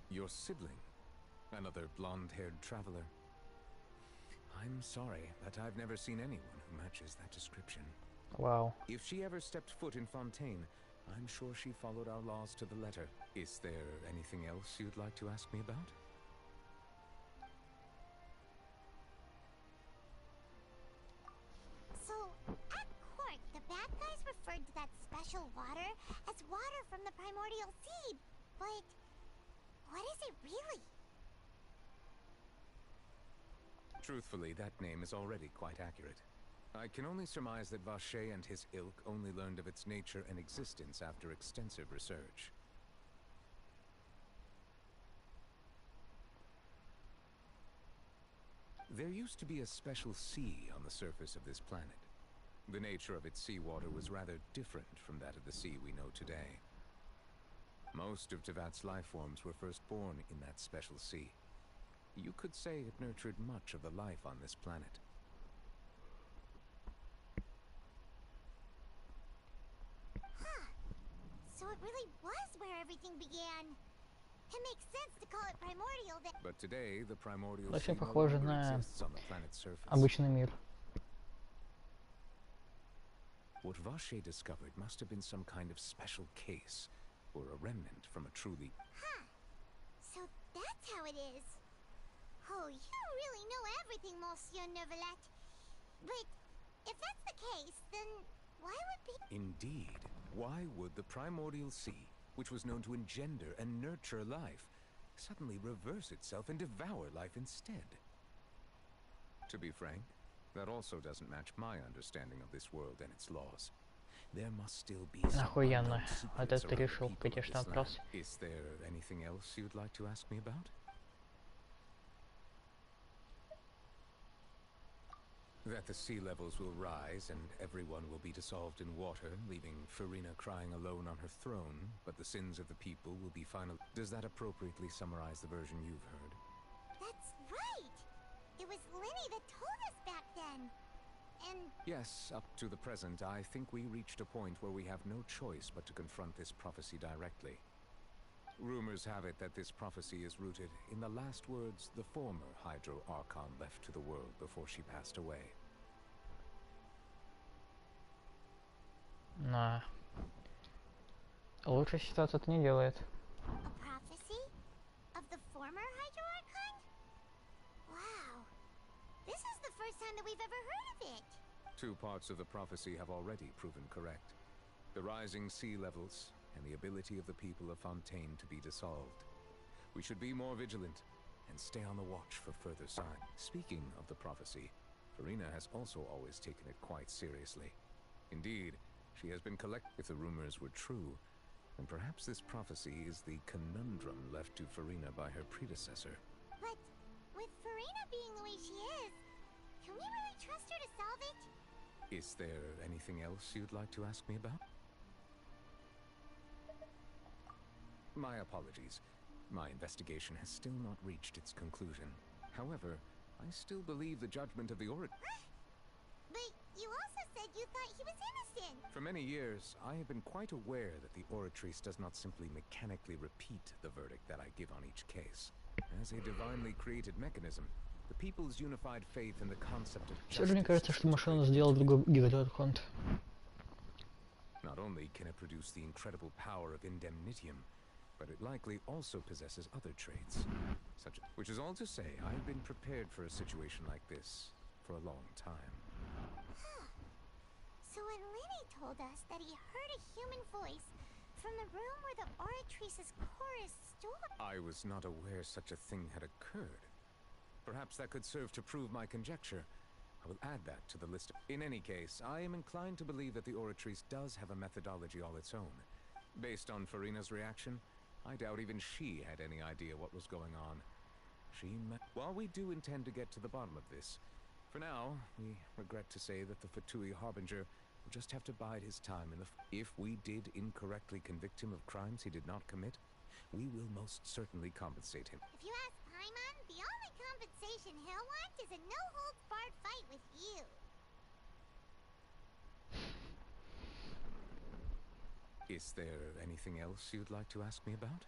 Your sibling, another blonde-haired traveler. I'm sorry, but I've never seen anyone who matches that description.
Wow.
If she ever stepped foot in Fontaine, I'm sure she followed our laws to the letter. Is there anything else you'd like to ask me about?
So, at court, the bad guys referred to that special water as water from the primordial sea. But what is it really?
Truthfully, that name is already quite accurate. I can only surmise that Vache and his ilk only learned of its nature and existence after extensive research. There used to be a special sea on the surface of this planet. The nature of its seawater was rather different from that of the sea we know today. Most of Tevat's life forms were first born in that special sea. You could say it nurtured much of the life on this planet.
Huh. So it really was where everything began. It makes sense to call it primordial then.
But today, the primordial sea
Очень
no
похоже
longer
на
exists on the planet's surface.
обычный мир.
What Vache discovered must have been some kind of special case, or a remnant from a truly...
Huh. So that's how it is. Oh, you really know everything, Monsieur Neuvillette. But if that's the case, then why would be...
Indeed. Why would the primordial sea, which was known to engender and nurture life, suddenly reverse itself and devour life instead? To be frank, that also doesn't match my understanding of this world and its laws. There must still be some
Охуенно.
unknown
А
secrets
ты
around the
решил
people of
конечно
this
вопрос.
land. Is there anything else you'd like to ask me about? That the sea levels will rise and everyone will be dissolved in water, leaving Farina crying alone on her throne, but the sins of the people will be final. Does that appropriately summarize the version you've heard?
That's right! It was Lenny that told us back then. And...
Yes, up to the present, I think we reached a point where we have no choice but to confront this prophecy directly. Rumors have it that this prophecy is rooted in the last words the former Hydro Archon left to the world before she passed away.
На. Лучше ситуация это не делает.
A prophecy? Of the former Hydro Archon? Wow. This is the first time that we've ever heard of it.
Two parts of the prophecy have already proven correct. The rising sea levels and the ability of the people of Fontaine to be dissolved. We should be more vigilant and stay on the watch for further signs. Speaking of the prophecy, Farina has also always taken it quite seriously. Indeed, she has been if the rumors were true, then perhaps this prophecy is the conundrum left to Farina by her predecessor.
But with Farina being the way she is, can we really trust her to solve it?
Is there anything else you'd like to ask me about? My apologies. My investigation has still not reached its conclusion. However, I still believe the judgment of the Oracle.
But you also said you thought he was innocent.
For many years, I have been quite aware that the Oratrice does not simply mechanically repeat the verdict that I give on each case. As a divinely created mechanism, the people's unified faith in the concept of
Все же мне
justice
кажется,
is
что машина сделала другой гидроконт.
Not only can it produce the incredible power of indemnitium, but it likely also possesses other traits, which is all to say, I've been prepared for a situation like this for a long time.
Huh. So when Lenny told us that he heard a human voice from the room where the Oratrice's core is stored...
I was not aware such a thing had occurred. Perhaps that could serve to prove my conjecture. I will add that to the list. In any case, I am inclined to believe that the Oratrice does have a methodology all its own. Based on Farina's reaction, I doubt even she had any idea what was going on. While we do intend to get to the bottom of this, for now, we regret to say that the Fatui Harbinger will just have to bide his time in the... If we did incorrectly convict him of crimes he did not commit, we will most certainly compensate him.
If you ask Paimon, the only compensation he'll want is a no-holds-barred fight with you.
Is there anything else you'd like to ask me about?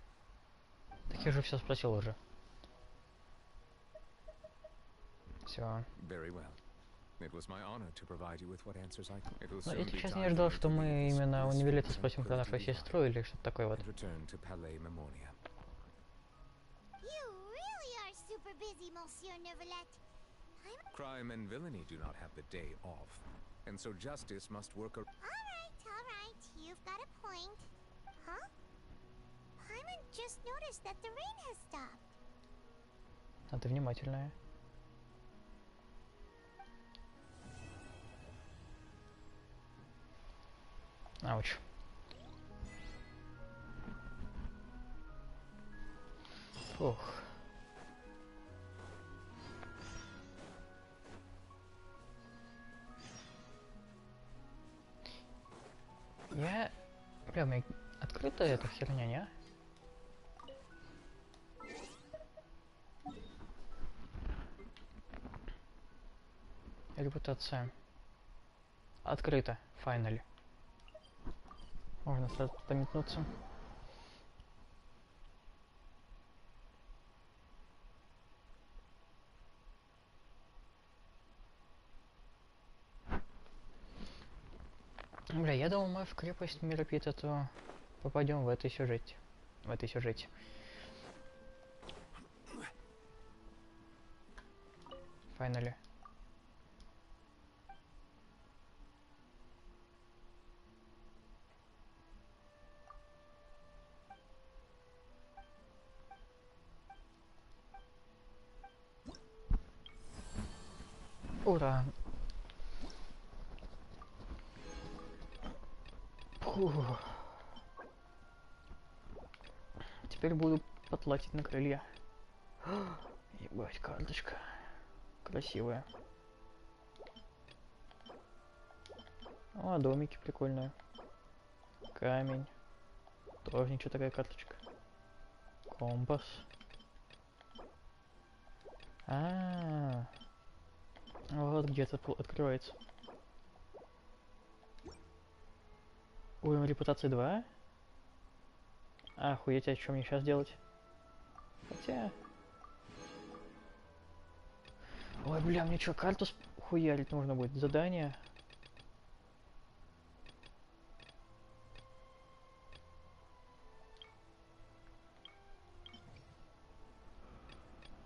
Так я же все спросил уже. Все.
Very well. It was my honor to provide you with what answers I could.
Но если честно, я ждал, что мы именно у Нивелета спросим про нашу сестру или что-то такое вот.
Return to Palais Memoria.
You really are super busy, Monsieur Neuvillette.
Crime and villainy do not have the day off, and so justice must work.
All right. You've got a point. Huh? Paimon just noticed that the rain has stopped.
А ты внимательная. Ауч. Фух. Бля, у меня открытая эта херня, не? Репутация. Открыто. Finally. Можно сразу пометнуться. Бля, я думал, мы в крепость Миропита, то попадем в этой сюжете. Finally. Ура! Фух. Теперь буду потлатить на крылья. Ебать, карточка. Красивая. О, домики прикольные. Камень. Тоже ничего, такая карточка. Компас. Вот где-то открывается. Уровень репутации 2. Охуеть, а что мне сейчас делать? Хотя... Ой, бля, мне что, карту хуярить нужно будет? Задание?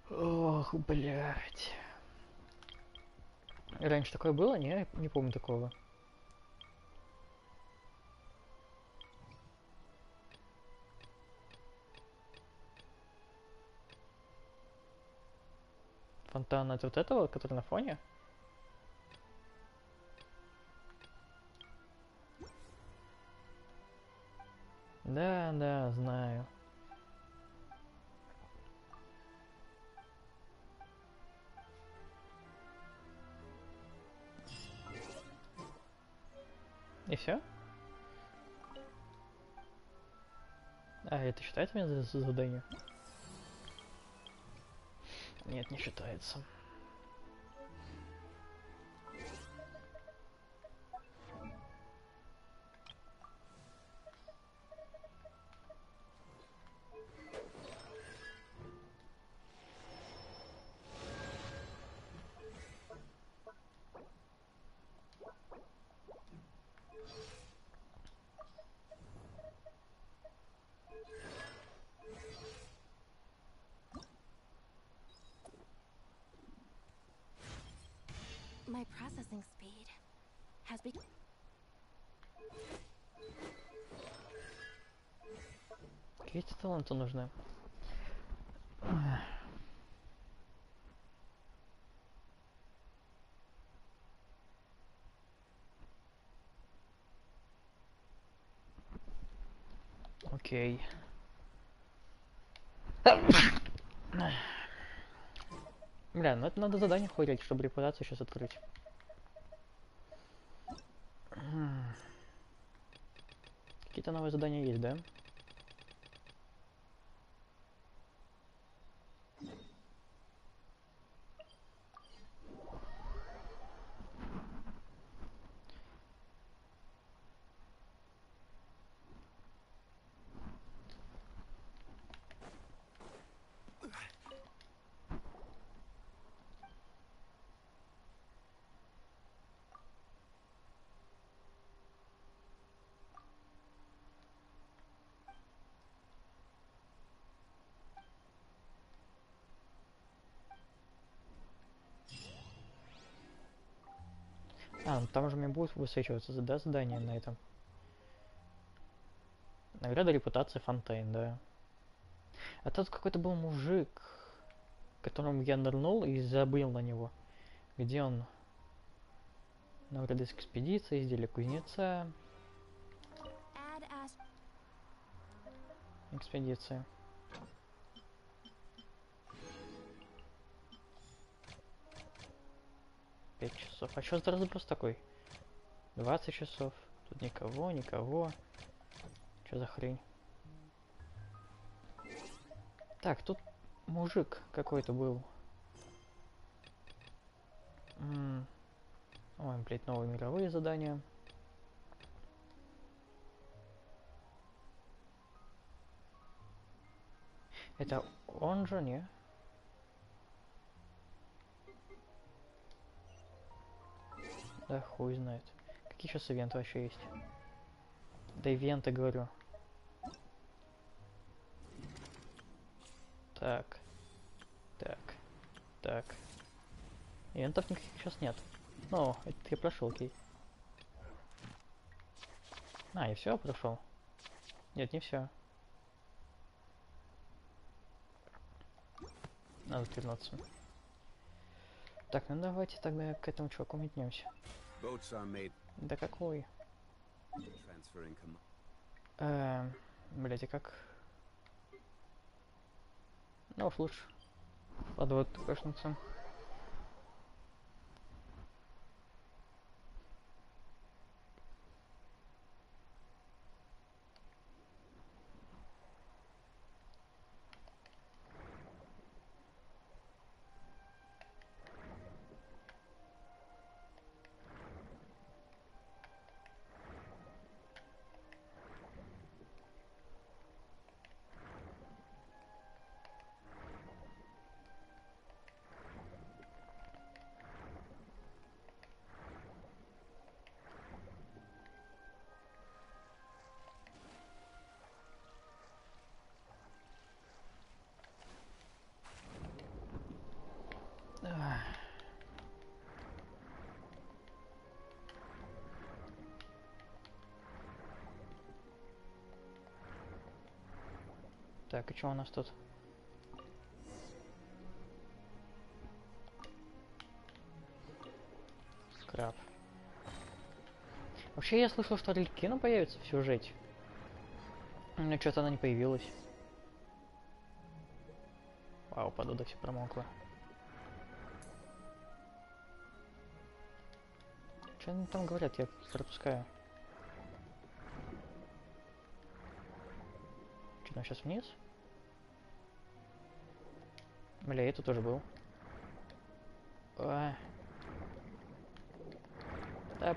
Ох, блядь. Раньше такое было? Не помню такого. Фонтан это вот этого, который на фоне? Да, да, знаю. И все? А, это считается мне за задание? Нет, не считается.
My processing speed has been...
Какие-то таланты нужны. Окей. Бля, ну это надо задание хуярить, чтобы репутацию сейчас открыть. Какие-то новые задания есть, да? А, ну там же мне будет высвечиваться, да, задание на этом. Награда репутации Фонтейн, да. А тут какой-то был мужик, которому я нырнул и забыл на него. Где он? Награда экспедиции, изделие кузнеца. Экспедиция. Пять часов. А что за разброс такой? 20 часов. Тут никого, никого. Что за хрень? Так, тут мужик какой-то был. Ой, блядь, новые мировые задания. Это он же, не? Да хуй знает. Какие сейчас ивенты вообще есть? Да ивенты, говорю. Так. Так. Так. Ивентов никаких сейчас нет. Ну, это я прошел, окей. А, и все, прошел. Нет, не все. Надо вернуться. Так, ну давайте тогда к этому чуваку метнемся. Да какой? Блять, и как? Ну уж лучше. Подвод кашница. Так, и что у нас тут? Скраб. Вообще я слышал, что Арлекина появится в сюжете. Но что-то она не появилась. Вау, подуда все промокла. Что они там говорят? Я пропускаю. Что там сейчас вниз? Бля, я тут тоже был. Да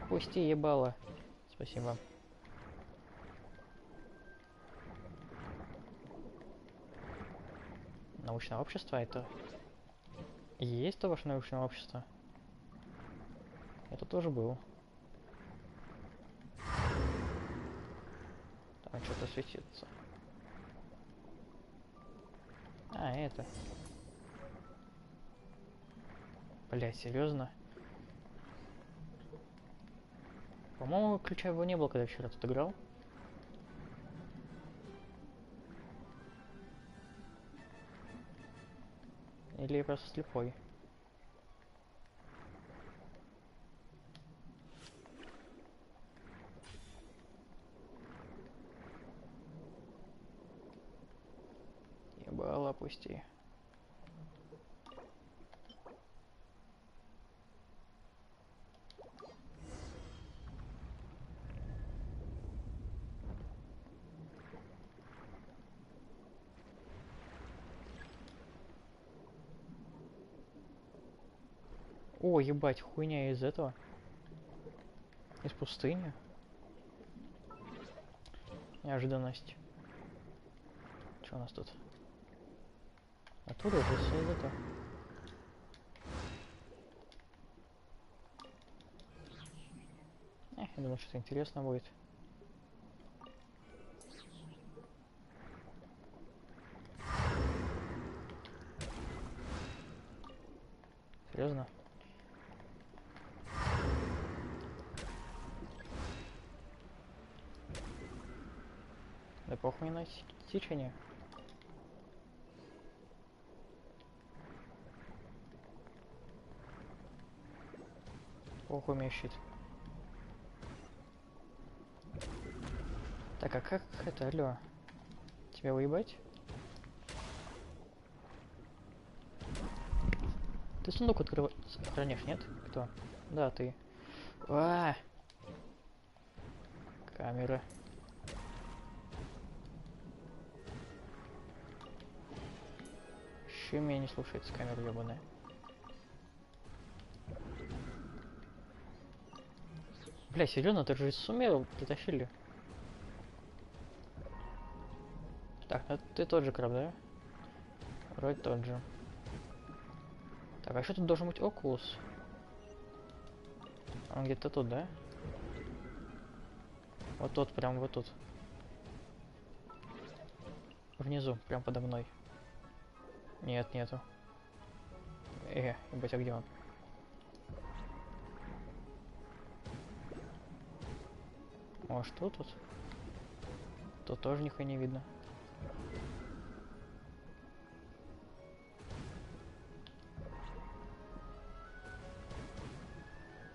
пусти, ебало. Спасибо. Научное общество это... Есть то ваше научное общество? Я тут тоже был. Там что-то светится. А, это. Бля, серьезно? По-моему, ключа его не было, когда я вчера тут играл. Или я просто слепой. Ебало, пусти. О, ебать, хуйня из этого. Из пустыни. Неожиданность. Что у нас тут? Оттуда это все из этого. Я думаю, что-то интересно будет. Серьезно? Да похуй на течение. Похуй мне щит. Так, а как это, алло? Тебя уебать? Ты сундук хранишь, нет? Кто? Да, ты. Камера. Еще меня не слушается камера ебаная. Бля, серьезно, ты же сумел, притащили. Так, ну ты тот же краб, да? Вроде тот же. Так, а что тут должен быть Окулус? Он где-то тут, да? Вот тут, прям вот тут. Внизу, прям подо мной. Нет, нету. Ебать, а где он? Может, тут? Тут тоже нихуя не видно.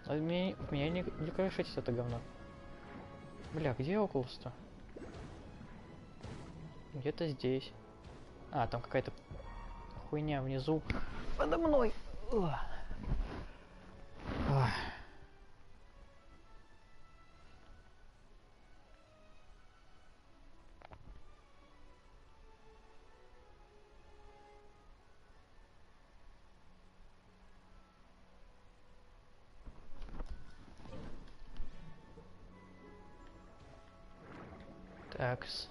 А меня не крошить это говно. Бля, где Окулус-то? Где-то здесь. А, там какая-то хуйня внизу. Подо мной. Такс.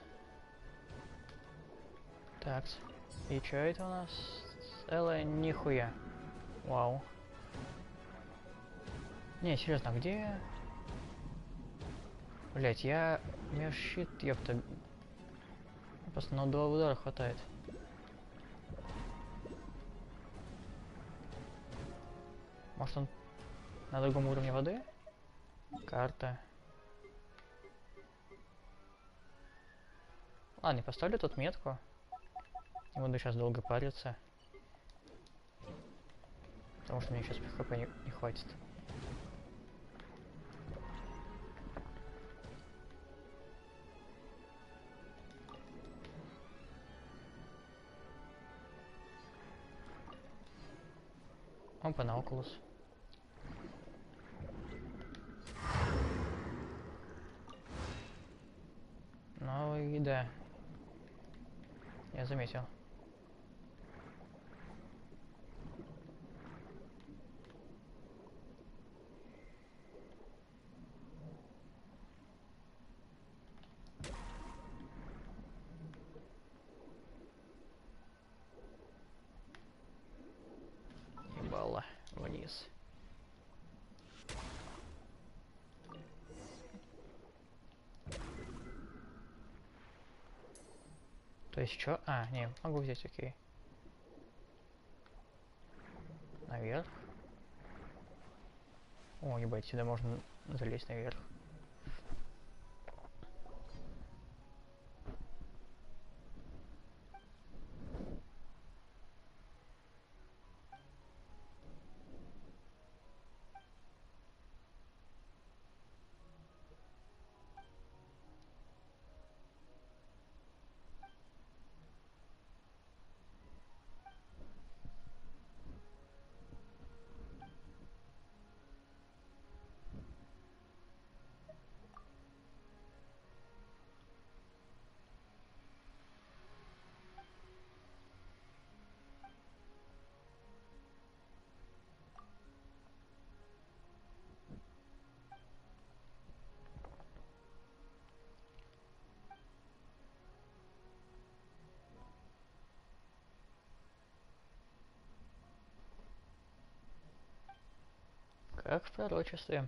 Такс. И чё это у нас? Целое нихуя. Вау. Не, серьезно, где? Блять, я... У меня щит, ёпта. Просто на 2 удара хватает. Может он на другом уровне воды? Карта. Ладно, поставлю тут метку. Не буду сейчас долго париться. Потому что мне сейчас хп не хватит. Опа, на Окулус. Ну и да. Я заметил. Ебало вниз. То есть что? А, не, могу взять, окей. Наверх. О, ебать, сюда можно залезть наверх. Как в пророчестве.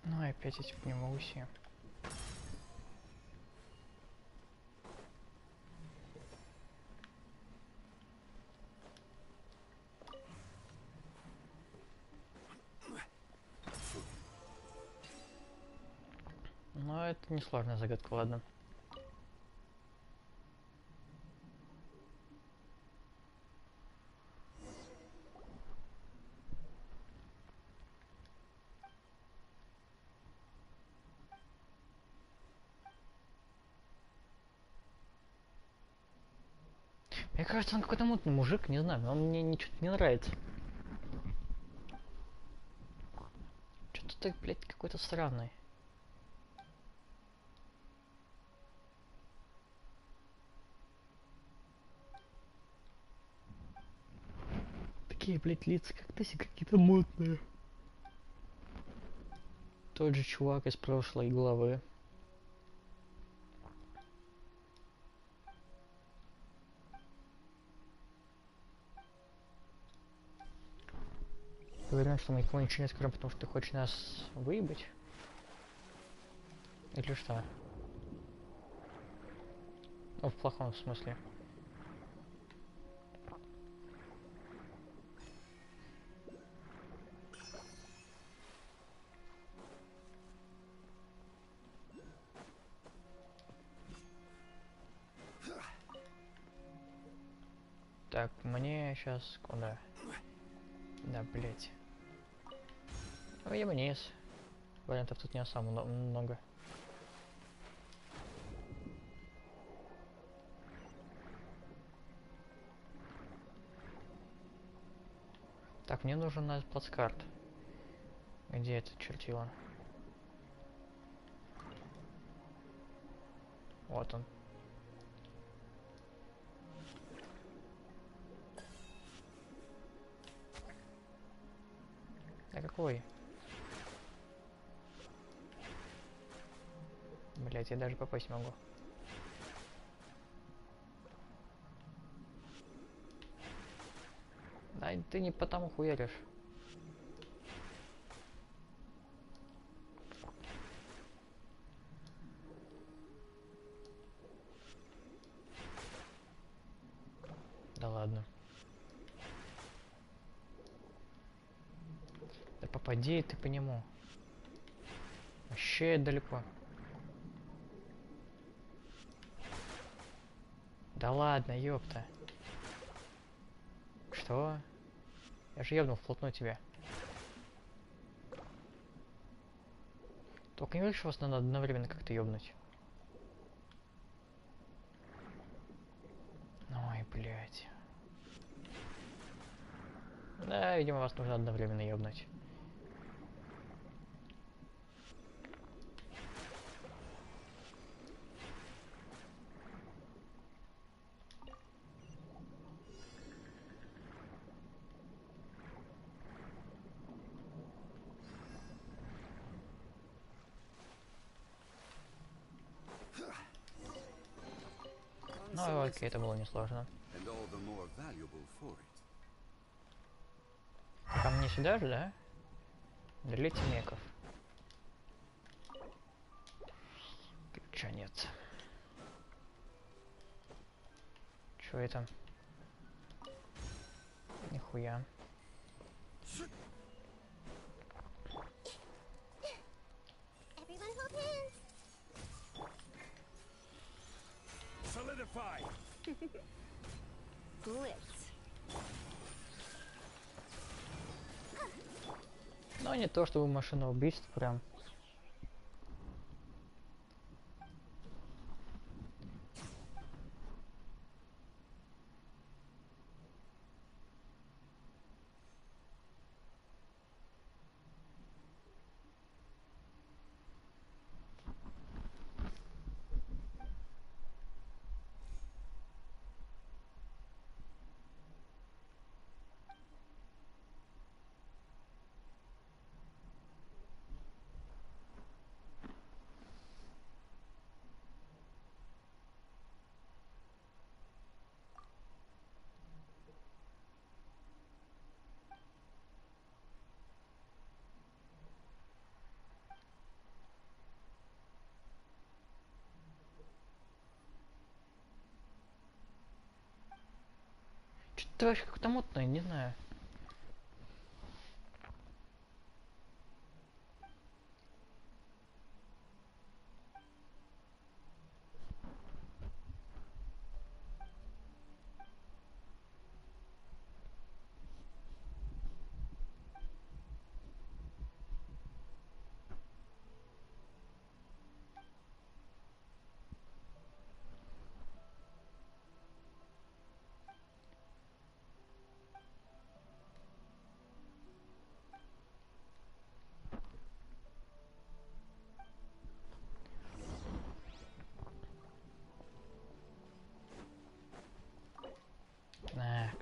Ну и опять эти пневмоуси. Но это несложная загадка, ладно. Мне кажется, он какой-то мутный мужик, не знаю, он мне ничего не нравится. Что-то ты, блядь, какой-то странный. Такие, блядь, лица, как ты, какие-то мутные. Тот же чувак из прошлой главы. Говорим, что мы никому ничего не скажем, потому что ты хочешь нас выебать? Или что? Ну, в плохом смысле. Так, мне сейчас куда? Да, блять. Ну, я вниз. Вариантов тут не особо много. Так, мне нужен плацкарт. Где это чертило? Вот он. А какой? Блять, я даже попасть не могу. Да ты не потому хуяришь. Да ладно. Да попади ты по нему. Вообще далеко. Да ладно, ёпта. Что? Я же ёбнул вплотную тебя. Только не видишь, вас надо одновременно как-то ёбнуть. Ой, блядь. Да, видимо, вас нужно одновременно ёбнуть. Ну, окей, это было несложно. Ко мне сюда же, да? Далите меков. Ключа нет. Чё это? Нихуя. Но не то чтобы машина убийств прям. Что-то вообще как-то мутное, не знаю.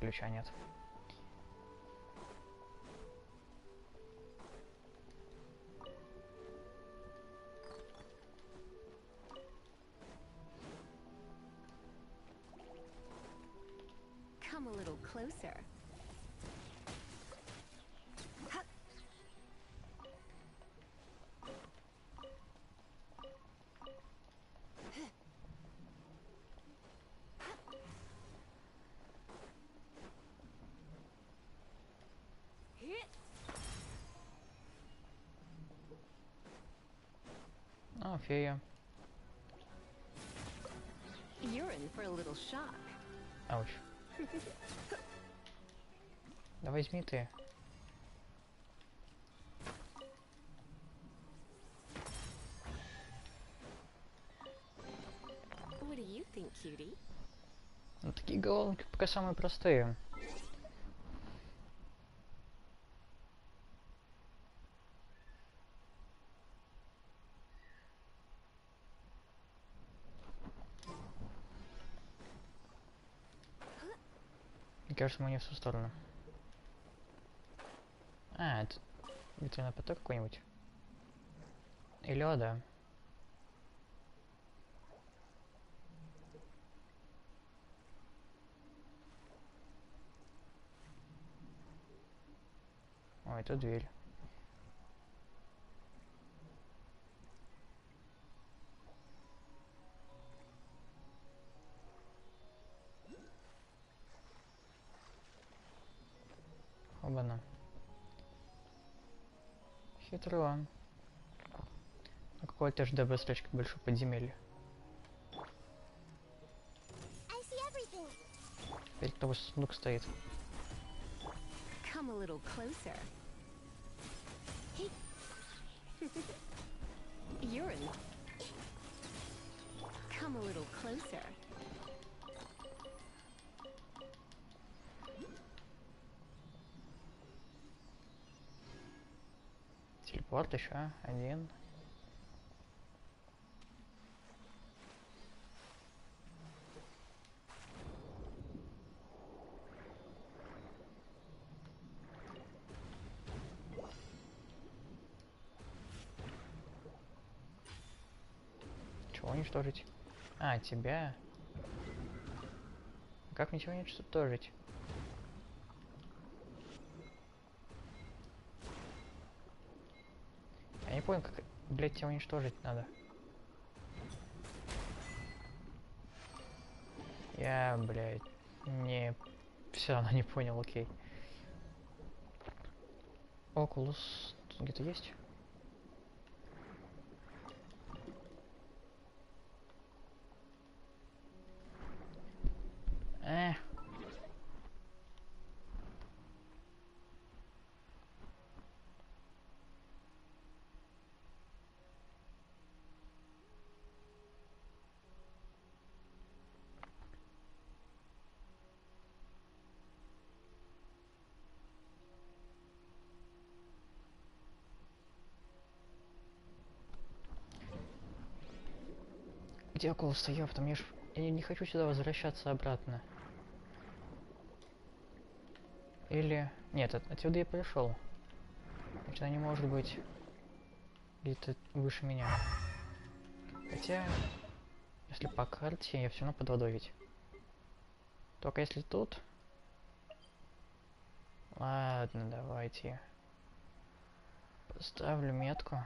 Ключа нет.
Come a little closer.
А, фея.
You're in for a little shock.
Ауч. Да возьми ты.
What do you think, cutie?
Ну, такие головки пока самые простые. Мне кажется, мы не в ту сторону. А, это ветряной поток какой-нибудь. Или да. О, это дверь. Оба-на. Хитро. Ну, какое-то ЖДБ слишком большое подземелье. Перед тобой сундук стоит.
Come a little closer. You're in. Come a little closer.
Телепорт еще один. Чего уничтожить? А, тебя. Как ничего не уничтожить? Я не понял, как, блядь, тебя уничтожить надо. Я, блядь, не... Все равно не понял, окей. Окулус тут где-то есть? Где около стоял, потому я не хочу сюда возвращаться обратно. Или... Нет, отсюда я пришел. Значит, она не может быть где-то выше меня. Хотя, если по карте, я все равно под водой ведь. Только если тут... Ладно, давайте. Поставлю метку.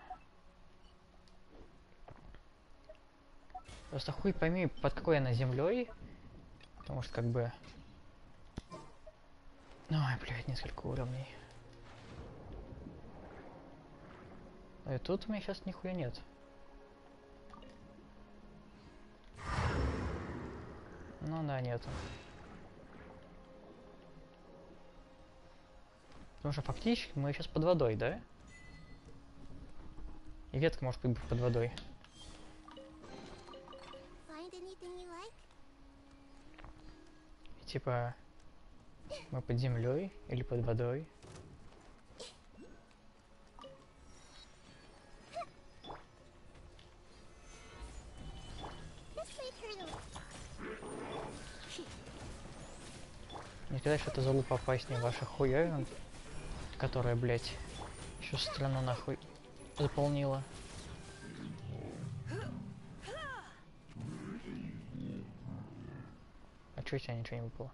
Просто хуй пойми, под какой она землей. Потому что как бы... Ой, блядь, несколько уровней. И тут у меня сейчас нихуя нет. Ну да, нету. Потому что фактически мы сейчас под водой, да? И ветка может быть под водой. И типа мы под землей или под водой. Не сказать, что это залупа опаснее ваша хуя, которая, блядь, еще страну нахуй заполнила. А чё у тебя ничего не выпало?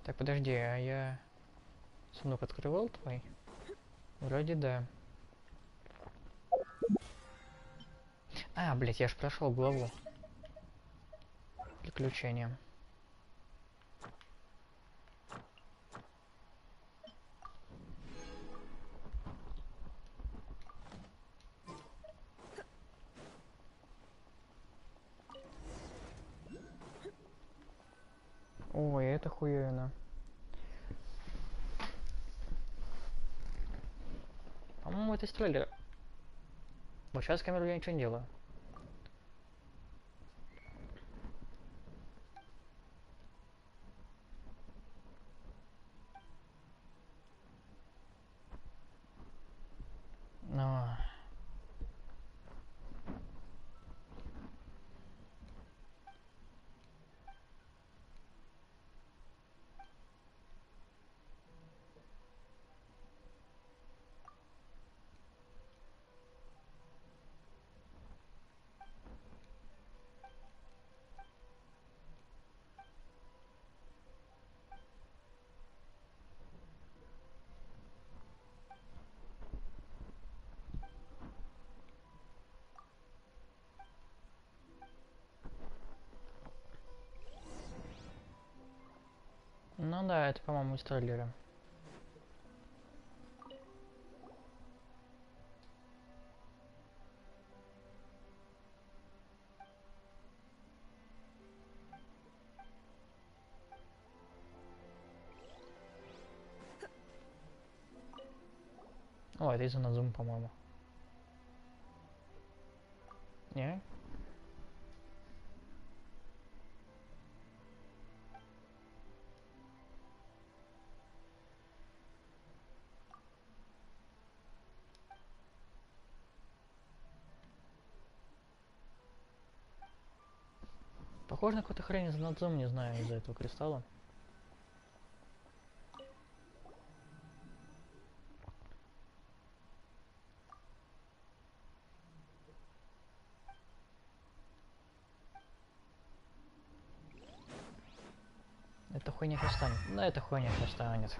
Так, подожди, а я сундук открывал твой? Вроде да. А, блядь, я ж прошел главу. Приключения. Ой, это хуевина. По-моему, это из трейлера. Вот сейчас камеру я ничего не делаю. Но... Ну да, это, по-моему, из трейлера. О, это из Назум, по-моему. Не? Похоже на какую-то хрень из Назум, не знаю, из-за этого кристалла. Эта хуйня сейчас станет. Да, эта хуйня сейчас станет.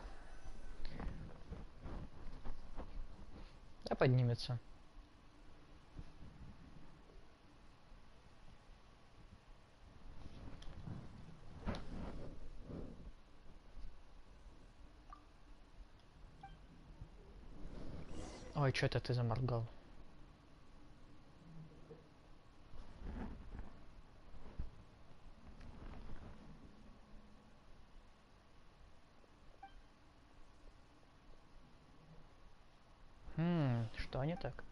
Да, поднимется. Ой, что-то ты заморгал. Что не так?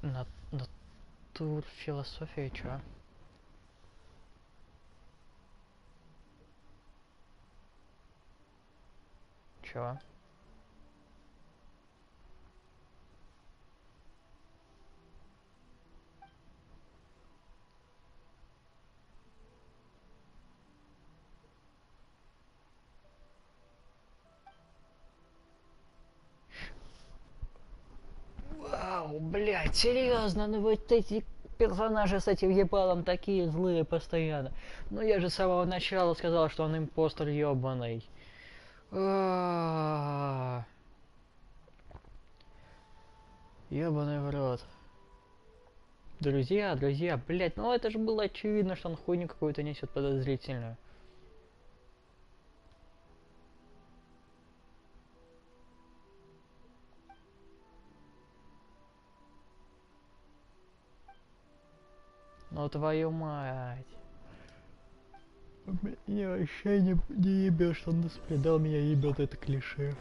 Натур философия, чё? Чё? Вау, блядь, серьезно, ну вот эти персонажи с этим ебалом такие злые постоянно. Ну я же с самого начала сказал, что он импостер ебаный. Ебаный в рот. Друзья, блять, ну это же было очевидно, что он хуйню какую-то несет подозрительную. Ну твою мать. Меня вообще не ебет, что он нас предал, меня ебет это клише.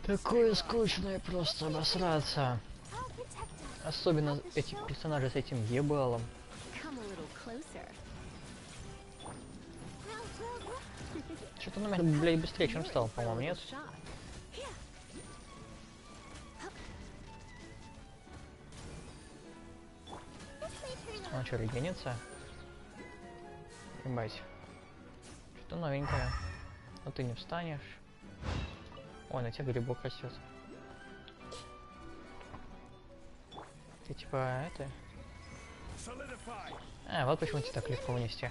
Такое скучное просто обосраться. Особенно эти персонажи с этим ебалом. Что-то он, наверное, блядь, быстрее, чем стал, по-моему, нет? Он что, регенится? Ебать. Что-то новенькое. Но ты не встанешь. Ой, на тебя грибок растет. Ты типа это? А, вот почему тебе так легко вынести.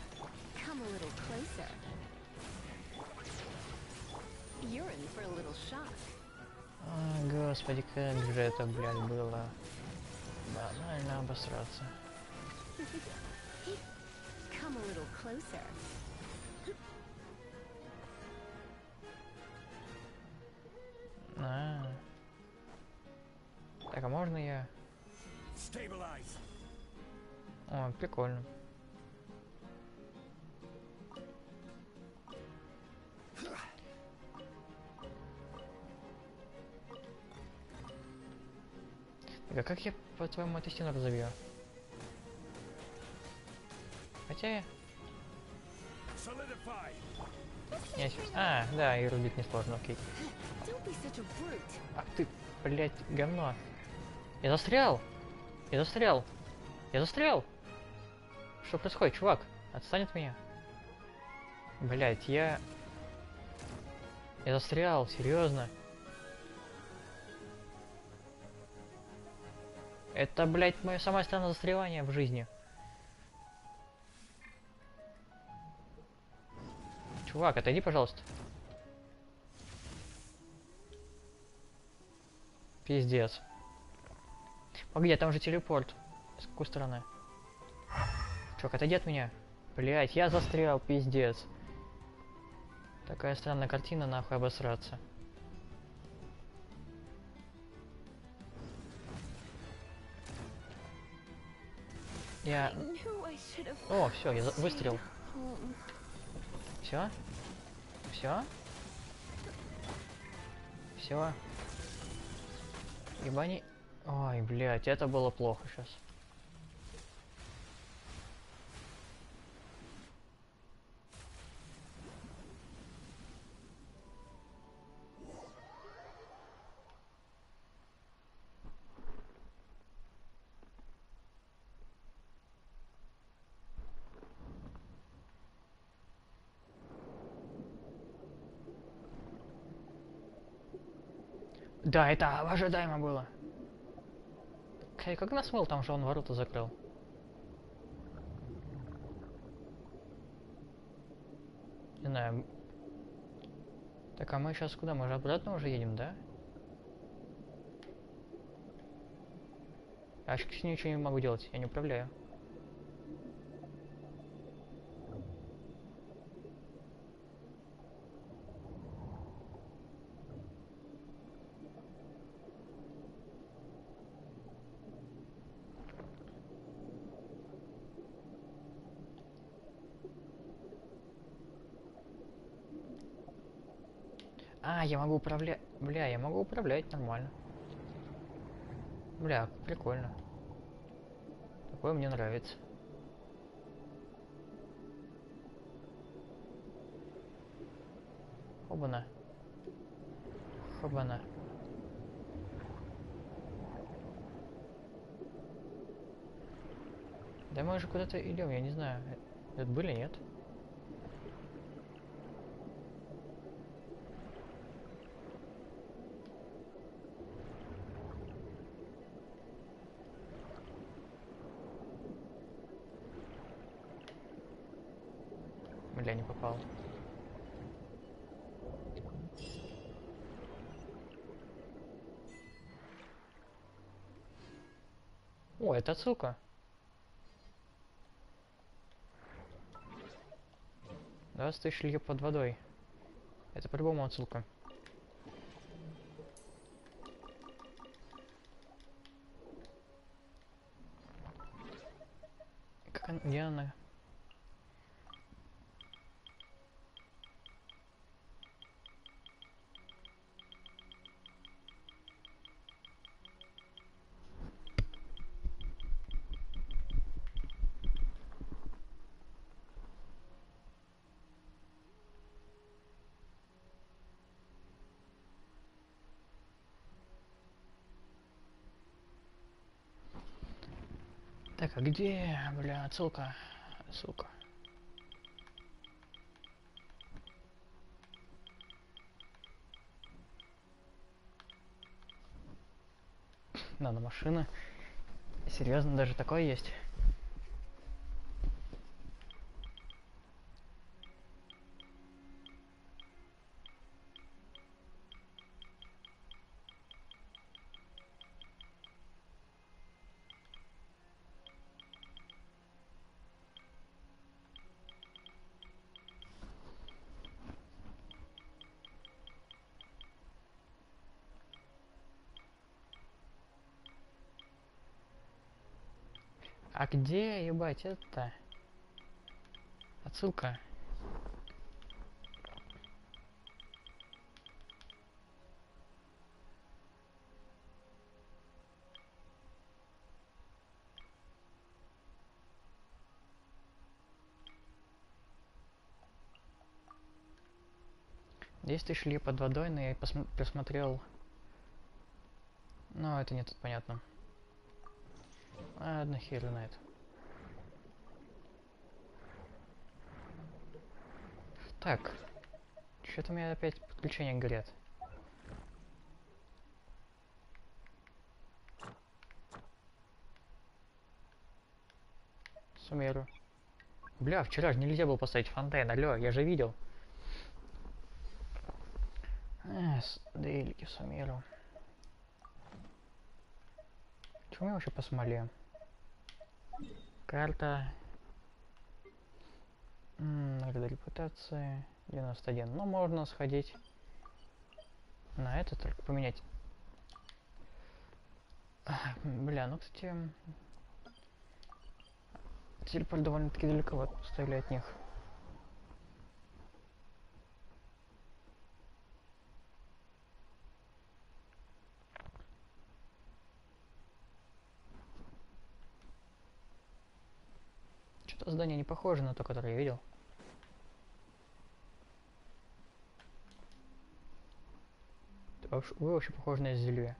О, господи, как же это, блядь, было банально обосраться. Так, а можно я? О, прикольно. Так, а как я, по-твоему, эту стену разобью? Хотя я... А, да, и рубить несложно, окей. Ах ты, блядь, говно. Я застрял! Я застрял! Я застрял! Что происходит, чувак? Отстань от меня. Блядь, я застрял, серьезно. Это, блядь, мое самое странное застревание в жизни. Чувак, отойди, пожалуйста. Пиздец. Погоди, там же телепорт. С какой стороны? Чувак, отойди от меня. Блять, я застрял, пиздец. Такая странная картина, нахуй обосраться. Я... О, все, я выстрелил. Все? Все? Все? Ебани... Ой, блядь, это было плохо сейчас. Да, это ожидаемо было. Как нас мыл, там же он ворота закрыл. Не знаю. Так, а мы сейчас куда? Мы же обратно уже едем, да? А с ней ничего не могу делать, я не управляю. А, я могу управлять. Бля, я могу управлять нормально. Бля, прикольно. Такое мне нравится. Хобана. Хобана. Да мы уже куда-то идем, я не знаю. Это были, нет? Бля, не попал. О, это отсылка. Да, стоишь ли под водой. Это по-любому отсылка. Как она... Где она? Так, а где, бля, отсылка? Отсылка. Надо машина. Серьезно, даже такое есть? А где, ебать, это? Отсылка. Здесь ты шли под водой, но я просмотрел... Ну, это не тут понятно. Ладно, хер знает. Так. Что-то у меня опять подключения горят. Сумеру. Бля, вчера же нельзя было поставить фонтейн, алло, я же видел. Дейлики суммирую. Чего я вообще по смоле? Карта. Награда репутации. 91. Ну, можно сходить на это, только поменять. Бля, ну, кстати... Телепорт довольно-таки далеко стояли от них. Что-то здание не похоже на то, которое я видел. Вы вообще похожи на зелье.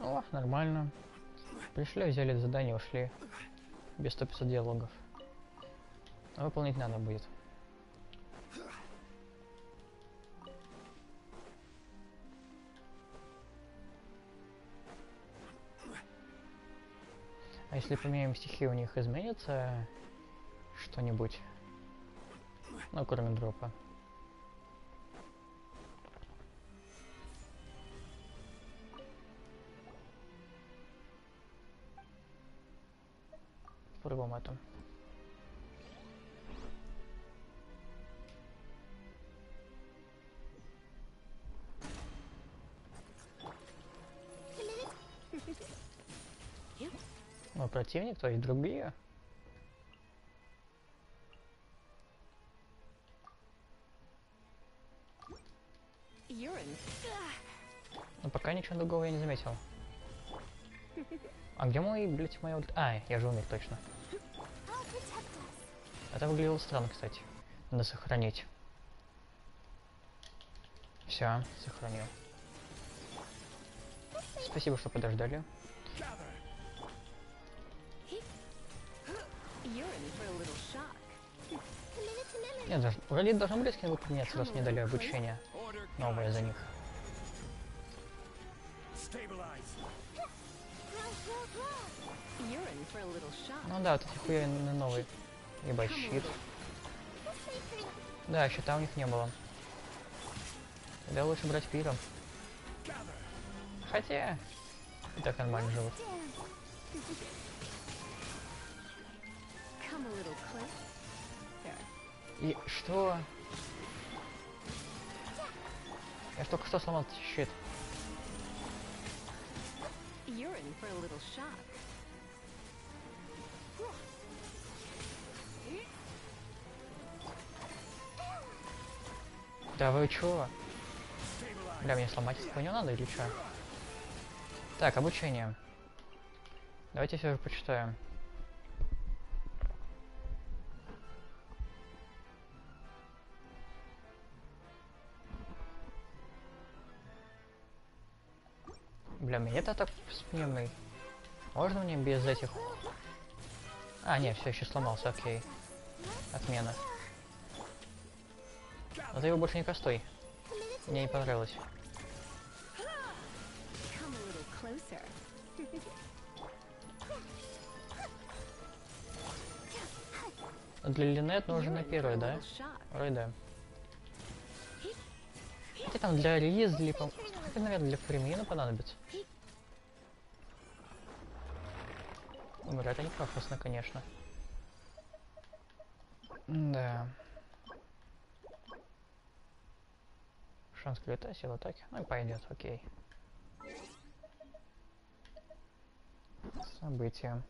О, нормально. Пришли, взяли задание, ушли. Без 100-500 диалогов. А выполнить надо будет. А если поменяем стихи, у них изменится что-нибудь? Ну, кроме дропа. По-любому этом. Ну, противник, то есть другие. Но пока ничего другого я не заметил. А где мой, блять, моя ульт... А, я же умер точно. Это выглядело странно, кстати. Надо сохранить. Все, сохранил. Спасибо, что подождали. Нет, даже, вроде должны были скины выполняться, раз не дали обучение новое за них. Ну да, вот эти хуйные новые. Ебать, щит. Да, щита у них не было. Тогда лучше брать пиром. Хотя... И так нормально живут. И что? Я только что сломал щит. Да вы чё? Бля, мне сломать эту хуйню надо или чё? Так, обучение. Давайте все же почитаем. Бля, мне это так спинный. Можно мне без этих... А, нет, все еще сломался, окей. Отмена. Но ты его больше не костой. Мне не понравилось. Для Линет нужен на первый, да? Ой, да. Хотя там для релиза, хотя, наверное, для фримина понадобится. Это не пафосно, конечно. Да. Шанс клета, сила атаки. Ну и пойдет, окей. События.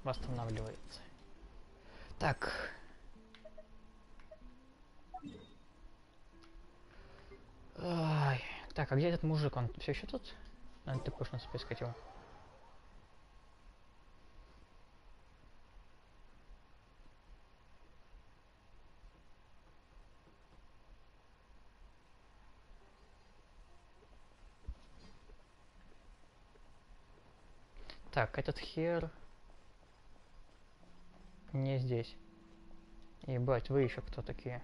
Восстанавливается. Так. Ай. Так, а где этот мужик? Он все еще тут? Надо ты пошел поискать его. Так, этот хер не здесь. Ебать, вы еще кто такие?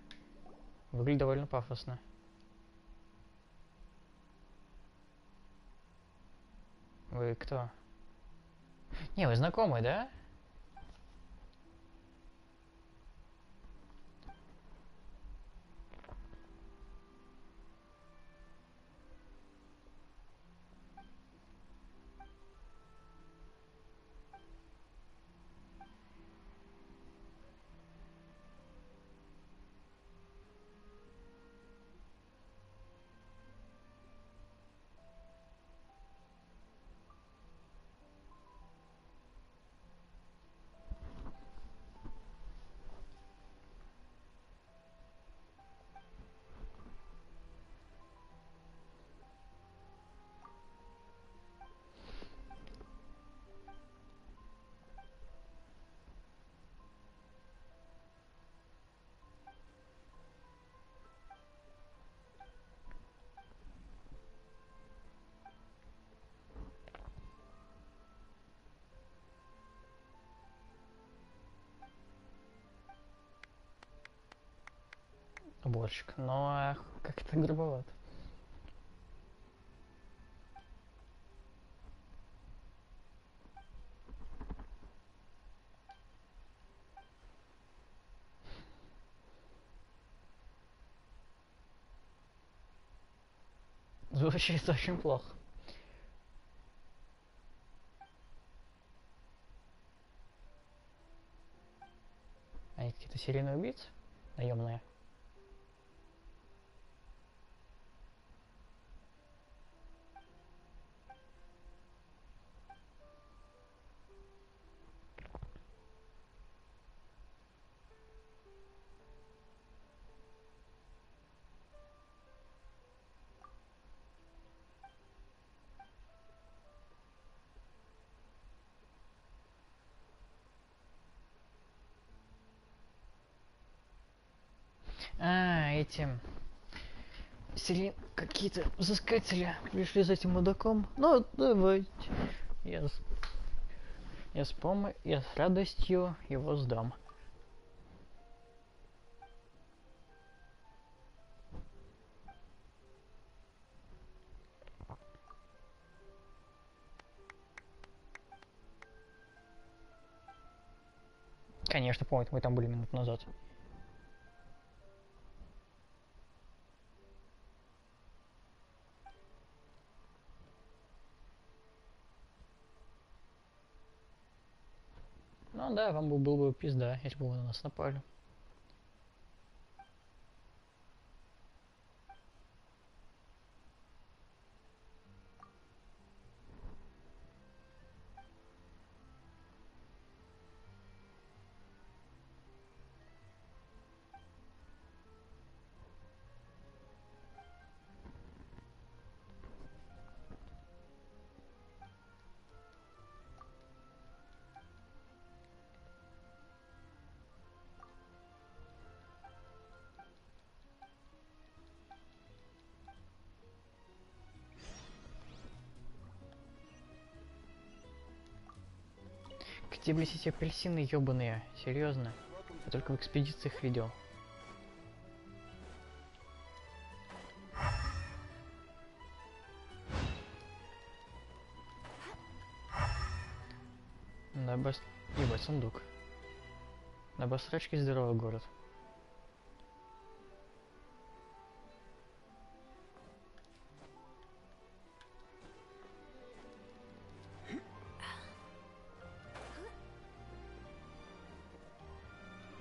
Выглядит довольно пафосно. Вы кто? Не, вы знакомые, да? Уборщик, но как-то грубовато. Звучит очень плохо. Они какие-то серийные убийцы? Наемные. Эти какие-то взыскатели пришли за этим мудаком. Ну, давайте. Я с радостью его сдам. Конечно, помню, мы там были минут назад. Ну да, вам был бы пизда, если бы вы на нас напали. Где, блядь, эти апельсины ёбаные? Серьезно? Я только в экспедициях видел. Ебать, сундук. На басрачке здоровый город.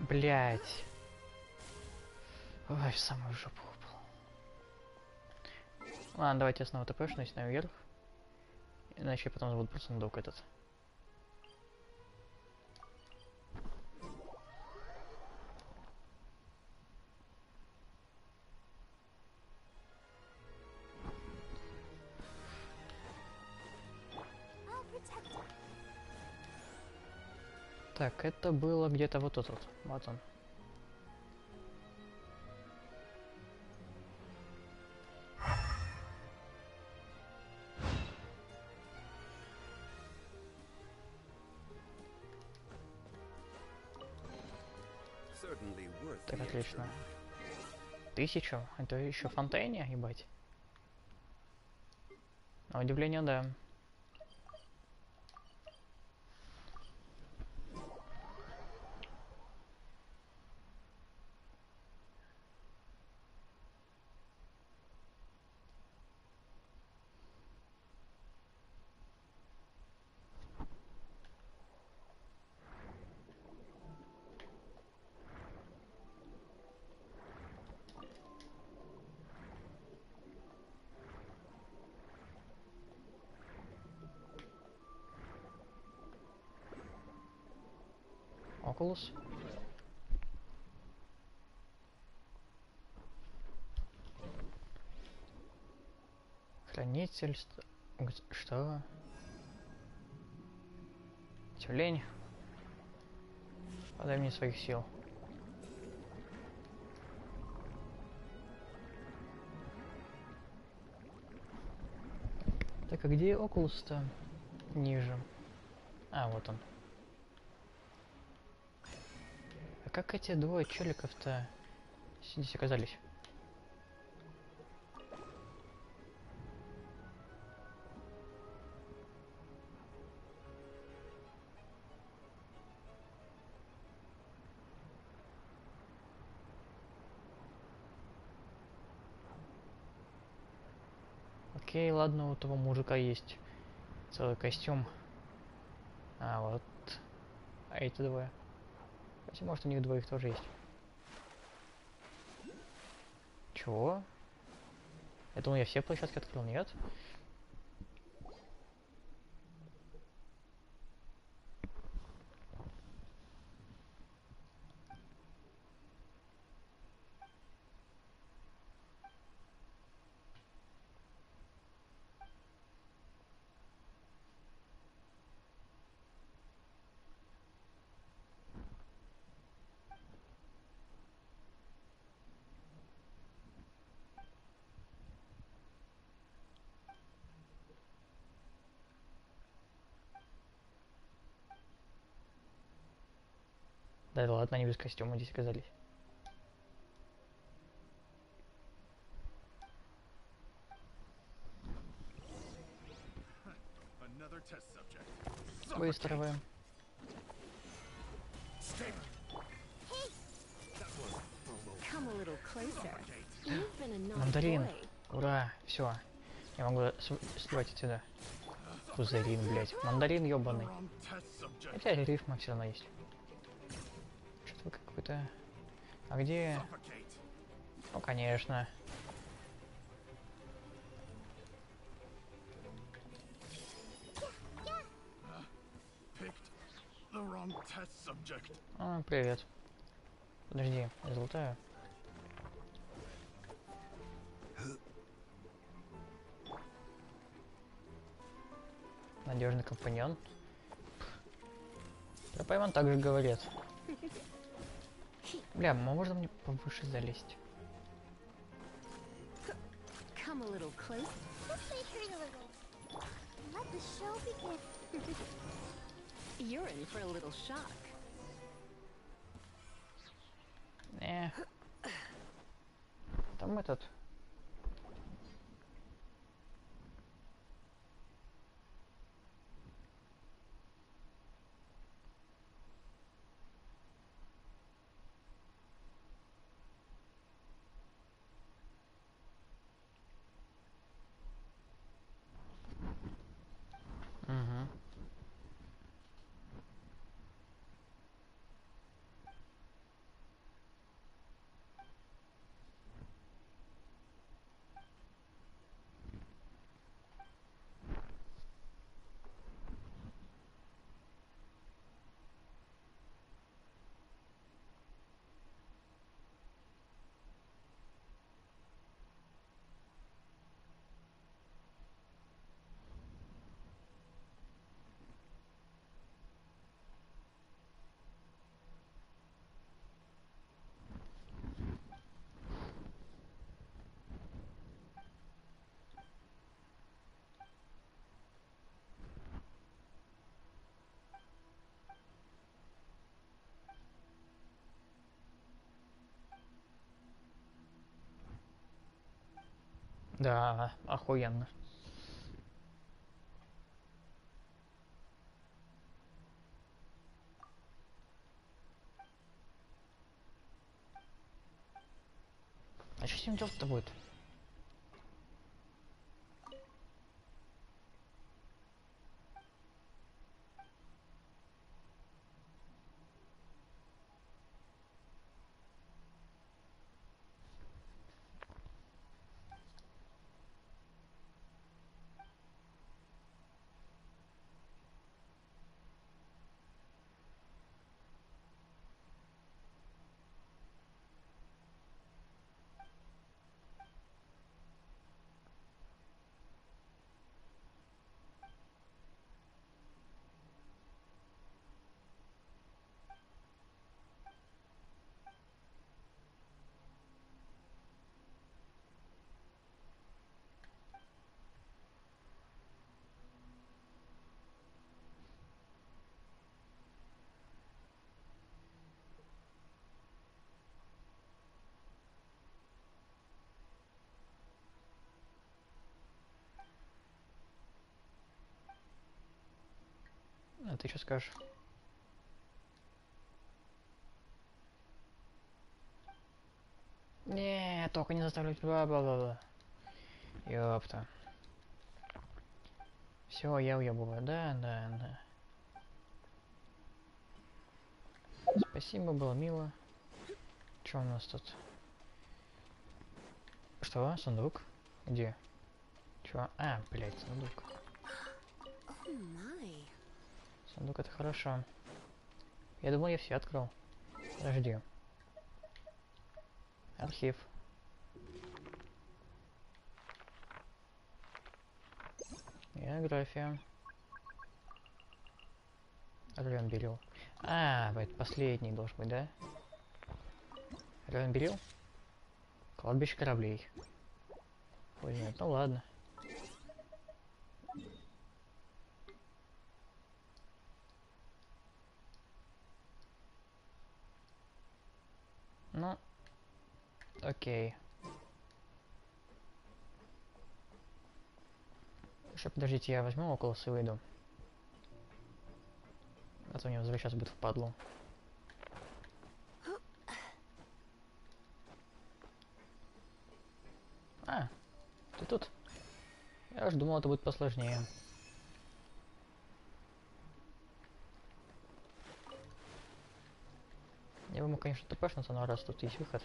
Блять. Ой, в самую жопу упал. Ладно, давайте я снова тпшнусь наверх. Иначе я потом забуду про сундук этот. Так, это было где-то вот тут вот. Вот он. Так, отлично. 1000? Это еще Фонтейне, ебать. На удивление, да. Окулус. Хранитель. Что? Тюлень. Подай мне своих сил. Так, а где Окулус-то? Ниже. А, вот он. А как эти двое челиков-то здесь оказались? Окей, ладно, у того мужика есть целый костюм. А вот. А эти двое. Хотя, может, у них двоих тоже есть. Чего? Я думал, я все площадки открыл, нет? Да ладно, они без костюма здесь оказались. Быстро. Мандарин. Ура, все. Я могу сливать отсюда. Пузырин, блять. Мандарин ёбаный. Хотя рифма все равно есть. Что-то какой-то... А где... Ну, конечно. А, привет. Подожди, я залутаю. Надежный компаньон. Пайман также говорит. Бля, можно мне повыше залезть?
Come a little close. Let the show begin. You're in for a little shock.
Там этот... Угу. Да, охуенно. А что с ним делать-то будет? А ты что скажешь? Не, только не заставлять бла-бла-бла. Ёпта. Все, я уебываю. Да. Спасибо, было мило. Что у нас тут? Что? Сундук? Где? Чё? А, блядь, сундук. Сундук это хорошо. Я думал, я все открыл. Подожди. Архив. География. Район Берил. А, это последний должен быть, да? Район Берил? Кладбище кораблей. Ой, нет, ну ладно. Ну, окей. Еще подождите, я возьму околос и выйду. А то мне возвращаться будет впадлу. А, ты тут? Я уж думал, это будет посложнее. Я бы мог, конечно, тпшнуться, но раз тут есть выход.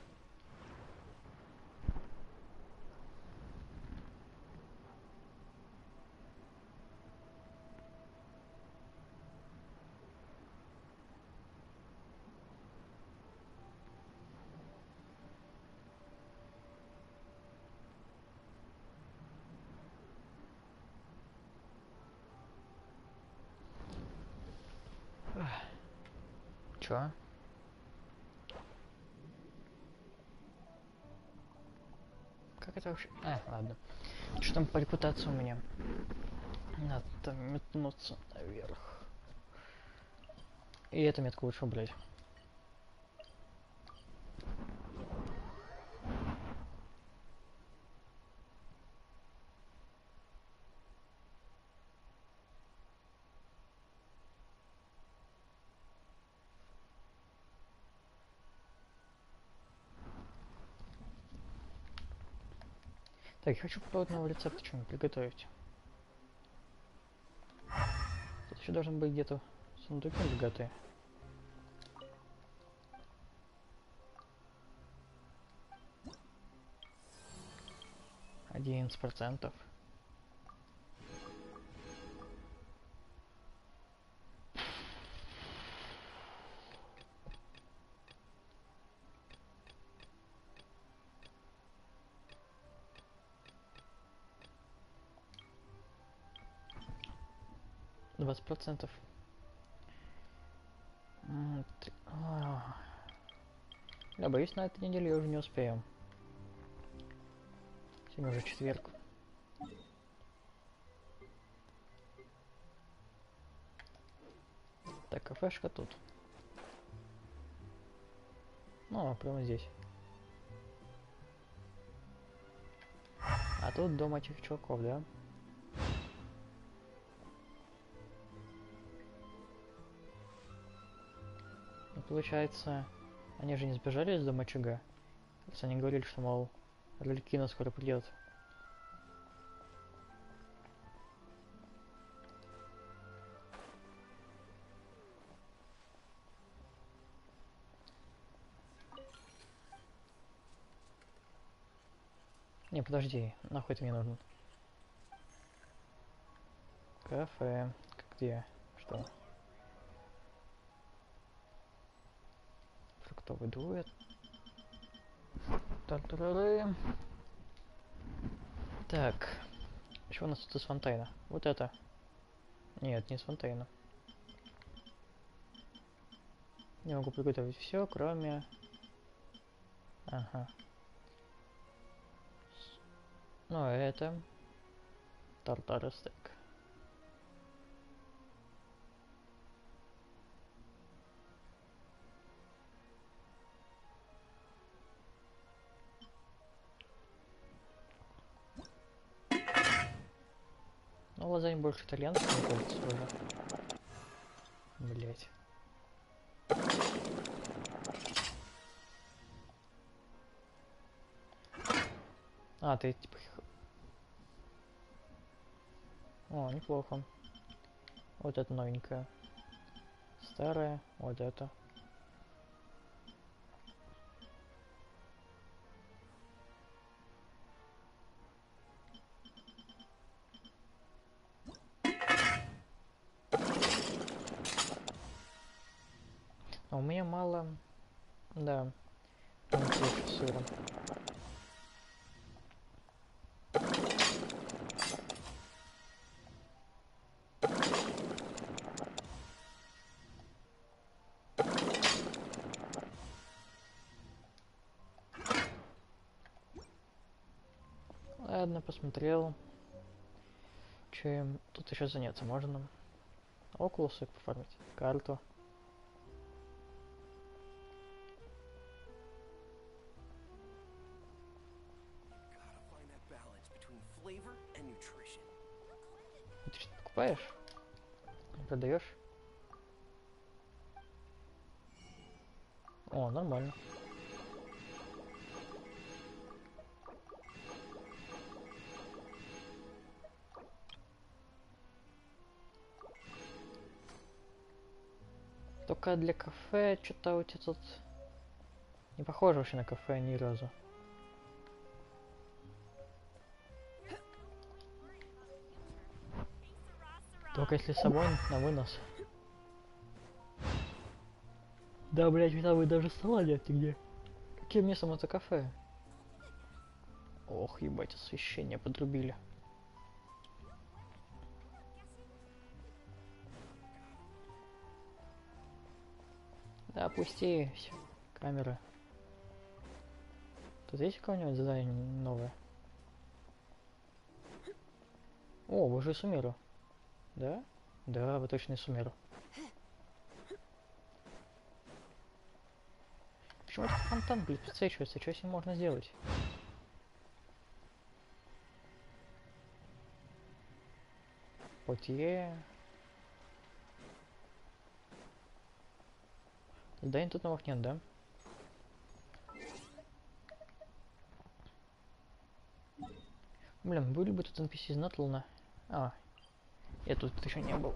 Чё? Как это вообще? А, ладно. Что там по репутации у меня? Надо там метнуться наверх. И эту метку лучше убрать. Так, я хочу попробовать новый рецепт, что-нибудь приготовить. Тут еще должен быть где-то сундуки богатые. 11%. %. Я боюсь, на этой неделе я уже не успею. Сегодня уже четверг. Так, кафешка тут. Ну, прямо здесь. А тут дом этих чуваков, да? Ну, получается, они же не сбежали из дома очага. Они говорили, что, мол, Ралькина скоро придет. Не, подожди, нахуй ты мне нужен? Кафе. Где? Что? Фруктовый дуэт. Тартарары. Так. Что у нас тут из Фонтейна? Вот это. Нет, не из Фонтейна. Я могу приготовить все, кроме... Ага. Ну, это... Тартары стейк. Ну, лазань больше итальянский, мне кажется, уже. Блять. А, ты типа... О, неплохо. Вот это новенькое. Старое, вот это. меня мало... Да. Панкейки с сыром. Ладно, посмотрел. Чем тут еще заняться можно? Окулусы пофармить, карту. Ты что покупаешь? Продаешь? О, нормально. Только для кафе что-то у тебя тут не похоже вообще на кафе ни разу. Только если с собой на вынос. Да, блять, там вы даже стола нет нигде. Каким местом это кафе? Ох, ебать, освещение подрубили. Да, опустись, камера. Тут есть какое-нибудь задание новое? О, вы же Сумеру. Да? Да, вы точно Сумеру. Почему этот фонтан, блин, подсвечивается? Что с ним можно сделать? Потье. Заданий тут новых нет, да? Блин, были бы тут NPC из Натлана. А, я тут еще не был.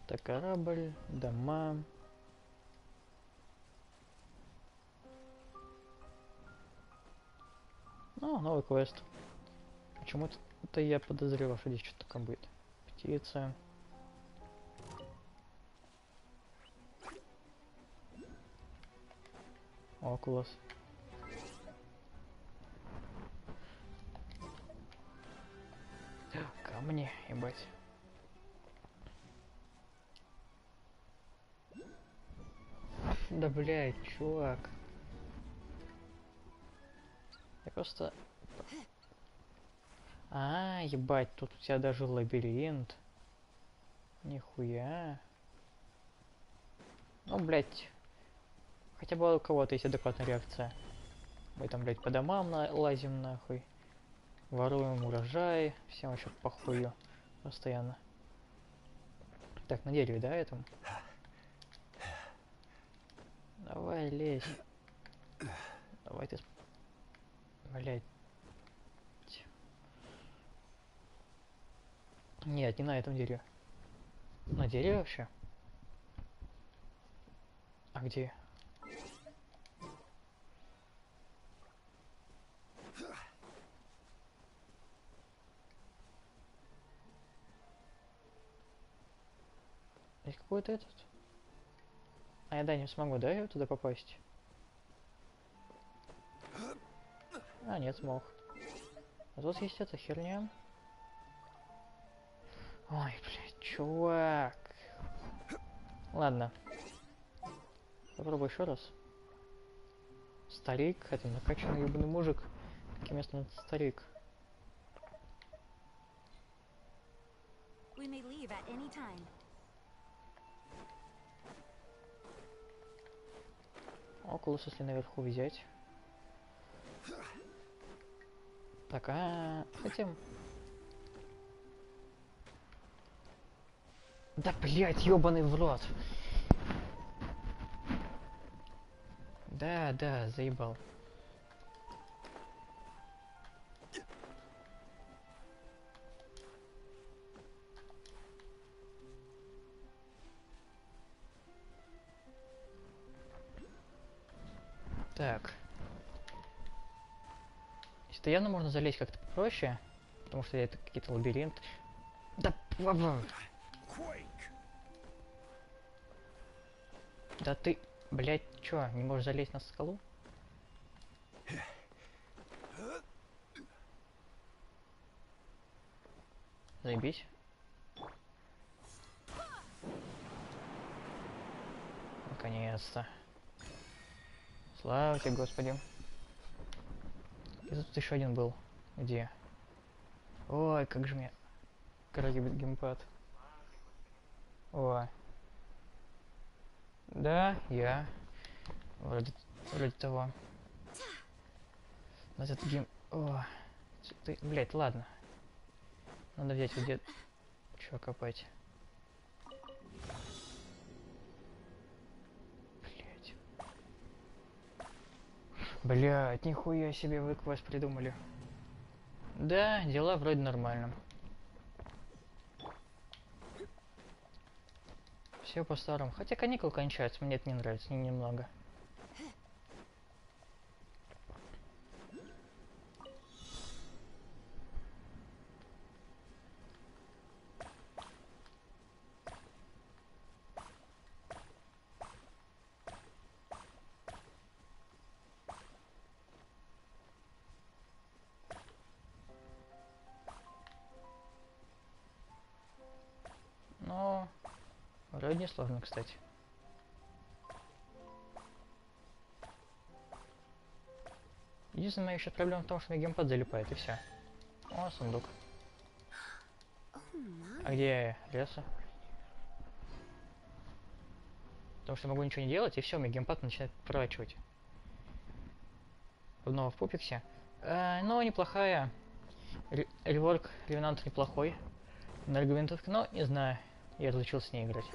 Так, корабль, дома. Ну, новый квест. Почему-то я подозревал, что здесь что-то такое будет. Птица. Окулус. Камни, ебать. Да блядь, чувак. Я просто... А, ебать, тут у тебя даже лабиринт. Нихуя. Ну, блядь. Хотя бы у кого-то есть адекватная реакция. Мы там, блядь, по домам лазим, нахуй. Воруем урожай. Всем вообще похую. Постоянно. Так, на дереве, да, этом? Давай, лезь. Давай ты... Блядь. Нет, не на этом дереве. На дереве вообще? А где? Есть какой-то этот? А я, да, не смогу, да, я туда попасть? А, нет, смог. А тут есть эта херня. Ой, блядь, чувак. Ладно. Попробуй еще раз. Старик, это накачанный ебаный мужик. Каким местом этот старик?
We may leave at any time.
Окулус, если наверху взять. Так, хотим. Да, блядь, ёбаный в рот. Да, да, заебал. Так. Это явно можно залезть как-то проще, потому что это какие-то лабиринты. Да, да ты, блядь, чё, не можешь залезть на скалу? Заебись. Наконец-то. Слава тебе, Господи. И тут еще один был. Где? Ой, как же мне коротит геймпад. О. Да, я. Вроде того. Но этот гейм... О. Ты, блядь, ладно. Надо взять где... Чё копать? Блядь. Блядь, нихуя себе вы квест придумали. Да, дела вроде нормально. Все по-старому. Хотя каникулы кончаются, мне это не нравится, немного. Но вроде не сложно, кстати. Единственная моя еще проблема в том, что мне геймпад залипает, и все. О, сундук. А где леса? Потому что могу ничего не делать, и все, мне геймпад начинает проворачивать. Снова в пупиксе. Но неплохая. Реворк Ревенант неплохой. Энерговинтовка, но не знаю. Я разучился с ней играть.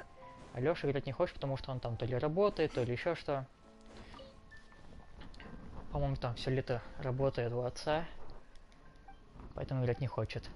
А Лёша играть не хочет, потому что он там то ли работает, то ли еще что. По-моему, там все лето работает у отца. Поэтому играть не хочет.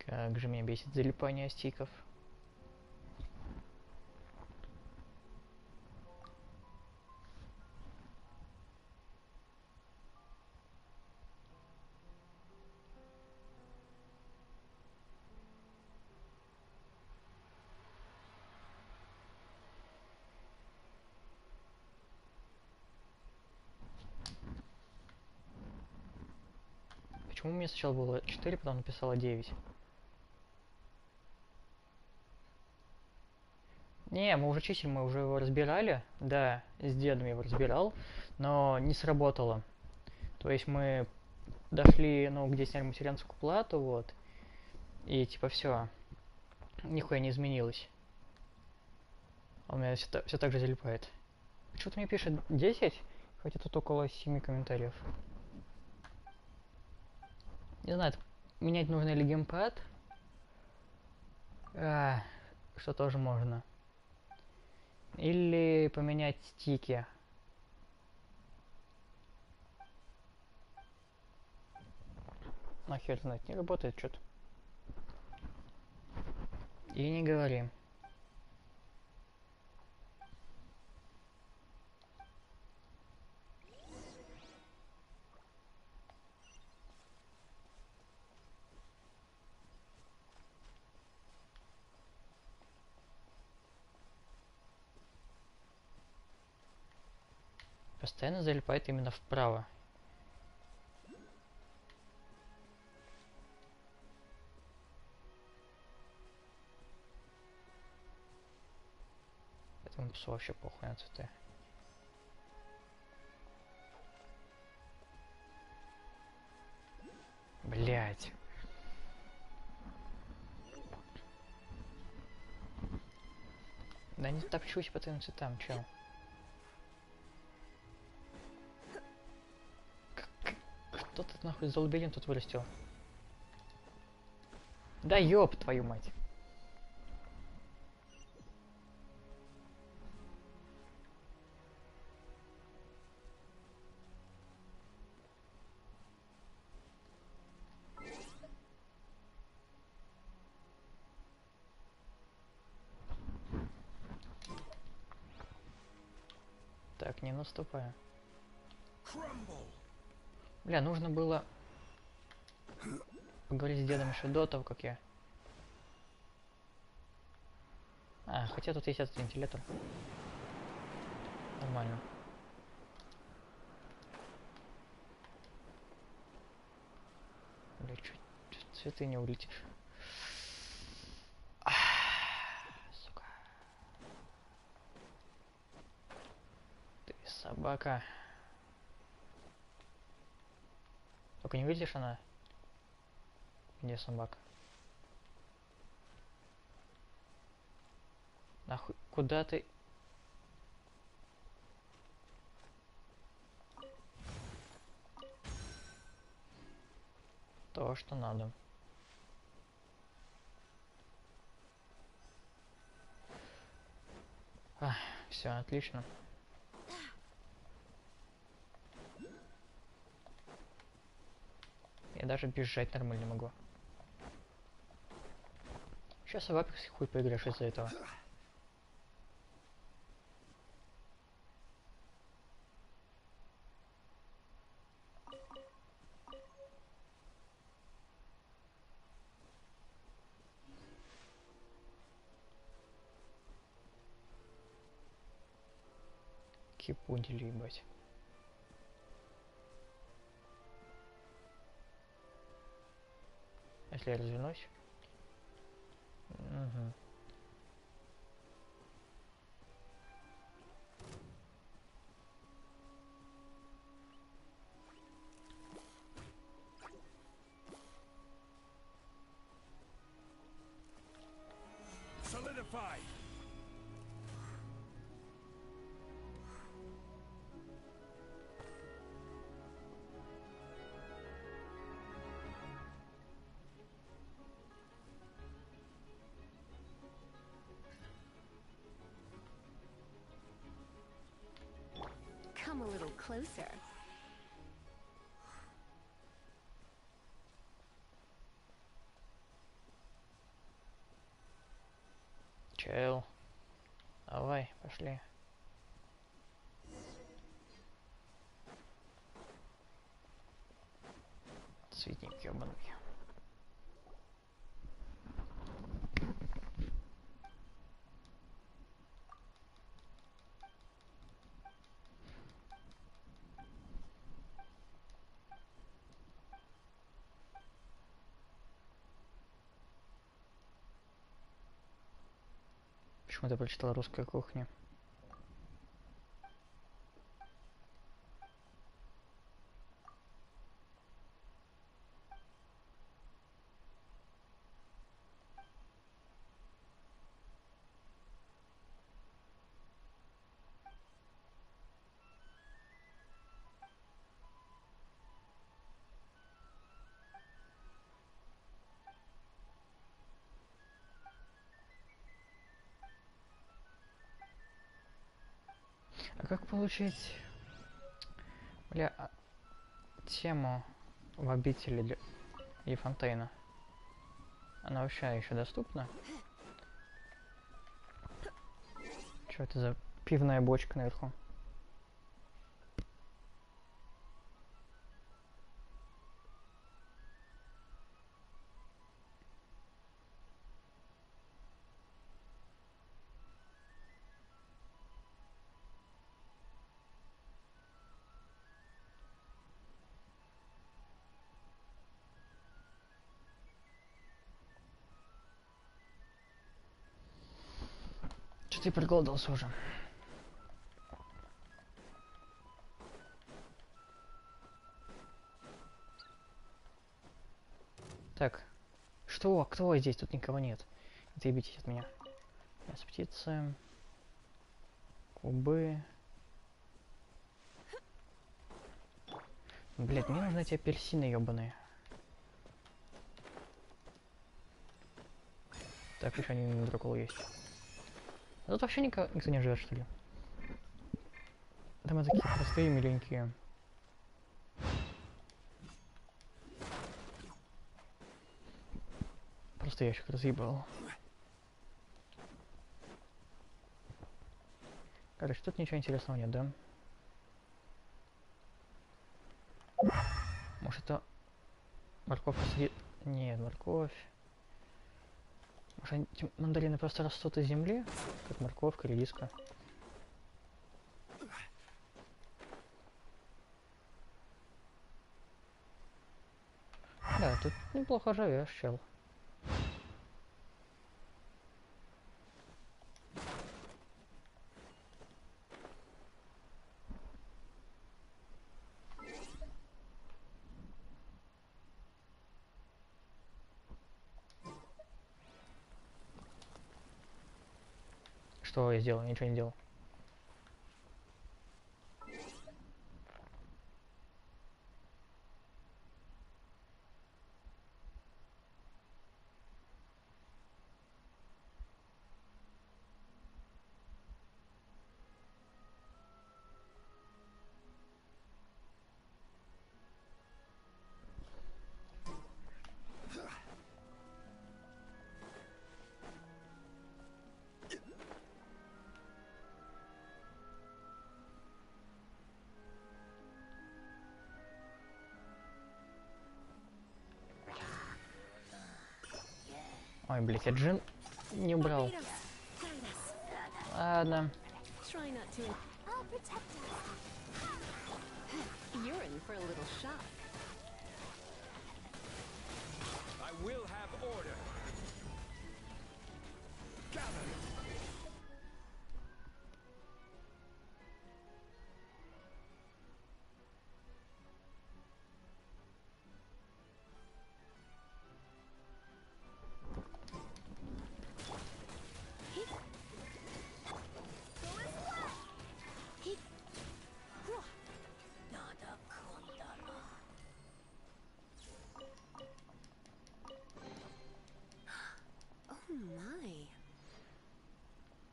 Как же меня бесит залипание стиков. Почему мне сначала было 4, потом написала 9? Не, мы уже чистили, мы уже его разбирали. Да, с дедом я его разбирал, но не сработало. То есть мы дошли, ну, где сняли материнскую плату, вот. И типа все, нихуя не изменилось. Он у меня все так же залипает. Что-то мне пишет 10, хотя тут около 7 комментариев. Не знаю, менять нужно ли геймпад. Что тоже можно. Или поменять стики. Нахер знать, не работает что-то. И не говори. Постоянно залипает именно вправо. Поэтому Этому псу вообще похуй на цветы. Блять. Да не топчусь по твоим цветам, чел. Кто тут нахуй за лабиринт тут вырастил? Да ёб твою мать. Так, не наступая. Бля, нужно было поговорить с дедом еще до того, как я... А, хотя тут есть этот вентилятор. Нормально. Бля, чё цветы не улетишь? Сука. Ты собака. Только не видишь, она? Где собака? Нахуй, куда ты? То, что надо. Все, отлично. Я даже бежать нормально могу. Сейчас в Apex хуй поиграешь из-за этого. Кипундили, ебать. Если я развернусь. Угу.
Solidify.
Come a little closer.
Чел. Давай, пошли. Цветник ёбаный. Почему-то прочитала русская кухня. А как получить, бля, тему в обители и Фонтейна? Она вообще еще доступна? Что это за пивная бочка наверху? Что-то я проголодался уже. Так. Что? Кто здесь? Тут никого нет. Отъебитесь от меня. Мясо птицы. Кубы. Блять, мне нужны эти апельсины ебаные. Так, еще они друг у есть. А тут вообще никто не живет, что ли? Там такие простые, миленькие. Просто ящик разъебал. Короче, тут ничего интересного нет, да? Может, это морковь посреди... Нет, морковь. Может, эти мандарины просто растут из земли? Как морковка, редиска. Да, тут неплохо живешь, чел. Что я сделал? Ничего не делал. Ой, блять, я джин не убрал. Ладно.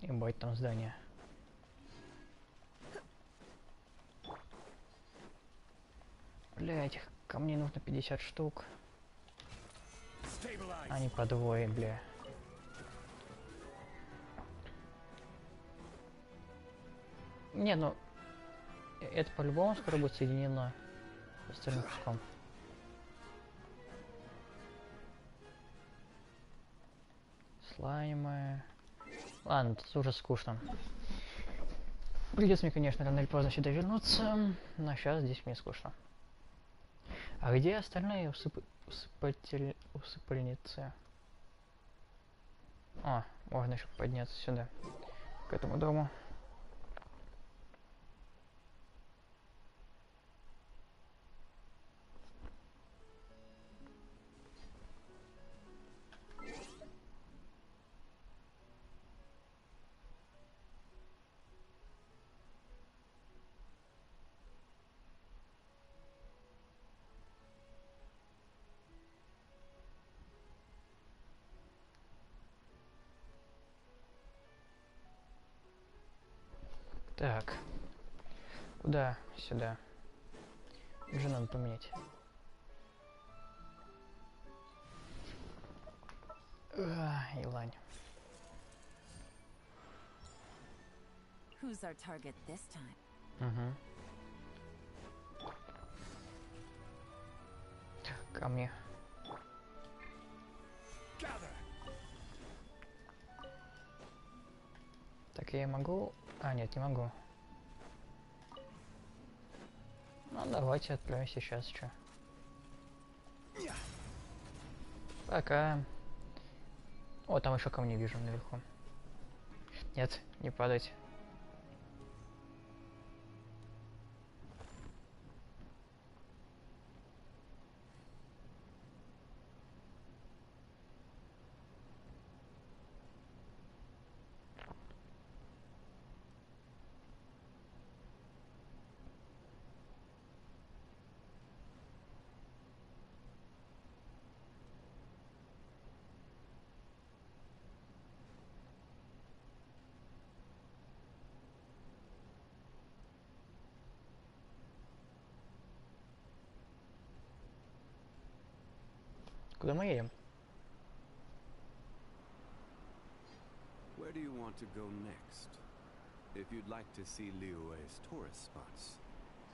Ебать, там здание. Бля, этих камней нужно 50 штук. Они по двое, бля. Не, ну... Это по-любому скоро будет соединено с остальным куском. Слаймы... Ладно, тут уже скучно. Придется мне, конечно, рано или поздно сюда вернуться, но сейчас здесь мне скучно. А где остальные усыпальницы? О, можно еще подняться сюда, к этому дому. Так, куда? Сюда. Уже надо поменять. Елань.
Who's our target this time?
Угу. Ко мне. Так, я могу... А, нет, не могу. Ну, давайте отправимся сейчас, что. Пока. О, там еще ко мне вижу наверху. Нет, не падайте. Куда мы едем?
Where do you want to go next? If you'd like to see Liyue's tourist spots,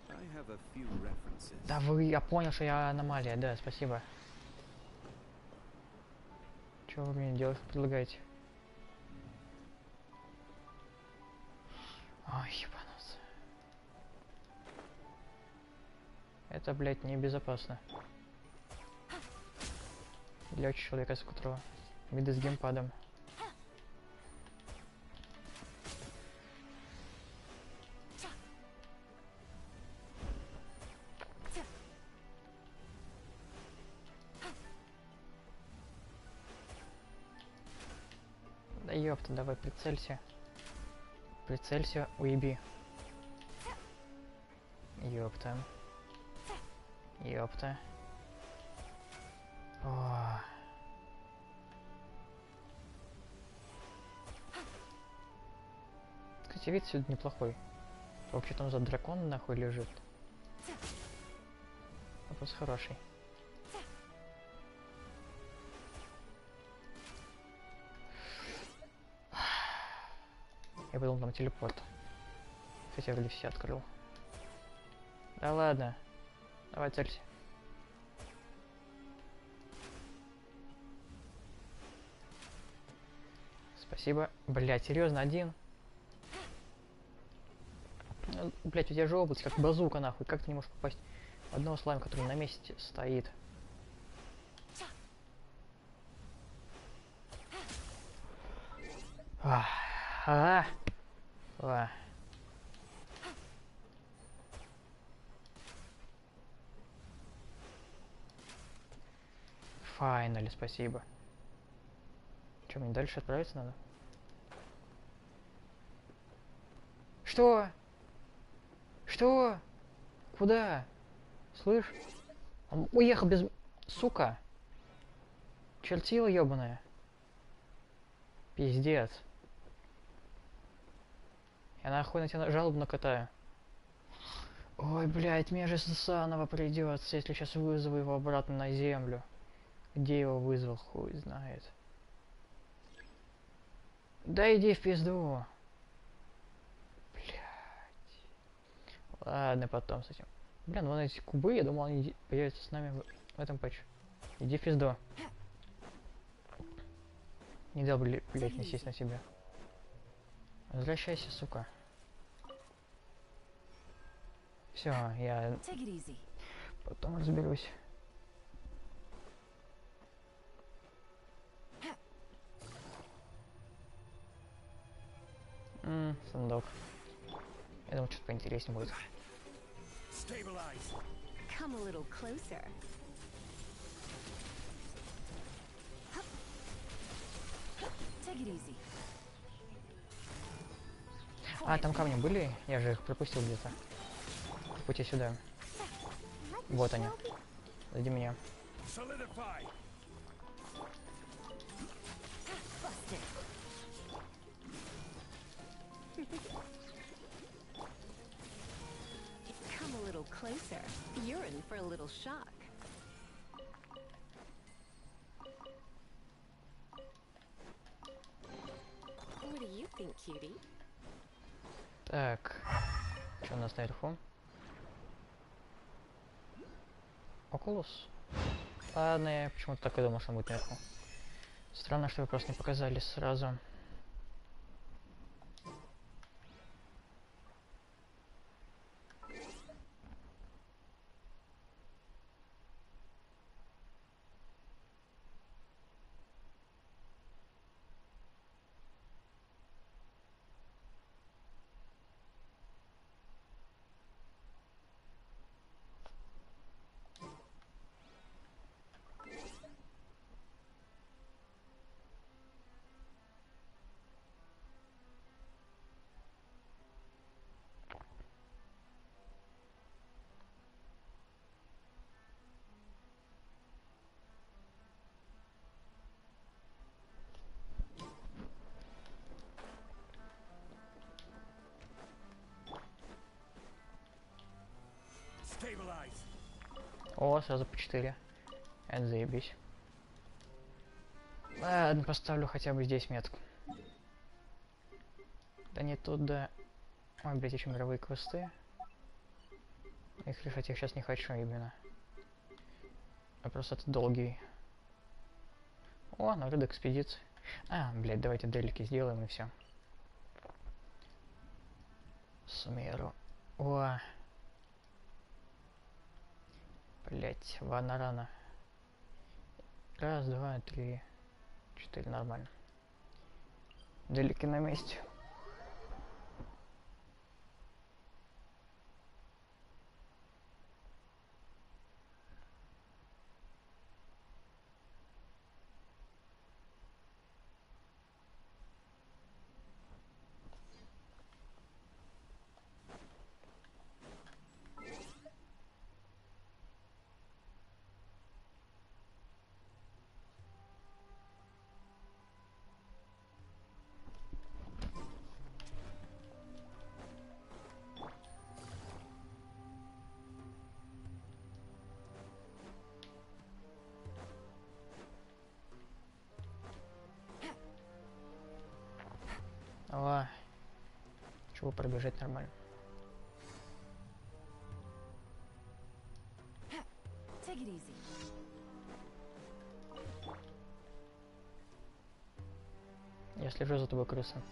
I have a few references.
Да я понял, что я аномалия, да, спасибо. Что вы мне делать предлагаете? Ой, ебануться. Это, блядь, небезопасно. Для человека, с которого виды с геймпадом. Да ёпта, давай прицелься. Прицелься, уеби. Ёпта. Ёпта. О. Кстати, вид сегодня неплохой. Вообще там за дракон нахуй лежит. Вопрос хороший. Я подумал, там телепорт. Хотя вроде все открыл. Да ладно. Давай целься. Спасибо. Блять, серьезно, один? Блять, у тебя же область как базука нахуй. Как ты не можешь попасть в одного слайма, который на месте стоит? Файнали, спасибо. Что, мне дальше отправиться надо? Что? Что? Куда? Слышь? Он уехал без... Сука! Чертила ёбаная. Пиздец. Я нахуй на тебя жалобу накатаю. Ой, блядь, мне же заново придется, если сейчас вызову его обратно на землю. Где его вызвал, хуй знает. Да иди в пизду. Блядь. Ладно, потом с этим. Блин, вон эти кубы, я думал, они появятся с нами в этом патче. Иди в пизду. Не дал, блядь, не сесть на себя. Возвращайся, сука. Все, я потом разберусь. Сундук. Я думаю, что-то поинтереснее будет. А, там камни были? Я же их пропустил где-то. По пути сюда. Вот они. Сзади меня.
Come a little closer. You're in for a little shock. What do you think, cutie?
Так. Что у нас наверху? Окулус? Ладно, я почему-то так и думал, что он будет наверху. Странно, что вы просто не показали сразу. О, сразу по 4. Это заебись. Ладно, поставлю хотя бы здесь метку. Да не туда. Ой, блять, еще мировые квесты. Их решать я сейчас не хочу именно. А просто это долгий. О, награда экспедиции. А, блять, давайте делики сделаем и все. Сумеру. О. Блять, ладно, рано. Раз, два, три, 4, нормально. Делики на месте. О, чего пробежать нормально.
Take it easy.
Я слежу за тобой, крыса.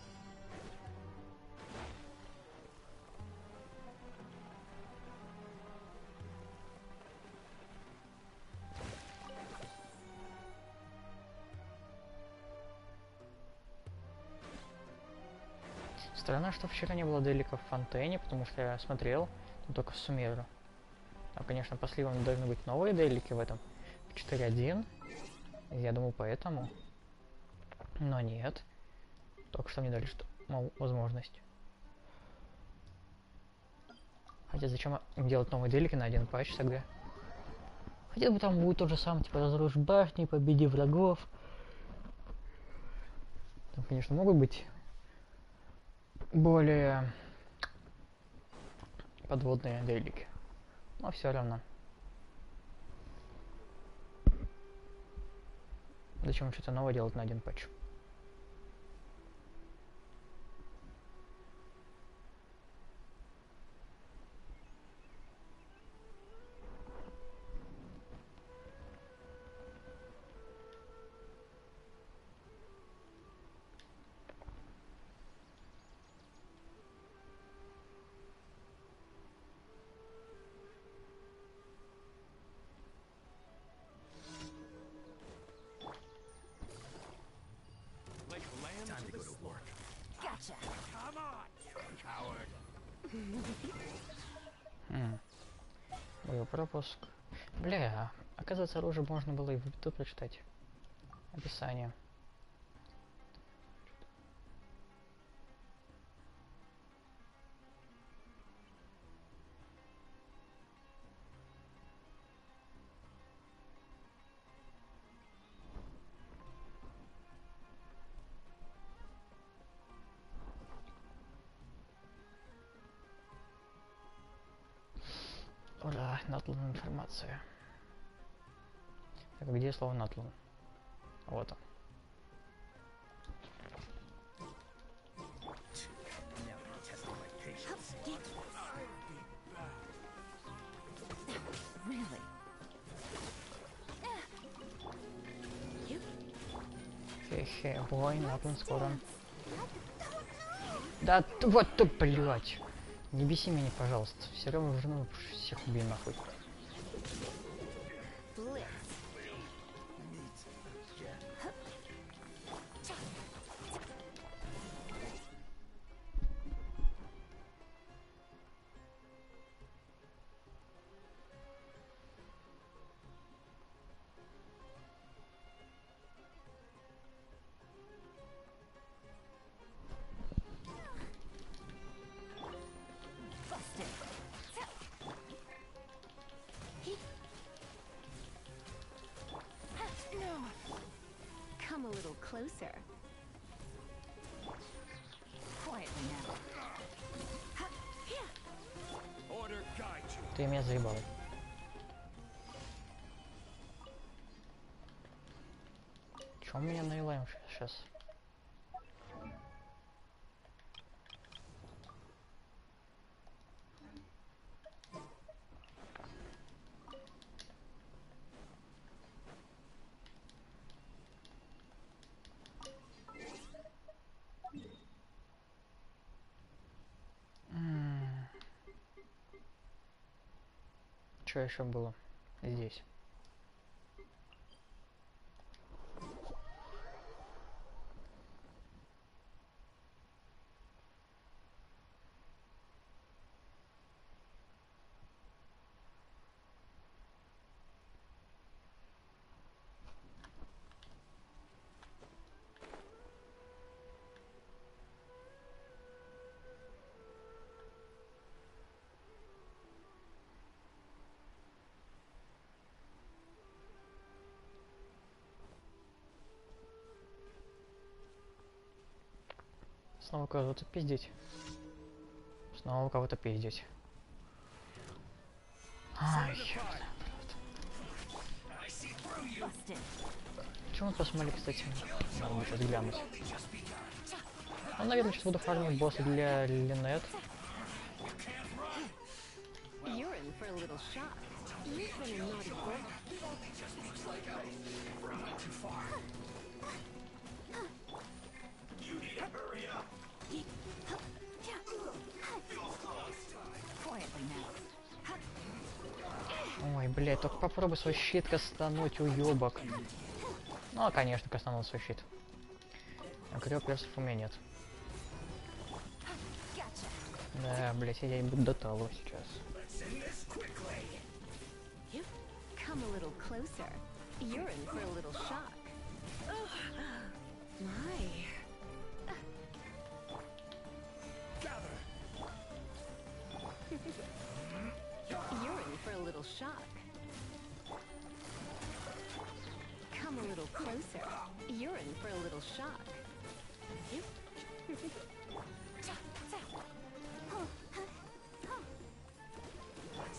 Странно, что вчера не было деликов в Фонтейне, потому что я смотрел, но только в Сумеру. А, конечно, по сливам должны быть новые делики в этом. В 4.1. Я думал поэтому. Но нет. Только что мне дали что, мол, возможность. Хотя зачем им делать новые делики на один патч тогда? Хотя бы там будет то же самое, типа разрушь башни, победи врагов. Там, конечно, могут быть более подводные делики. Но все равно. Зачем что-то новое делать на один патч? Пропуск. Бля, оказывается, оружие можно было и в биту прочитать. Описание. Ура, натлун информация. Так, где слово натлун? Вот он. Хе-хе, бой, натлун скоро. Да, вот ты, блядь. Не беси меня, пожалуйста. Все равно жену всех убей нахуй.
Come a little closer. Quietly now.
Order guide you.
Ты меня заебал. Чё у меня наилаем сейчас? Что еще было здесь? Снова кого-то пиздить. Снова кого-то пиздить. Ай, чего он посмотри, кстати? Надо будет глянуть. Ну, наверное, сейчас буду фармить босса для Линет. Ой, блядь, только попробуй свой щит кастануть, уёбок. Ну, конечно, кастанул свой щит. А крёперсов у меня нет. Да, блядь, я буду доталу сейчас.
You're in for a little shock. Come a little closer. You're in for a little shock.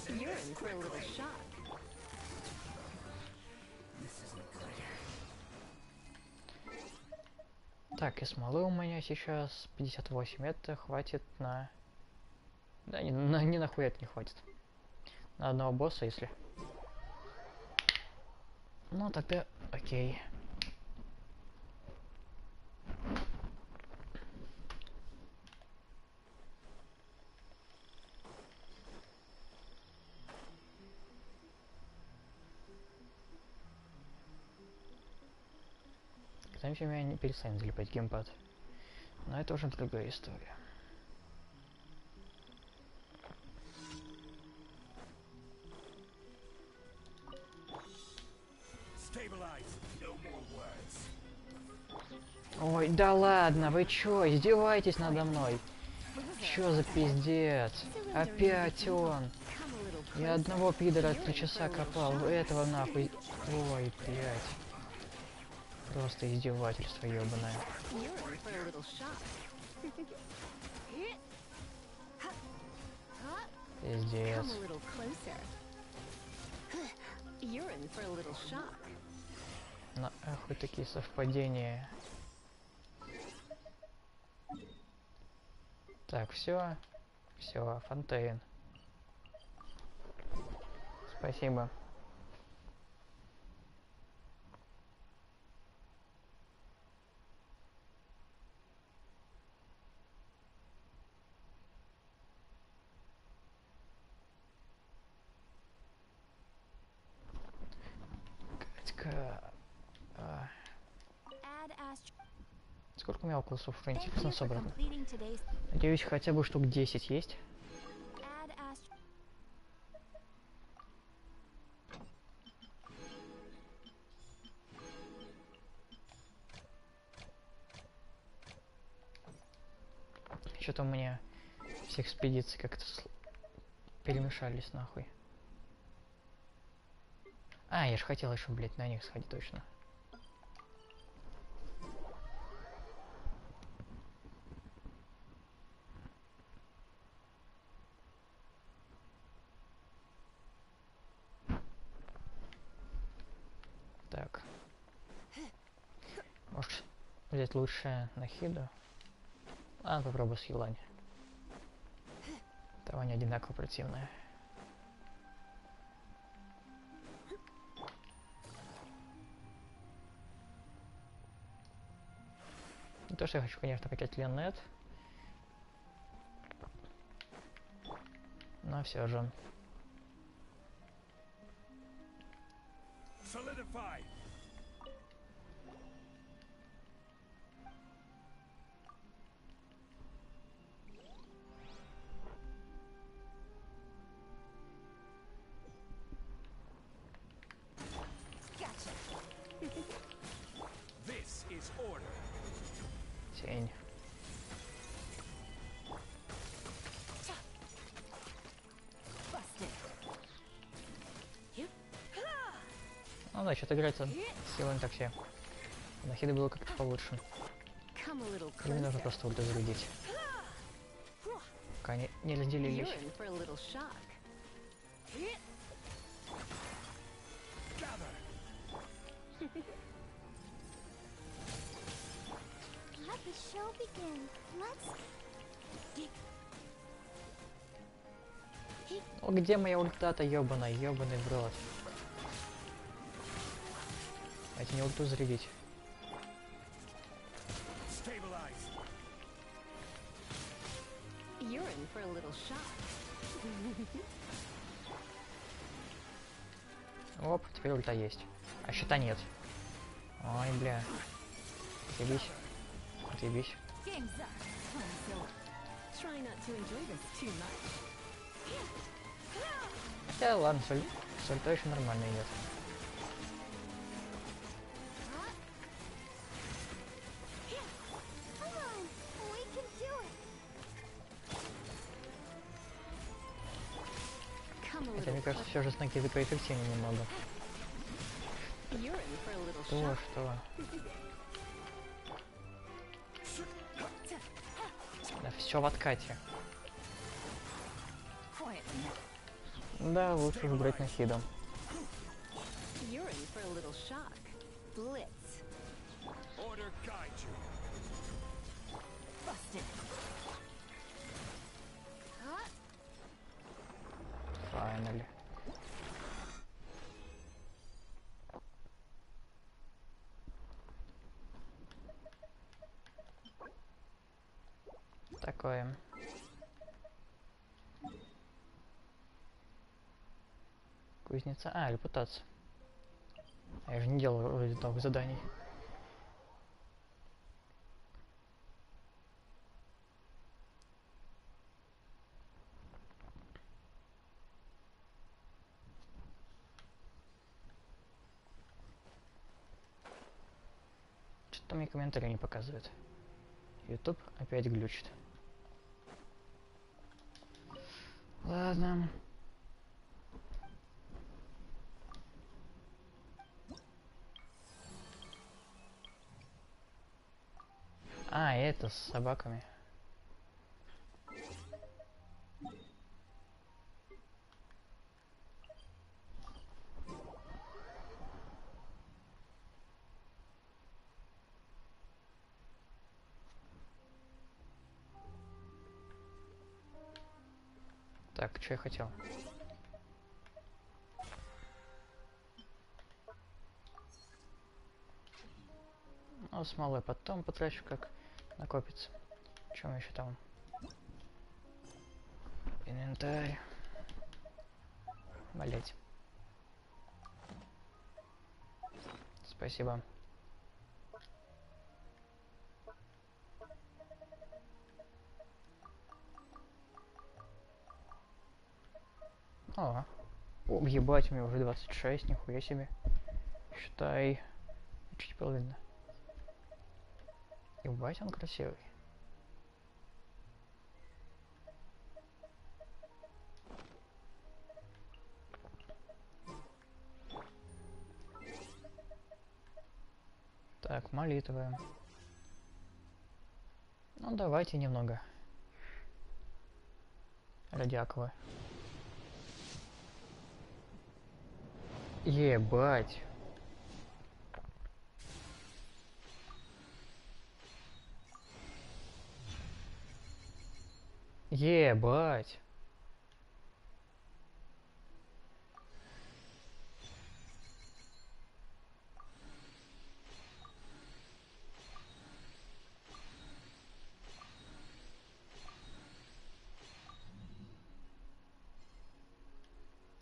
You're in for a little shock.
Так, и смолы у меня сейчас 58. Это хватит на... Да, ни нахуй это не хватит. На одного босса, если... Ну, тогда окей. Когда-нибудь у меня не перестанет залипать геймпад. Но это уже другая история. Ой, да ладно, вы чё, издеваетесь надо мной? Чё за пиздец? Опять он. Я одного пидора 3 часа копал, этого нахуй. Ой, блядь. Просто издевательство ёбаное. Пиздец. Нахуй такие совпадения. Так, все, Фонтейн. Спасибо. Сколько у меня около слов интересно собрано? Надеюсь, хотя бы штук 10 есть. Что-то у меня все экспедиции как-то перемешались нахуй. А, я же хотел еще, блядь, на них сходить точно. взять лучше Нахиду. Ладно, попробую с Елань. Там они одинаково противные. Не то, что я хочу, конечно, покять Леонет. Но все же.
Solidify. This is order.
Тень. Ну да, что-то играется с Елань так все. Нахиды было как-то получше. Или мне нужно просто ульту зарядить. Пока они не разделились.
Let the show begin. Let's...
О, где моя ульта-то, ёбаная, ёбаный в рот. Дайте мне ульту зарядить.
You're in for a little shock.
Оп, теперь ульта есть. А щита нет. Ой, бля. Отъебись. Отъебись.
Try not to enjoy this too much.
Хотя ладно, с ультой еще нормально идет. Хотя, мне кажется, все же с Нахидой поэффективнее немного. Что? Да все в откате. Да, лучше выбрать Нахиду. Finally. Такое. Кузница. А, репутация. А я же не делал вроде новых заданий. Что-то мне комментарии не показывает. YouTube опять глючит. Ладно. А, это с собаками. Так, что я хотел? Ну, смолой потом потрачу, как накопится. Чем еще там? Инвентарь. Болеть. Спасибо. О, ебать, у меня уже 26, нихуя себе. Считай, чуть половина. Ебать, он красивый. Так, молитвы. Ну, давайте немного. Радиаковы. Ебать. Ебать.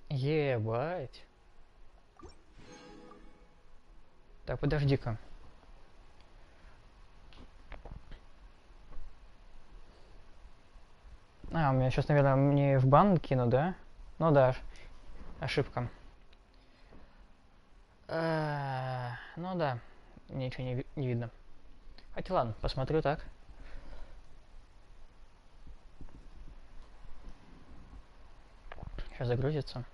Ебать. Так, подожди-ка. А, у меня сейчас, наверное, мне в бан кину, да? Ну да, ошибка. Ну да, ничего не видно. Хотя ладно, посмотрю так. Сейчас загрузится.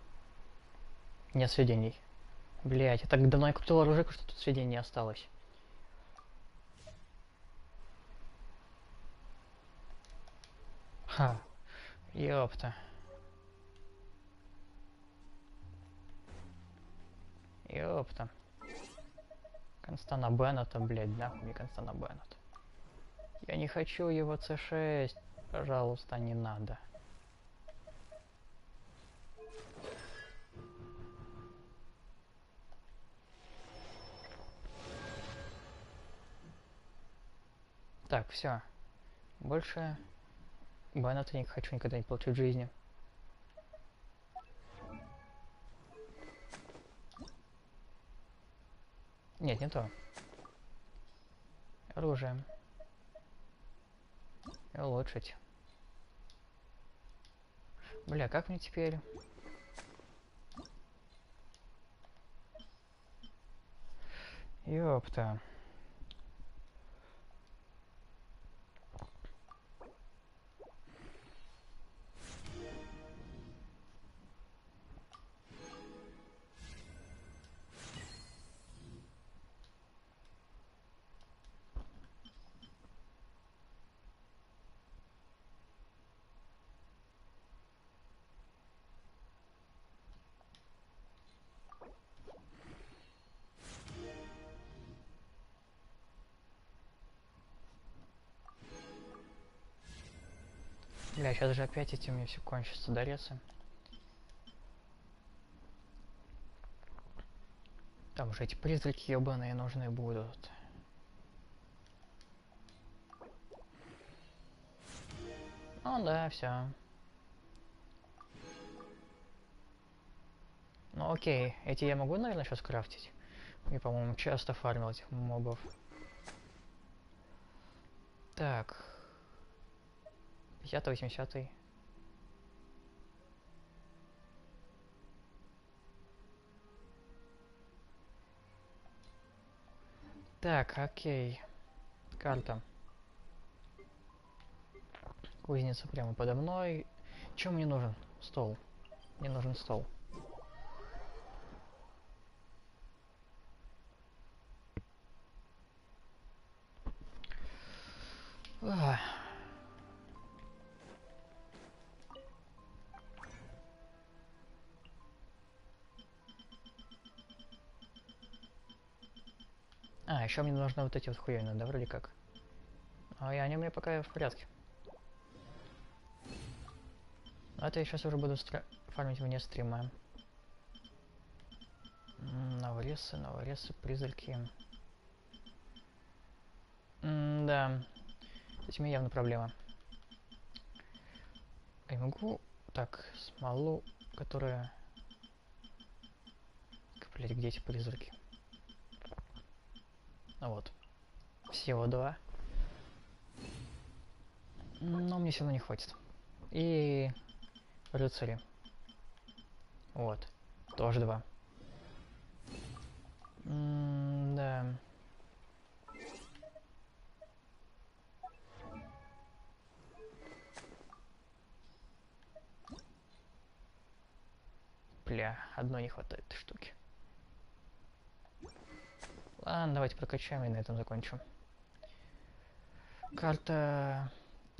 Нет сведений. Блять, я так давно я крутил оружие, что тут сведений не осталось. Ха. Ёпта. Ёпта. Констана Беннета, блядь, нахуй мне Констана Беннета. Я не хочу его C6. Пожалуйста, не надо. Так, все. Больше Беннета не хочу никогда не получить в жизни. Нет, не то. Оружие. И улучшить. Бля, как мне теперь? Ёпта. Бля, сейчас же опять этим мне все кончится, дарится. Там уже эти призраки ебаные нужны будут. Ну да, все. Ну окей, эти я могу, наверное, сейчас крафтить. Я, по-моему, часто фармил этих мобов. Так. 50-й, 80-й. Так, окей. Карта. Кузница прямо подо мной. Чем мне нужен? Стол. Мне нужен стол. Ах. А, еще мне нужны вот эти вот хуйни, да, вроде как. А они у меня пока в порядке. Это я сейчас уже буду фармить вне стрима. Новоресы, призраки. Да. С этими явно проблема. Я могу... Так, смолу, которая... Блять, где эти призраки? Ну вот. Всего 2. Но мне все равно не хватит. И... рыцари. Вот. Тоже 2. Да. Бля, одной не хватает этой штуки. Ладно, давайте прокачаем и на этом закончим. Карта...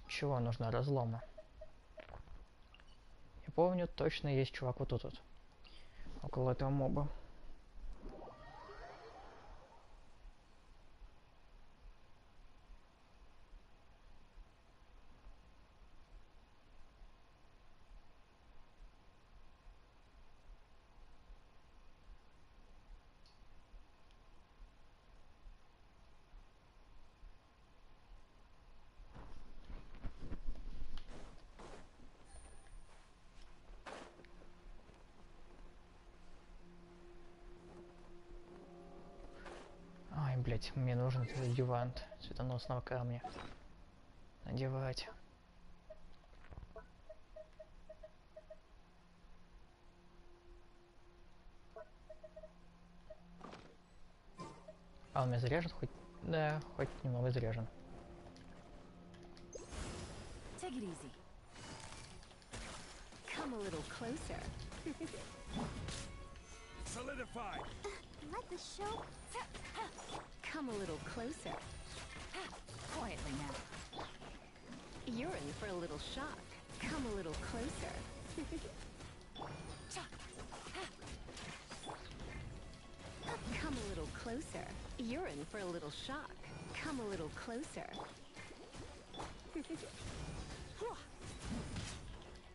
Чего нужна? Разлома. Я помню, точно есть чувак вот тут вот. Около этого моба. блять, мне нужен этот дивант цветоносного камня. Надевать. А он меня заряжен хоть? Да, хоть немного заряжен.
Take it easy. Come a little closer.
Solidify!
Let the show...
Come a little closer. Quietly now. You're in for a little shock. Come a little closer. Come a little closer. You're in for a little shock. Come a little closer.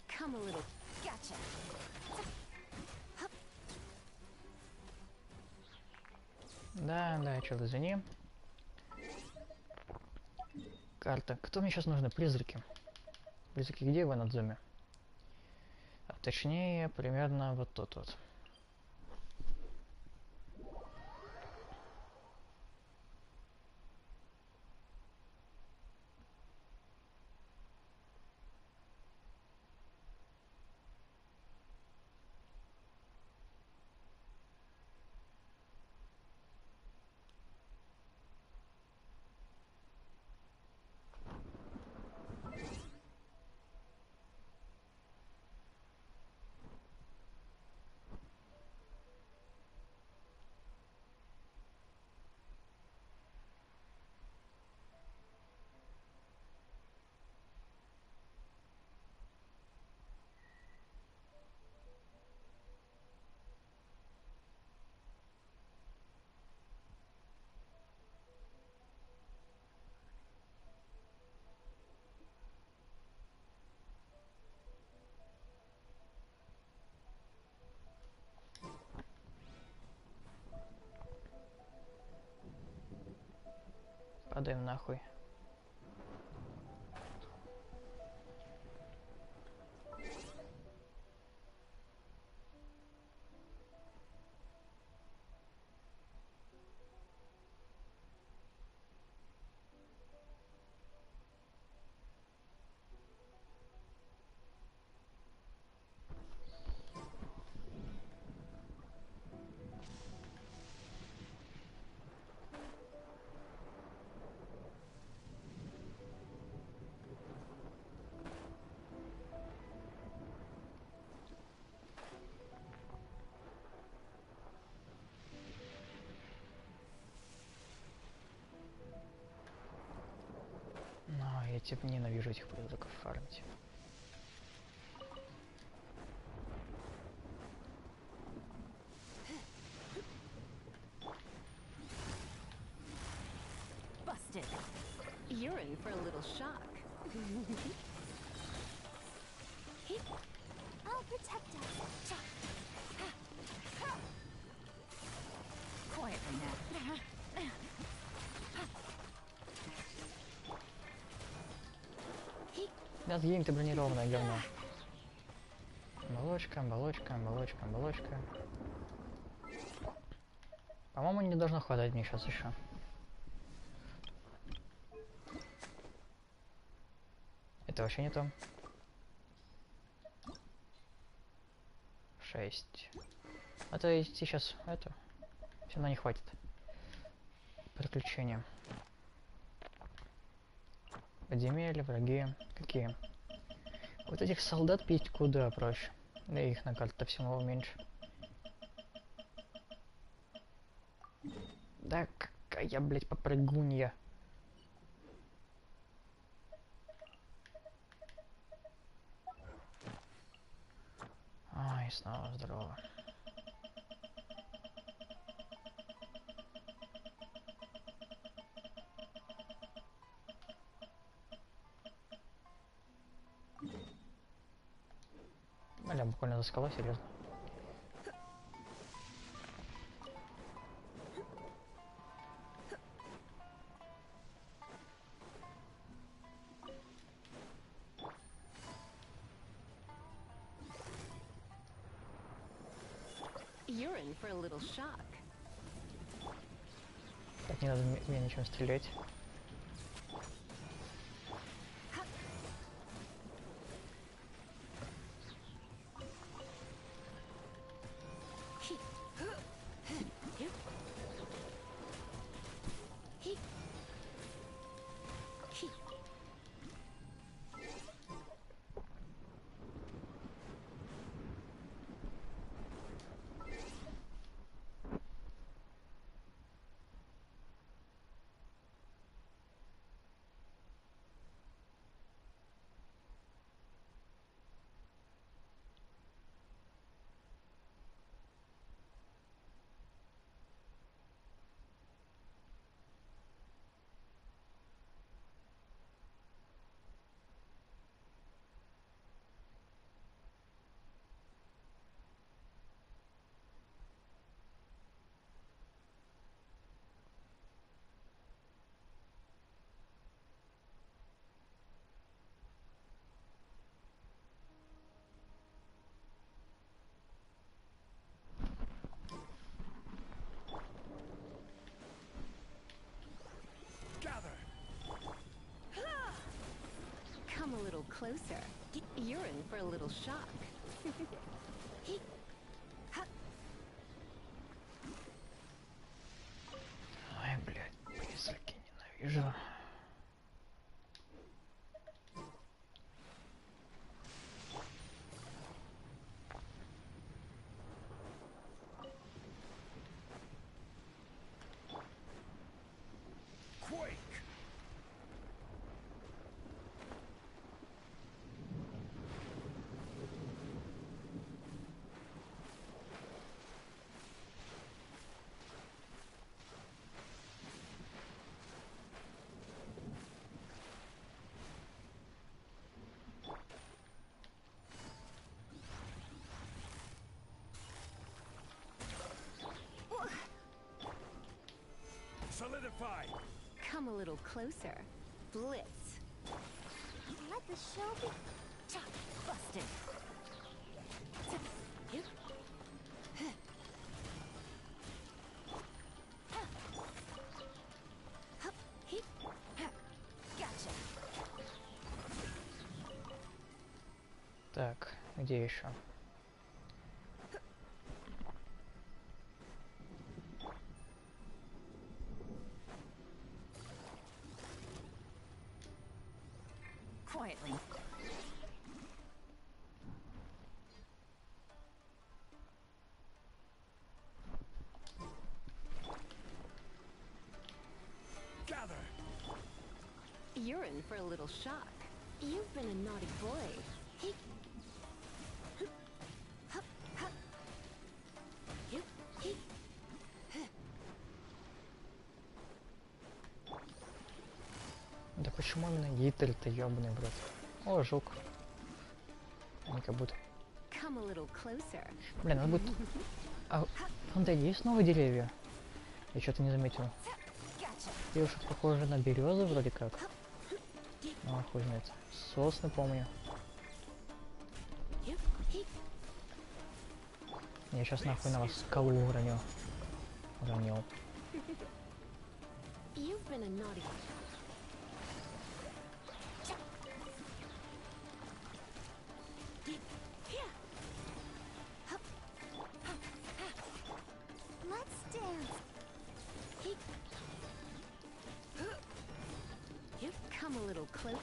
Come a little...
Gotcha.
Да, чел, извини. Карта. Кто мне сейчас нужны? Призраки. Призраки где вы на зуме? А точнее, примерно вот тут вот. Падаем нахуй. Я типа ненавижу этих призраков фармить.
Busted. You're in for a little shock.
I'll protect us.
Quietly now.
Да, сгинь ты бронированное говно. Оболочка, оболочка, оболочка, оболочка. По-моему, не должно хватать мне сейчас еще. Это вообще не то. 6. А то есть сейчас это все равно не хватит. Приключения. Подземелья, враги. Какие? Вот этих солдат пить куда проще. Да и их на карте всего меньше. Да какая, блять, попрыгунья. Ай, снова здорово. Бля, буквально за скалой, серьезно.
You're in for a little shock.
Так, не надо меня ничем стрелять.
Come a little closer. You're in for a little shock.
Ай, блядь, призраки ненавижу.
Solidify!
Come a little closer. Blitz.
Let the show be
Busted.
Так, где еще?
Quietly.
Gather!
You're in for a little shock. You've been a naughty boy.
Да почему именно гитель-то ёбаный, брат? О, жук. Они как будто...
Come a little closer.
Блин, надо будет... А в Фонтейне есть новые деревья? Я что-то не заметил. И уж это похоже на березы вроде как. Ну, хуй знает. Сосны, помню. Я сейчас нахуй на вас скалу уроню. Уронил.
You've been a naughty.
Let's dance.
Come a little close.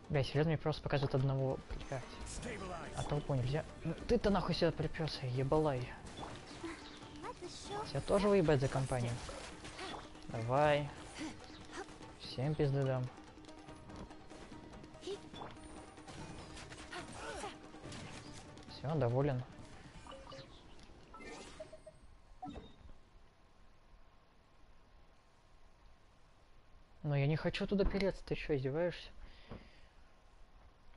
Бля, серьезно, мне просто показывают одного, блядь. А толпу нельзя. Ну, ты-то нахуй сюда приперся, ебалай. Тебя тоже выебать за компанию? Давай. Всем пизды дам. Все, доволен. Но я не хочу туда переться, ты что, издеваешься?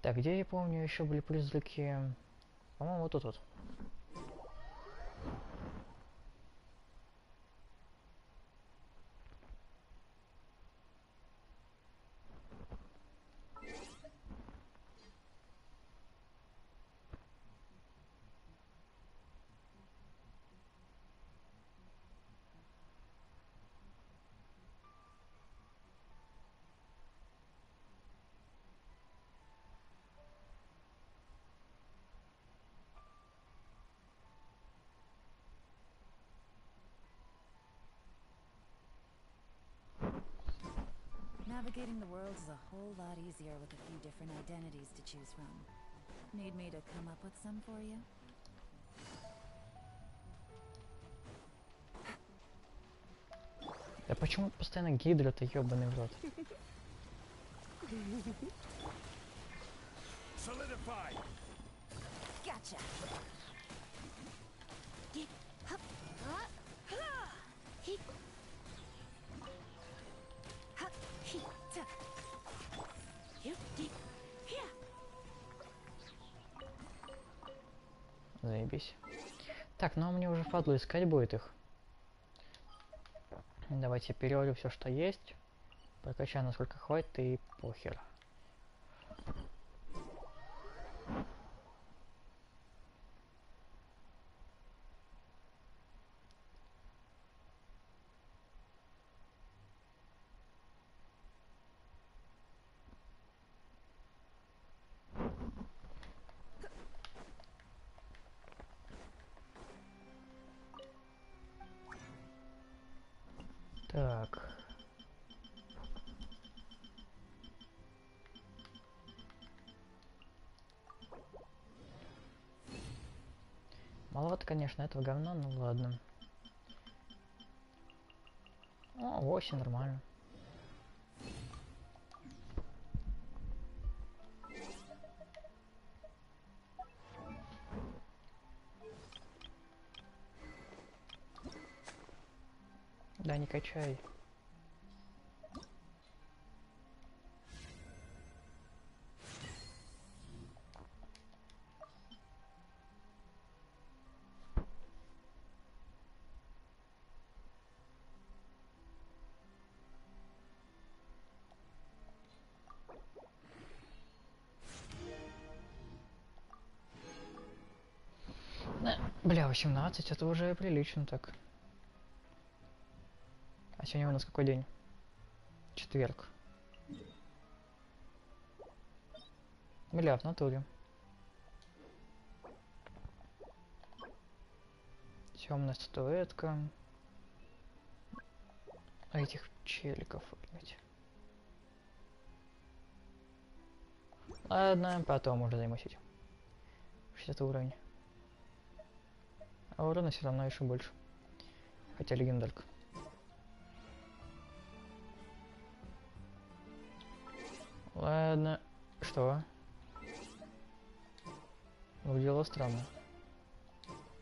Так, где я помню еще были призраки? По-моему, вот тут вот.
Navigating the world is a whole lot easier with a few different identities to choose from. Need me to come up with some for you?
Да почему постоянно гидра-то, ёбаный в рот?
Solidify.
Gotcha.
Заебись. Так, ну а мне уже падлу искать будет их. Давайте переварю все, что есть. Прокачаю, насколько хватит, и похер. Так. Маловато, конечно, этого говна, ну ладно. О, 8, нормально. Да, не качай. Бля, 18, это уже прилично так. А сегодня у нас какой день? Четверг. Бля, в натуре. Темная статуэтка. Этих челиков, блять. Ладно, потом уже займусь этим. 60 уровень. А урона все равно еще больше. Хотя легендарка. Ладно. Что? Выглядело странно.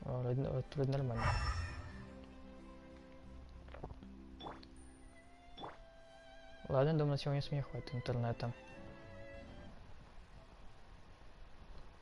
Вроде нормально. Ладно, думаю, на сегодня с меня хватит интернета.